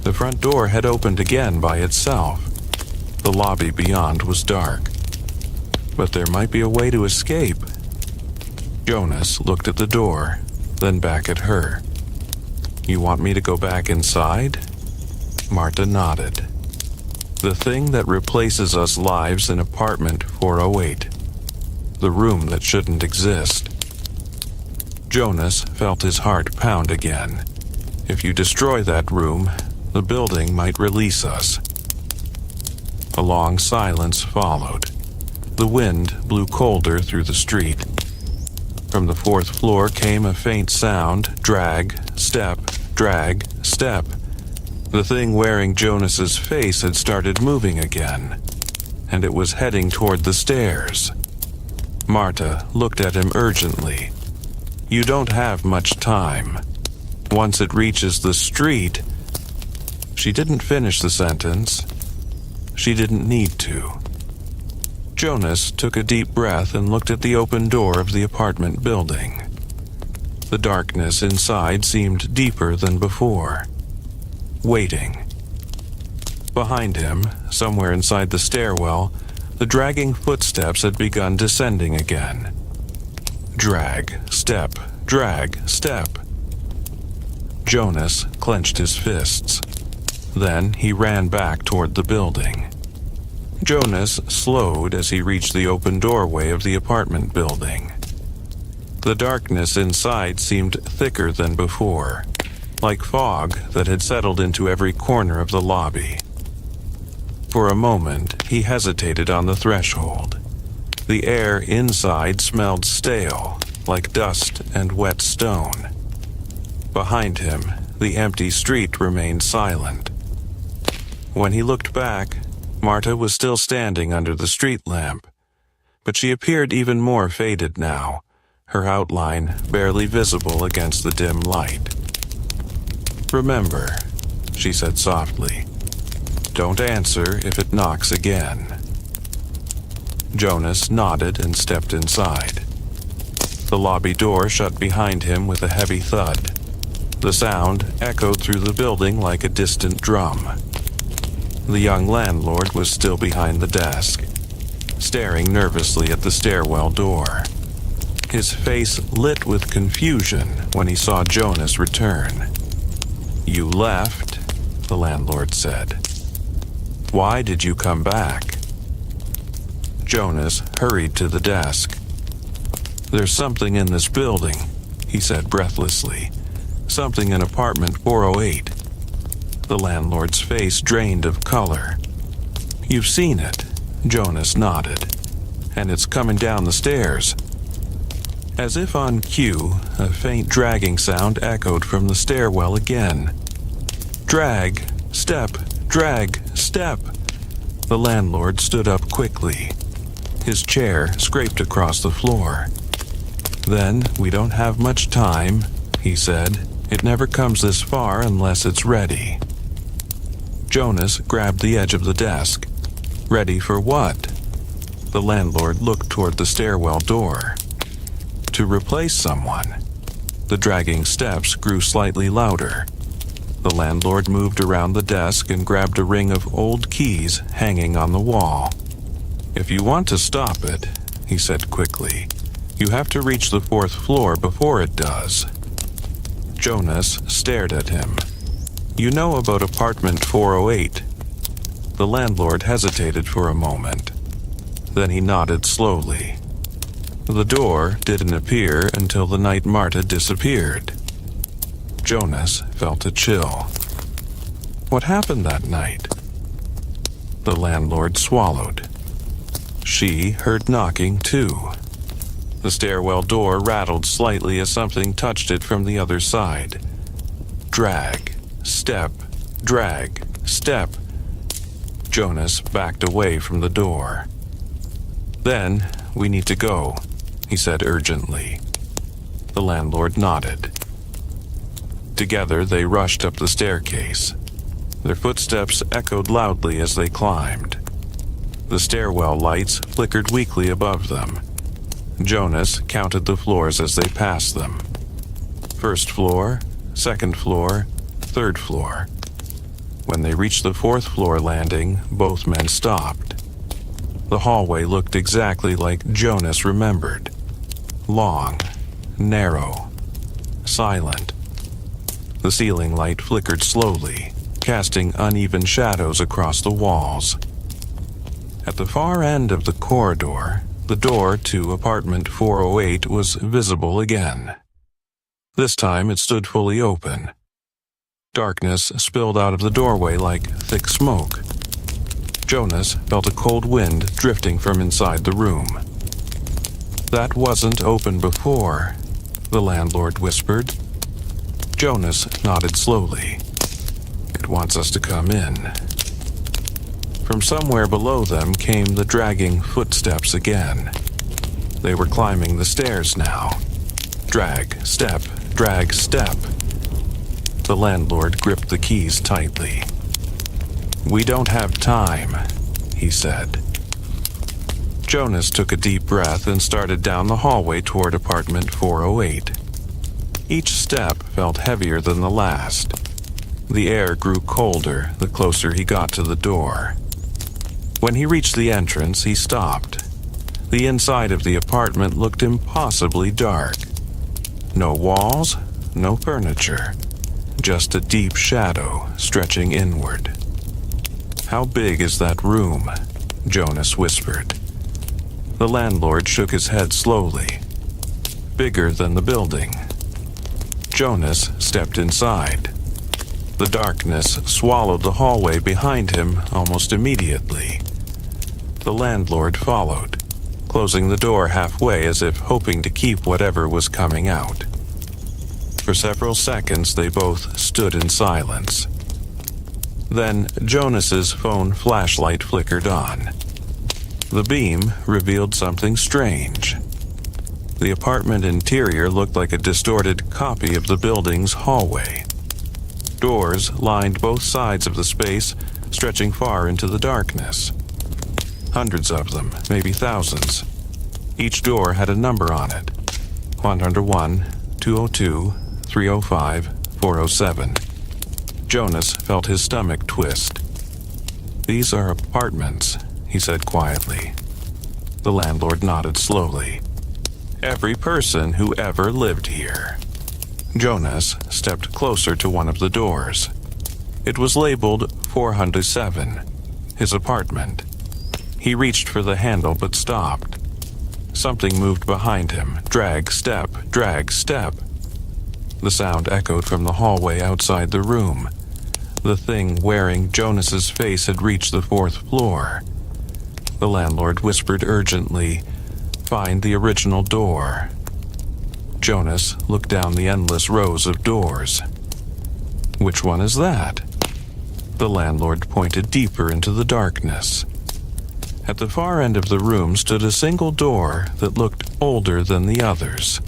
The front door had opened again by itself. The lobby beyond was dark. But there might be a way to escape. Jonas looked at the door, then back at her. You want me to go back inside? Marta nodded. The thing that replaces us lives in apartment 408. The room that shouldn't exist. Jonas felt his heart pound again. If you destroy that room, the building might release us. A long silence followed. The wind blew colder through the street. From the 4th floor came a faint sound, drag, step, drag, step. The thing wearing Jonas's face had started moving again, and it was heading toward the stairs. Marta looked at him urgently. You don't have much time. Once it reaches the street... She didn't finish the sentence. She didn't need to. Jonas took a deep breath and looked at the open door of the apartment building. The darkness inside seemed deeper than before. Waiting. Behind him, somewhere inside the stairwell, the dragging footsteps had begun descending again. Drag, step, drag, step. Jonas clenched his fists. Then he ran back toward the building. Jonas slowed as he reached the open doorway of the apartment building. The darkness inside seemed thicker than before, like fog that had settled into every corner of the lobby. For a moment, he hesitated on the threshold. The air inside smelled stale, like dust and wet stone. Behind him, the empty street remained silent. When he looked back, Marta was still standing under the street lamp, but she appeared even more faded now, her outline barely visible against the dim light. "Remember," she said softly, "don't answer if it knocks again." Jonas nodded and stepped inside. The lobby door shut behind him with a heavy thud. The sound echoed through the building like a distant drum. The young landlord was still behind the desk, staring nervously at the stairwell door. His face lit with confusion when he saw Jonas return. "You left," the landlord said. "Why did you come back?" Jonas hurried to the desk. "There's something in this building," he said breathlessly. "Something in apartment 408. The landlord's face drained of color. "You've seen it," Jonas nodded. "And it's coming down the stairs." As if on cue, a faint dragging sound echoed from the stairwell again. "Drag, step, drag, step." The landlord stood up quickly. His chair scraped across the floor. "Then we don't have much time," he said. "It never comes this far unless it's ready." Jonas grabbed the edge of the desk. "Ready for what?" The landlord looked toward the stairwell door. "To replace someone." The dragging steps grew slightly louder. The landlord moved around the desk and grabbed a ring of old keys hanging on the wall. "If you want to stop it," he said quickly, "you have to reach the 4th floor before it does." Jonas stared at him. "You know about apartment 408? The landlord hesitated for a moment. Then he nodded slowly. "The door didn't appear until the night Marta disappeared." Jonas felt a chill. "What happened that night?" The landlord swallowed. She heard knocking too. The stairwell door rattled slightly as something touched it from the other side. Drag, step, drag, step. Jonas backed away from the door. "Then we need to go," he said urgently. The landlord nodded. Together they rushed up the staircase. Their footsteps echoed loudly as they climbed. The stairwell lights flickered weakly above them. Jonas counted the floors as they passed them. 1st floor, 2nd floor, 3rd floor. When they reached the 4th floor landing, both men stopped. The hallway looked exactly like Jonas remembered. Long, narrow, silent. The ceiling light flickered slowly, casting uneven shadows across the walls. At the far end of the corridor, the door to apartment 408 was visible again. This time it stood fully open. Darkness spilled out of the doorway like thick smoke. Jonas felt a cold wind drifting from inside the room. "That wasn't open before," the landlord whispered. Jonas nodded slowly. "It wants us to come in." From somewhere below them came the dragging footsteps again. They were climbing the stairs now. Drag, step, drag, step. The landlord gripped the keys tightly. "We don't have time," he said. Jonas took a deep breath and started down the hallway toward apartment 408. Each step felt heavier than the last. The air grew colder the closer he got to the door. When he reached the entrance, he stopped. The inside of the apartment looked impossibly dark. No walls, no furniture, just a deep shadow stretching inward. "How big is that room?" Jonas whispered. The landlord shook his head slowly. "Bigger than the building." Jonas stepped inside. The darkness swallowed the hallway behind him almost immediately. The landlord followed, closing the door halfway as if hoping to keep whatever was coming out. For several seconds they both stood in silence. Then Jonas's phone flashlight flickered on. The beam revealed something strange. The apartment interior looked like a distorted copy of the building's hallway. Doors lined both sides of the space, stretching far into the darkness. Hundreds of them, maybe thousands. Each door had a number on it. 101, 202, 305, 407. Jonas felt his stomach twist. "These are apartments," he said quietly. The landlord nodded slowly. "Every person who ever lived here." Jonas stepped closer to one of the doors. It was labeled 407, his apartment. He reached for the handle but stopped. Something moved behind him. Drag, step, drag, step. The sound echoed from the hallway outside the room. The thing wearing Jonas's face had reached the 4th floor. The landlord whispered urgently, "Find the original door." Jonas looked down the endless rows of doors. "Which one is that?" The landlord pointed deeper into the darkness. At the far end of the room stood a single door that looked older than the others.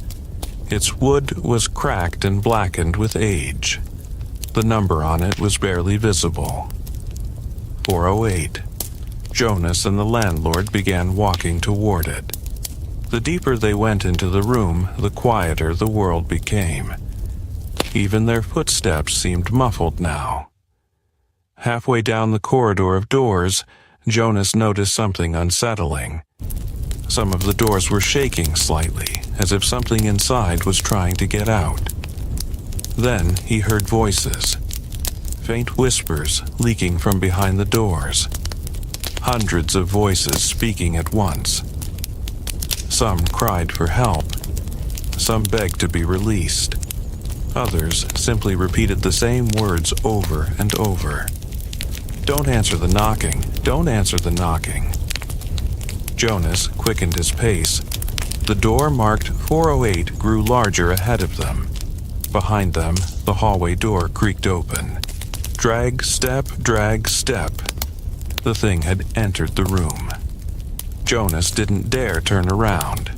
Its wood was cracked and blackened with age. The number on it was barely visible. 408. Jonas and the landlord began walking toward it. The deeper they went into the room, the quieter the world became. Even their footsteps seemed muffled now. Halfway down the corridor of doors, Jonas noticed something unsettling. Some of the doors were shaking slightly, as if something inside was trying to get out. Then he heard voices. Faint whispers leaking from behind the doors. Hundreds of voices speaking at once. Some cried for help. Some begged to be released. Others simply repeated the same words over and over. "Don't answer the knocking. Don't answer the knocking." Jonas quickened his pace. The door marked 408 grew larger ahead of them. Behind them, the hallway door creaked open. Drag, step, drag, step. The thing had entered the room. Jonas didn't dare turn around.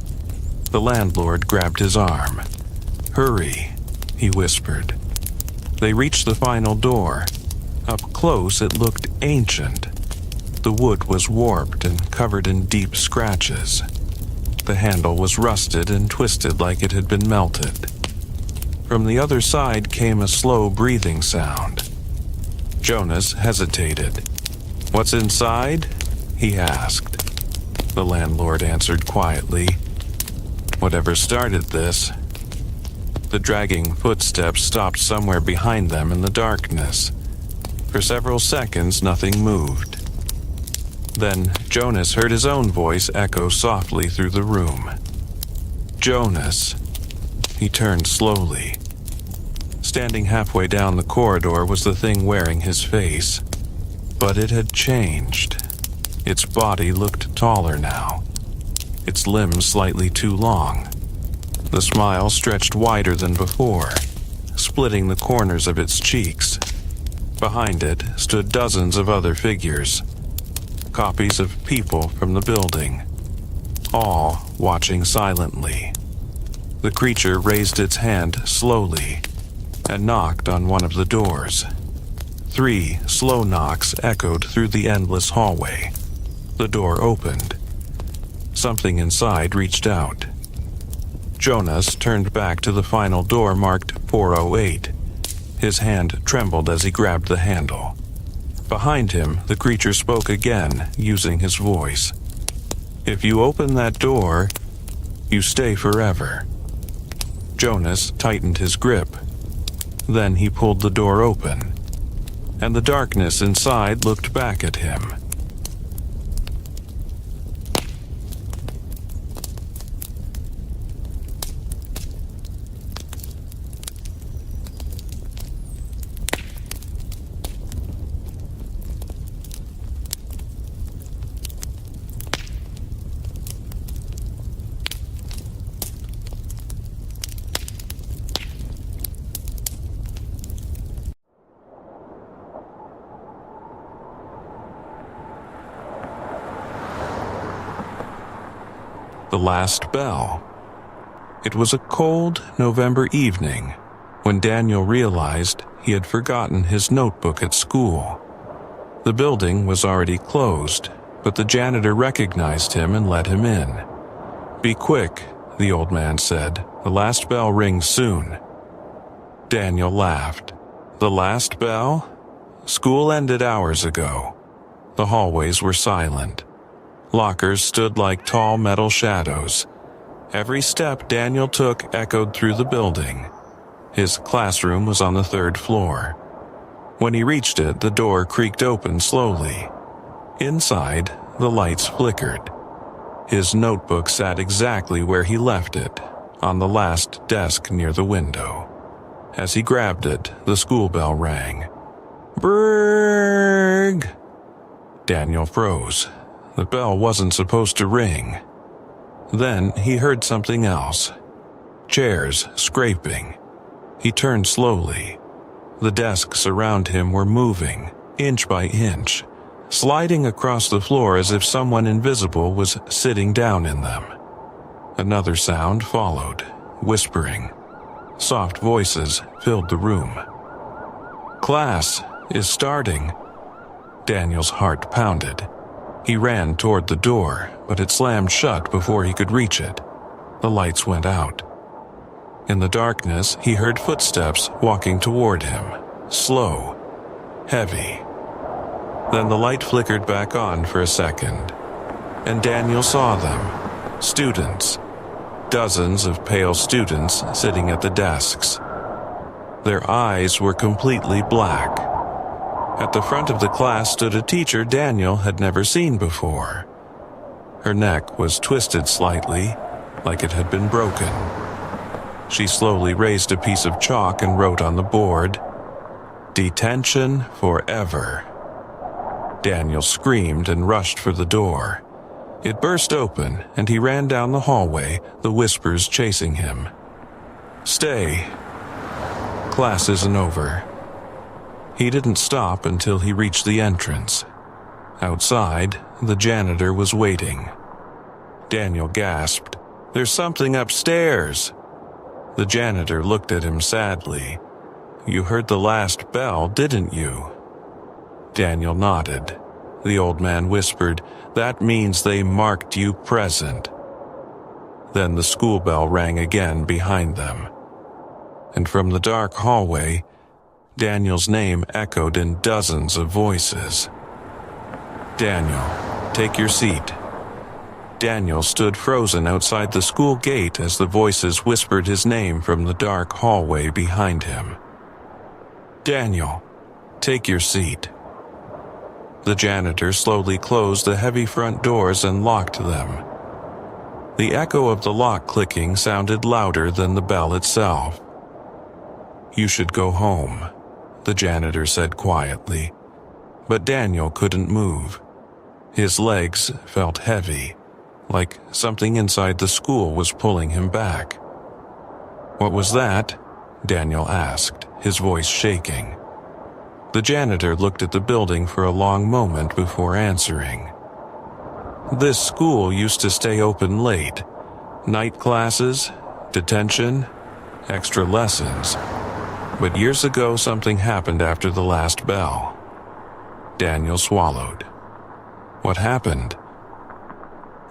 The landlord grabbed his arm. "Hurry," he whispered. They reached the final door. Up close, it looked ancient. The wood was warped and covered in deep scratches. The handle was rusted and twisted like it had been melted. From the other side came a slow breathing sound. Jonas hesitated. "What's inside?" he asked. The landlord answered quietly, "Whatever started this." The dragging footsteps stopped somewhere behind them in the darkness. For several seconds, nothing moved. Then Jonas heard his own voice echo softly through the room. "Jonas." He turned slowly. Standing halfway down the corridor was the thing wearing his face. But it had changed. Its body looked taller now. Its limbs slightly too long. The smile stretched wider than before, splitting the corners of its cheeks. Behind it stood dozens of other figures, copies of people from the building, all watching silently. The creature raised its hand slowly and knocked on one of the doors. 3 slow knocks echoed through the endless hallway. The door opened. Something inside reached out. Jonas turned back to the final door marked 408. His hand trembled as he grabbed the handle. Behind him, the creature spoke again, using his voice. "If you open that door, you stay forever." Jonas tightened his grip. Then he pulled the door open, and the darkness inside looked back at him. The last bell. It was a cold November evening when Daniel realized he had forgotten his notebook at school. The building was already closed, but the janitor recognized him and let him in. "Be quick," the old man said. "The last bell rings soon." Daniel laughed. The last bell? School ended hours ago. The hallways were silent. Lockers stood like tall metal shadows. Every step Daniel took echoed through the building. His classroom was on the 3rd floor. When he reached it, the door creaked open slowly. Inside, the lights flickered. His notebook sat exactly where he left it, on the last desk near the window. As he grabbed it, the school bell rang. Brrrg! Daniel froze. The bell wasn't supposed to ring. Then he heard something else. Chairs scraping. He turned slowly. The desks around him were moving, inch by inch, sliding across the floor as if someone invisible was sitting down in them. Another sound followed, whispering. Soft voices filled the room. "Class is starting." Daniel's heart pounded. He ran toward the door, but it slammed shut before he could reach it. The lights went out. In the darkness, he heard footsteps walking toward him, slow, heavy. Then the light flickered back on for a second, and Daniel saw them, students. Dozens of pale students sitting at the desks. Their eyes were completely black. At the front of the class stood a teacher Daniel had never seen before. Her neck was twisted slightly, like it had been broken. She slowly raised a piece of chalk and wrote on the board, "Detention forever." Daniel screamed and rushed for the door. It burst open, and he ran down the hallway, the whispers chasing him. "Stay. Class isn't over." He didn't stop until he reached the entrance. Outside, the janitor was waiting. Daniel gasped, "There's something upstairs." The janitor looked at him sadly. "You heard the last bell, didn't you?" Daniel nodded. The old man whispered, "That means they marked you present." Then the school bell rang again behind them. And from the dark hallway, Daniel's name echoed in dozens of voices. "Daniel, take your seat." Daniel stood frozen outside the school gate as the voices whispered his name from the dark hallway behind him. "Daniel, take your seat." The janitor slowly closed the heavy front doors and locked them. The echo of the lock clicking sounded louder than the bell itself. "You should go home," the janitor said quietly. But Daniel couldn't move. His legs felt heavy, like something inside the school was pulling him back. "What was that?" Daniel asked, his voice shaking. The janitor looked at the building for a long moment before answering. "This school used to stay open late. Night classes, detention, extra lessons. But years ago something happened after the last bell." Daniel swallowed. "What happened?"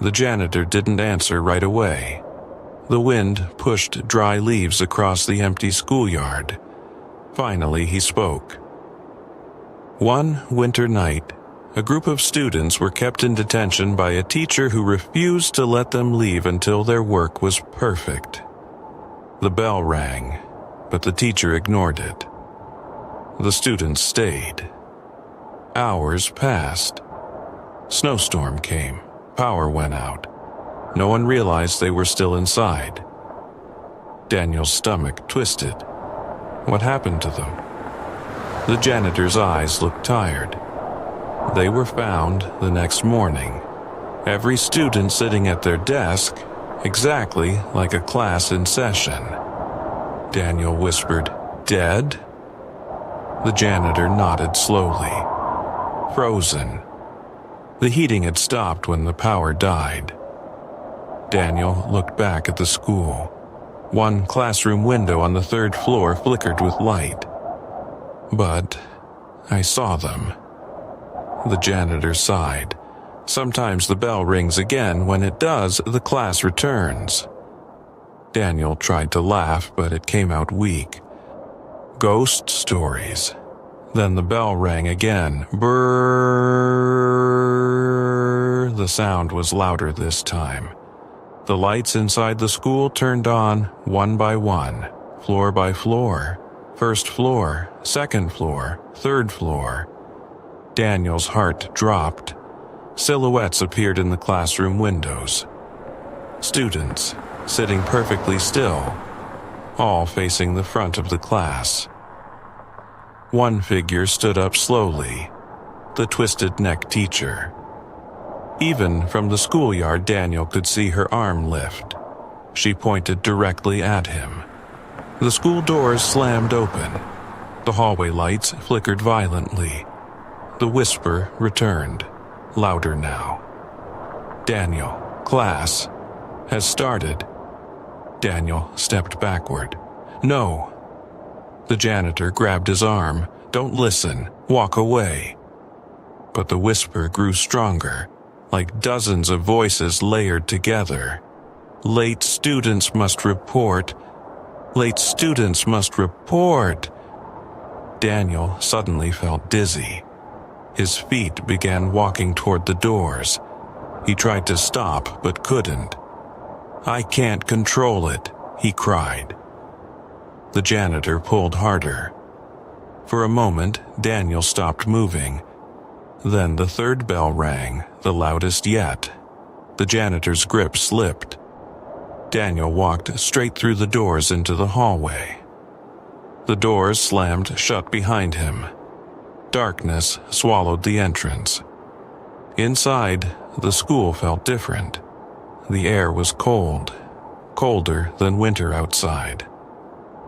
The janitor didn't answer right away. The wind pushed dry leaves across the empty schoolyard. Finally, he spoke. "One winter night, a group of students were kept in detention by a teacher who refused to let them leave until their work was perfect. The bell rang, but the teacher ignored it. The students stayed. Hours passed. Snowstorm came. Power went out. No one realized they were still inside. Daniel's stomach twisted. What happened to them? The janitor's eyes looked tired. They were found the next morning. Every student sitting at their desk, exactly like a class in session. Daniel whispered, "Dead?" The janitor nodded slowly. Frozen. The heating had stopped when the power died. Daniel looked back at the school. One classroom window on the 3rd floor flickered with light. But I saw them. The janitor sighed. Sometimes the bell rings again. When it does, the class returns. Daniel tried to laugh, but it came out weak. Ghost stories. Then the bell rang again. Brrrr. The sound was louder this time. The lights inside the school turned on one by one, floor by floor. 1st floor, 2nd floor, 3rd floor. Daniel's heart dropped. Silhouettes appeared in the classroom windows. Students, sitting perfectly still, all facing the front of the class. One figure stood up slowly, the twisted-neck teacher. Even from the schoolyard, Daniel could see her arm lift. She pointed directly at him. The school doors slammed open. The hallway lights flickered violently. The whisper returned, louder now. Daniel, class has started. Daniel stepped backward. No. The janitor grabbed his arm. Don't listen. Walk away. But the whisper grew stronger, like dozens of voices layered together. Late students must report. Late students must report. Daniel suddenly felt dizzy. His feet began walking toward the doors. He tried to stop, but couldn't. I can't control it, he cried. The janitor pulled harder. For a moment, Daniel stopped moving. Then the 3rd bell rang, the loudest yet. The janitor's grip slipped. Daniel walked straight through the doors into the hallway. The doors slammed shut behind him. Darkness swallowed the entrance. Inside, the school felt different. The air was cold, colder than winter outside.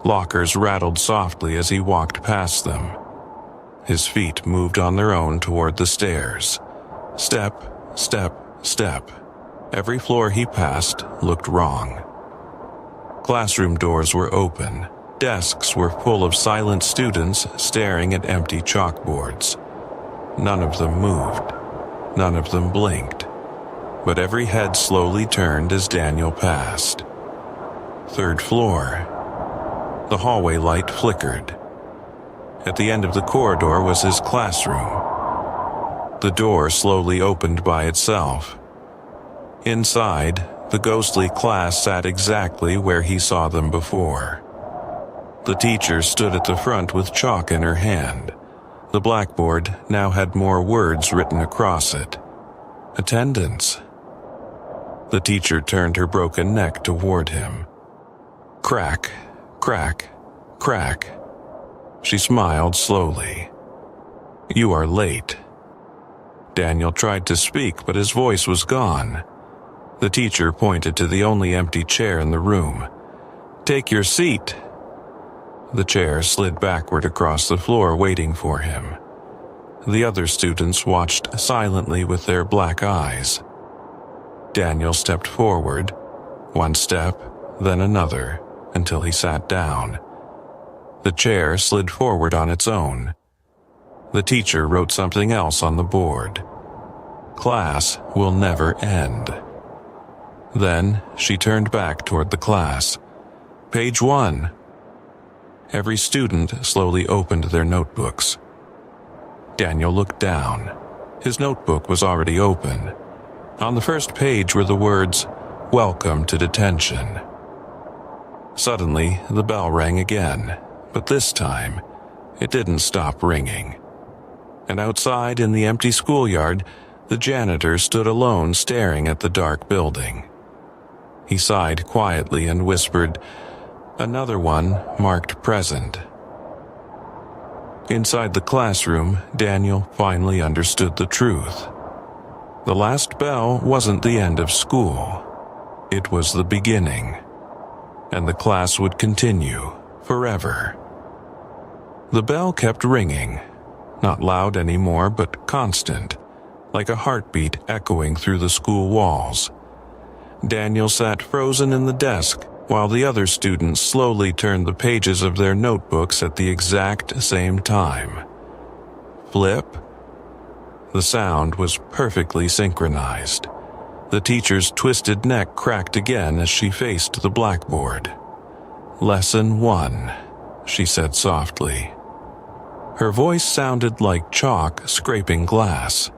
Lockers rattled softly as he walked past them. His feet moved on their own toward the stairs. Step, step, step. Every floor he passed looked wrong. Classroom doors were open. Desks were full of silent students staring at empty chalkboards. None of them moved. None of them blinked. But every head slowly turned as Daniel passed. 3rd floor. The hallway light flickered. At the end of the corridor was his classroom. The door slowly opened by itself. Inside, the ghostly class sat exactly where he saw them before. The teacher stood at the front with chalk in her hand. The blackboard now had more words written across it. Attendance. The teacher turned her broken neck toward him. Crack, crack, crack. She smiled slowly. You are late. Daniel tried to speak, but his voice was gone. The teacher pointed to the only empty chair in the room. Take your seat. The chair slid backward across the floor, waiting for him. The other students watched silently with their black eyes. Daniel stepped forward, one step, then another, until he sat down. The chair slid forward on its own. The teacher wrote something else on the board. Class will never end. Then she turned back toward the class. Page 1. Every student slowly opened their notebooks. Daniel looked down. His notebook was already open. On the first page were the words, "Welcome to detention." Suddenly, the bell rang again, but this time, it didn't stop ringing. And outside in the empty schoolyard, the janitor stood alone staring at the dark building. He sighed quietly and whispered, "Another one marked present." Inside the classroom, Daniel finally understood the truth. The last bell wasn't the end of school. It was the beginning. And the class would continue forever. The bell kept ringing, not loud anymore, but constant, like a heartbeat echoing through the school walls. Daniel sat frozen in the desk, while the other students slowly turned the pages of their notebooks at the exact same time. Flip. The sound was perfectly synchronized. The teacher's twisted neck cracked again as she faced the blackboard. "Lesson 1, she said softly. Her voice sounded like chalk scraping glass.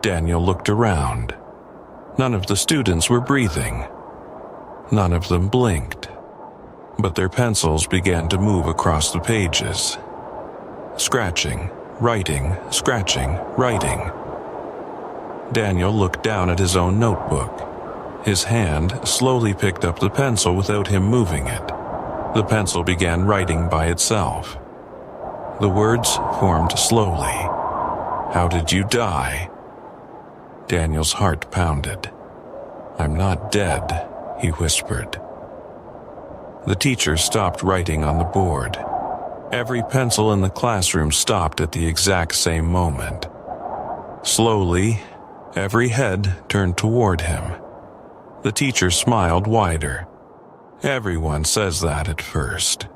Daniel looked around. None of the students were breathing. None of them blinked, but their pencils began to move across the pages. Scratching, writing, scratching, writing. Daniel looked down at his own notebook. His hand slowly picked up the pencil without him moving it. The pencil began writing by itself. The words formed slowly. "How did you die?" Daniel's heart pounded. "I'm not dead," he whispered. The teacher stopped writing on the board. Every pencil in the classroom stopped at the exact same moment. Slowly, every head turned toward him. The teacher smiled wider. Everyone says that at first.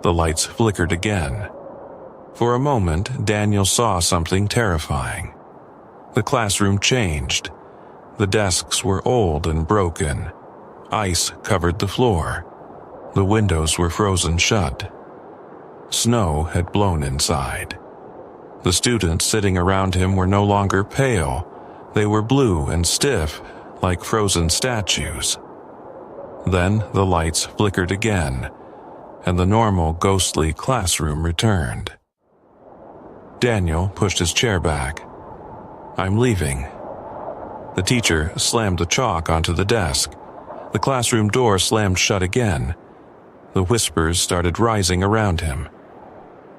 The lights flickered again. For a moment, Daniel saw something terrifying. The classroom changed. The desks were old and broken. Ice covered the floor. The windows were frozen shut. Snow had blown inside. The students sitting around him were no longer pale. They were blue and stiff, like frozen statues. Then the lights flickered again, and the normal ghostly classroom returned. Daniel pushed his chair back. "I'm leaving." The teacher slammed the chalk onto the desk. The classroom door slammed shut again. The whispers started rising around him.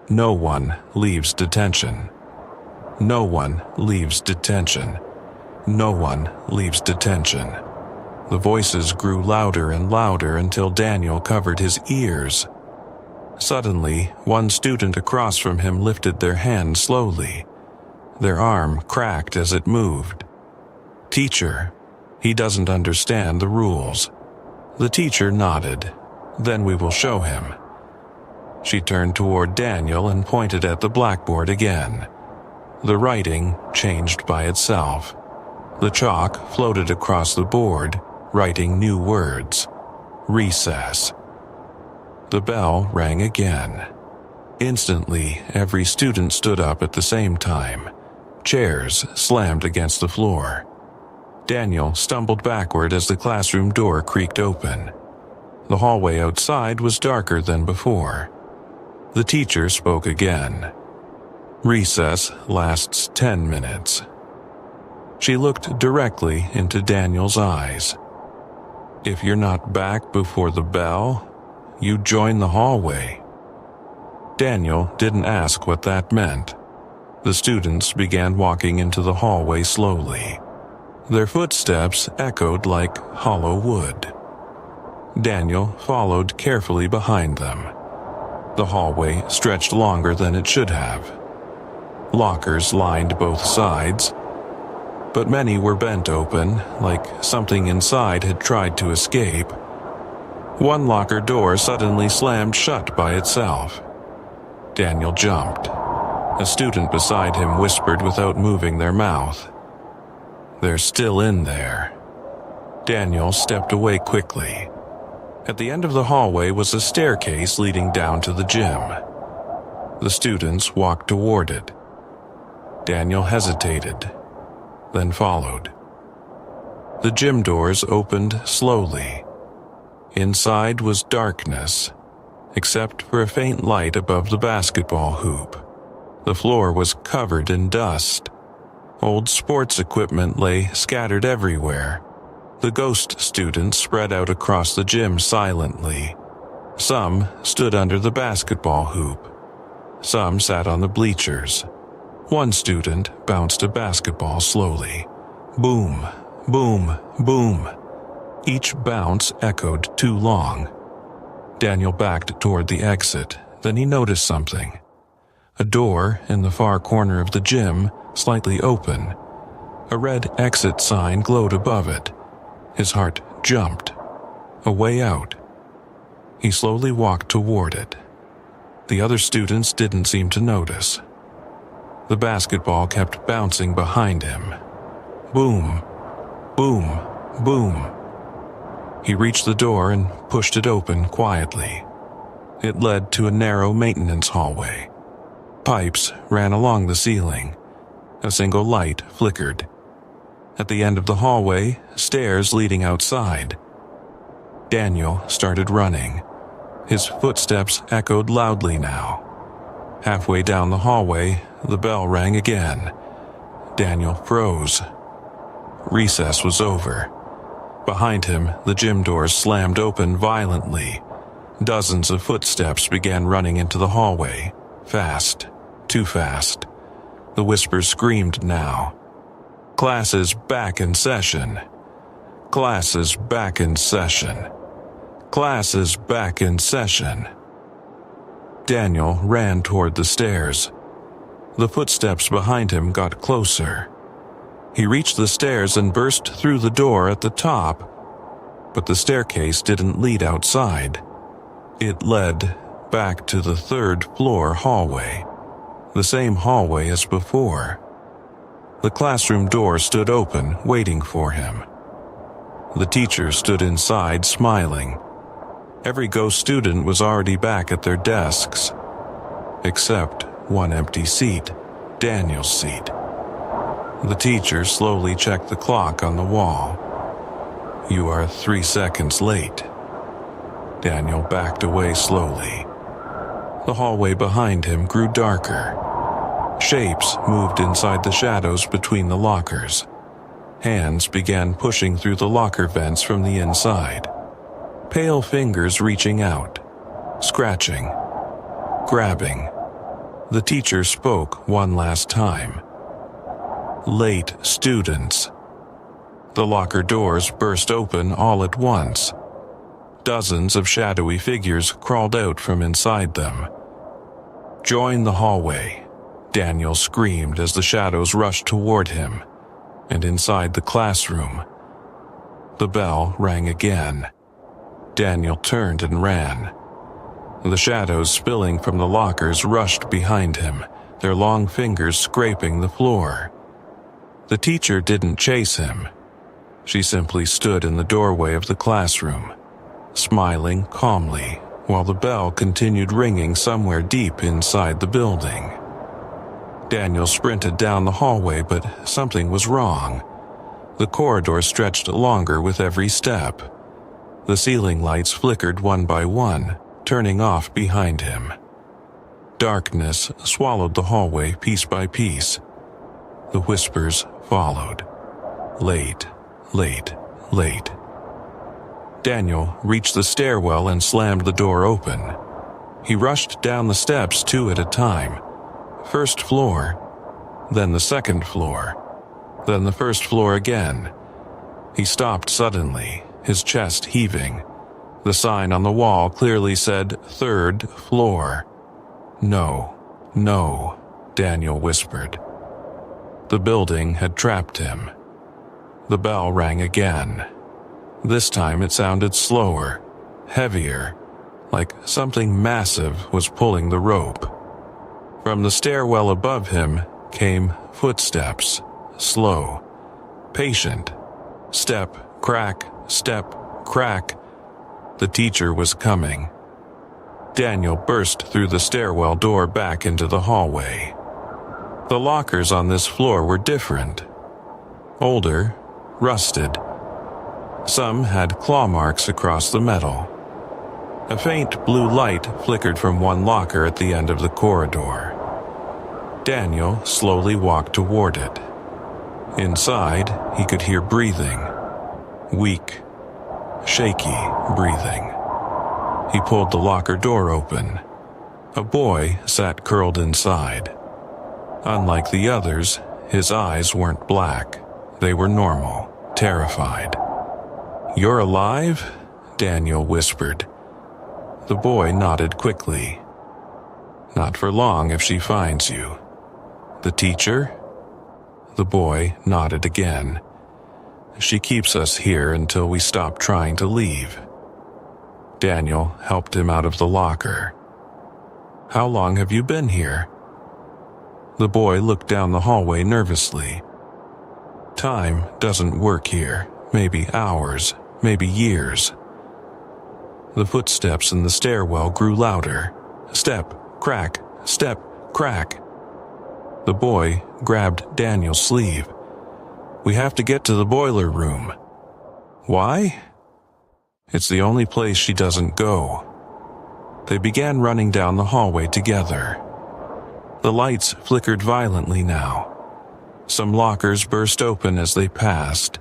"No one leaves detention. No one leaves detention. No one leaves detention." The voices grew louder and louder until Daniel covered his ears. Suddenly, one student across from him lifted their hand slowly. Their arm cracked as it moved. "Teacher, he doesn't understand the rules." The teacher nodded. "Then we will show him." She turned toward Daniel and pointed at the blackboard again. The writing changed by itself. The chalk floated across the board, writing new words. "Recess." The bell rang again. Instantly, every student stood up at the same time. Chairs slammed against the floor. Daniel stumbled backward as the classroom door creaked open. The hallway outside was darker than before. The teacher spoke again. "Recess lasts 10 minutes." She looked directly into Daniel's eyes. "If you're not back before the bell, you join the hallway." Daniel didn't ask what that meant. The students began walking into the hallway slowly. Their footsteps echoed like hollow wood. Daniel followed carefully behind them. The hallway stretched longer than it should have. Lockers lined both sides, but many were bent open, like something inside had tried to escape. One locker door suddenly slammed shut by itself. Daniel jumped. A student beside him whispered without moving their mouth. "They're still in there." Daniel stepped away quickly. At the end of the hallway was a staircase leading down to the gym. The students walked toward it. Daniel hesitated, then followed. The gym doors opened slowly. Inside was darkness, except for a faint light above the basketball hoop. The floor was covered in dust. Old sports equipment lay scattered everywhere. The ghost students spread out across the gym silently. Some stood under the basketball hoop. Some sat on the bleachers. One student bounced a basketball slowly. Boom, boom, boom. Each bounce echoed too long. Daniel backed toward the exit. Then he noticed something. A door in the far corner of the gym, slightly open. A red exit sign glowed above it. His heart jumped. a way out. He slowly walked toward it. The other students didn't seem to notice. The basketball kept bouncing behind him. Boom, boom, boom. He reached the door and pushed it open quietly. It led to a narrow maintenance hallway. Pipes ran along the ceiling. A single light flickered. At the end of the hallway, stairs leading outside. Daniel started running. His footsteps echoed loudly now. Halfway down the hallway, the bell rang again. Daniel froze. Recess was over. Behind him, the gym doors slammed open violently. Dozens of footsteps began running into the hallway. Fast. Too fast. The whispers screamed now. Class is back in session. Class is back in session. Class is back in session. Daniel ran toward the stairs. The footsteps behind him got closer. He reached the stairs and burst through the door at the top, but the staircase didn't lead outside. It led back to the third-floor hallway, the same hallway as before. The classroom door stood open, waiting for him. The teacher stood inside, smiling. Every ghost student was already back at their desks, except one empty seat, Daniel's seat. The teacher slowly checked the clock on the wall. "You are 3 seconds late." Daniel backed away slowly. The hallway behind him grew darker. Shapes moved inside the shadows between the lockers. Hands began pushing through the locker vents from the inside. Pale fingers reaching out, scratching, grabbing. The teacher spoke one last time. "Late students." The locker doors burst open all at once. Dozens of shadowy figures crawled out from inside them. "Join the hallway," Daniel screamed as the shadows rushed toward him, and inside the classroom. The bell rang again. Daniel turned and ran. The shadows spilling from the lockers rushed behind him, their long fingers scraping the floor. The teacher didn't chase him. She simply stood in the doorway of the classroom, smiling calmly while the bell continued ringing somewhere deep inside the building. Daniel sprinted down the hallway, but something was wrong. The corridor stretched longer with every step. The ceiling lights flickered one by one, turning off behind him. Darkness swallowed the hallway piece by piece. The whispers followed. Late, late, late. Daniel reached the stairwell and slammed the door open. He rushed down the steps 2 at a time. First floor, then the second floor, then the first floor again. He stopped suddenly, his chest heaving. The sign on the wall clearly said third floor. "No, no," Daniel whispered. The building had trapped him. The bell rang again. This time it sounded slower, heavier, like something massive was pulling the rope. From the stairwell above him came footsteps, slow, patient. Step, crack, step, crack. The teacher was coming. Daniel burst through the stairwell door back into the hallway. The lockers on this floor were different. Older, rusted. Some had claw marks across the metal. A faint blue light flickered from one locker at the end of the corridor. Daniel slowly walked toward it. Inside, he could hear breathing. Weak, shaky breathing. He pulled the locker door open. A boy sat curled inside. Unlike the others, his eyes weren't black. They were normal, terrified. "You're alive?" Daniel whispered. The boy nodded quickly. "Not for long if she finds you." "The teacher?" The boy nodded again. "She keeps us here until we stop trying to leave." Daniel helped him out of the locker. "How long have you been here?" The boy looked down the hallway nervously. "Time doesn't work here. Maybe hours, maybe years." The footsteps in the stairwell grew louder. Step, crack, step, crack. The boy grabbed Daniel's sleeve. "We have to get to the boiler room." "Why?" "It's the only place she doesn't go." They began running down the hallway together. The lights flickered violently now. Some lockers burst open as they passed,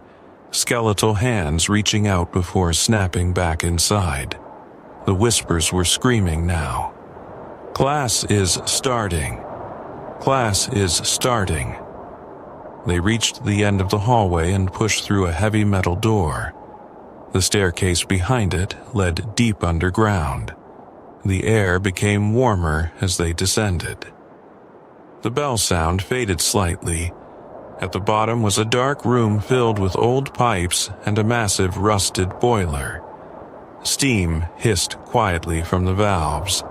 skeletal hands reaching out before snapping back inside. The whispers were screaming now. "Class is starting. Class is starting." They reached the end of the hallway and pushed through a heavy metal door. The staircase behind it led deep underground. The air became warmer as they descended. The bell sound faded slightly. At the bottom was a dark room filled with old pipes and a massive rusted boiler. Steam hissed quietly from the valves.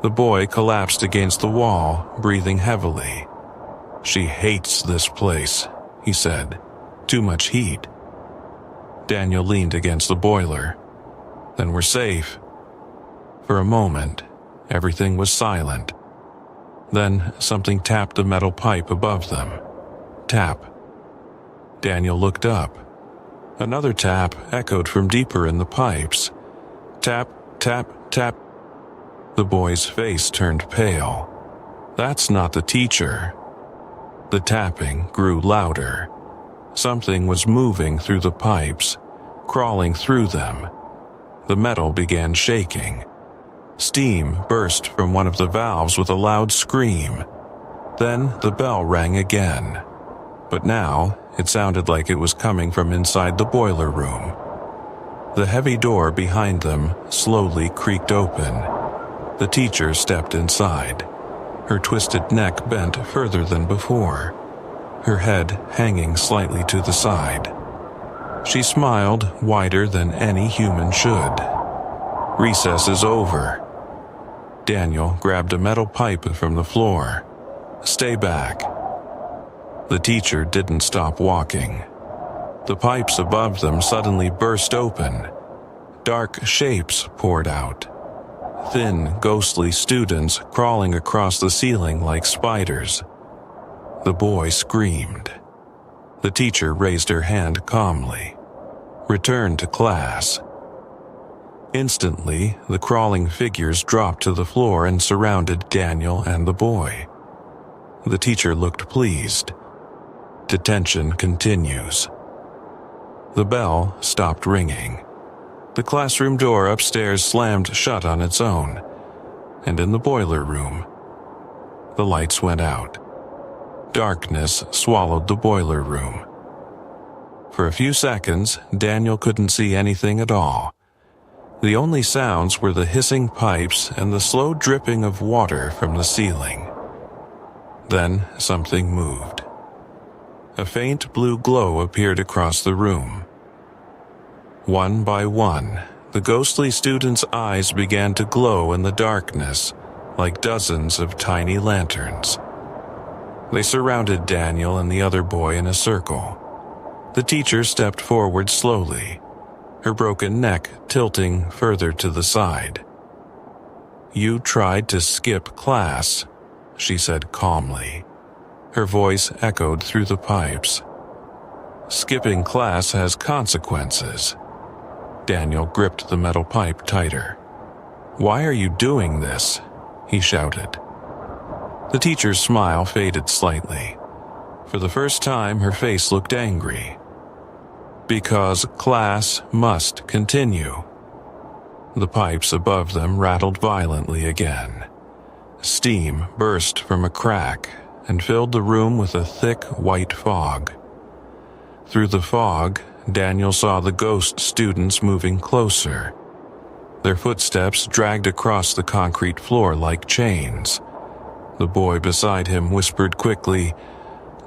The boy collapsed against the wall, breathing heavily. "She hates this place," he said. "Too much heat." Daniel leaned against the boiler. "Then we're safe." For a moment, everything was silent. Then something tapped the metal pipe above them. Tap. Daniel looked up. Another tap echoed from deeper in the pipes. Tap, tap, tap. The boy's face turned pale. "That's not the teacher." The tapping grew louder. Something was moving through the pipes, crawling through them. The metal began shaking. Steam burst from one of the valves with a loud scream. Then the bell rang again. But now it sounded like it was coming from inside the boiler room. The heavy door behind them slowly creaked open. The teacher stepped inside. Her twisted neck bent further than before, her head hanging slightly to the side. She smiled wider than any human should. "Recess is over." Daniel grabbed a metal pipe from the floor. "Stay back." The teacher didn't stop walking. The pipes above them suddenly burst open. Dark shapes poured out. Thin, ghostly students crawling across the ceiling like spiders. The boy screamed. The teacher raised her hand calmly. "Return to class." Instantly, the crawling figures dropped to the floor and surrounded Daniel and the boy. The teacher looked pleased. "Detention continues." The bell stopped ringing. The classroom door upstairs slammed shut on its own, and in the boiler room, the lights went out. Darkness swallowed the boiler room. For a few seconds, Daniel couldn't see anything at all. The only sounds were the hissing pipes and the slow dripping of water from the ceiling. Then something moved. A faint blue glow appeared across the room. One by one, the ghostly students' eyes began to glow in the darkness, like dozens of tiny lanterns. They surrounded Daniel and the other boy in a circle. The teacher stepped forward slowly, her broken neck tilting further to the side. "You tried to skip class," she said calmly. Her voice echoed through the pipes. "Skipping class has consequences." Daniel gripped the metal pipe tighter. "Why are you doing this?" he shouted. The teacher's smile faded slightly. For the first time, her face looked angry. "Because class must continue." The pipes above them rattled violently again. Steam burst from a crack and filled the room with a thick white fog. Through the fog, Daniel saw the ghost students moving closer. Their footsteps dragged across the concrete floor like chains. The boy beside him whispered quickly,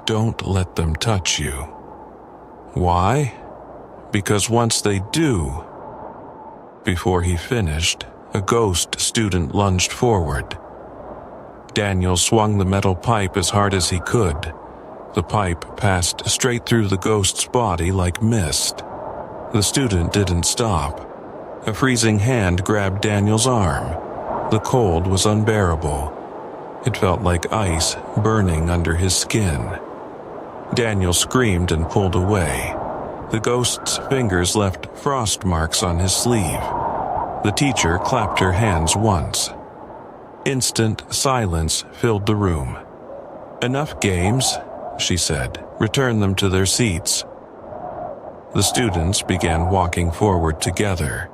"Don't let them touch you." "Why?" "Because once they do..." Before he finished, a ghost student lunged forward. Daniel swung the metal pipe as hard as he could. The pipe passed straight through the ghost's body like mist. The student didn't stop. A freezing hand grabbed Daniel's arm. The cold was unbearable. It felt like ice burning under his skin. Daniel screamed and pulled away. The ghost's fingers left frost marks on his sleeve. The teacher clapped her hands once. Instant silence filled the room. "Enough games," she said. "Return them to their seats." The students began walking forward together.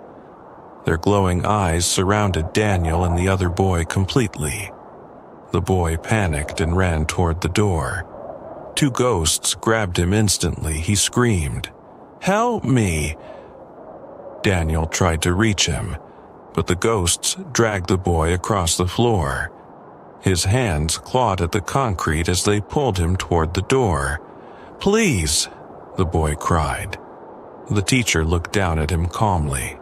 Their glowing eyes surrounded Daniel and the other boy completely. The boy panicked and ran toward the door. Two ghosts grabbed him instantly. He screamed, "Help me!" Daniel tried to reach him, but the ghosts dragged the boy across the floor. His hands clawed at the concrete as they pulled him toward the door. "Please!" the boy cried. The teacher looked down at him calmly.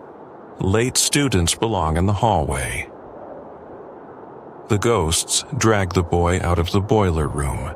"Late students belong in the hallway." The ghosts dragged the boy out of the boiler room.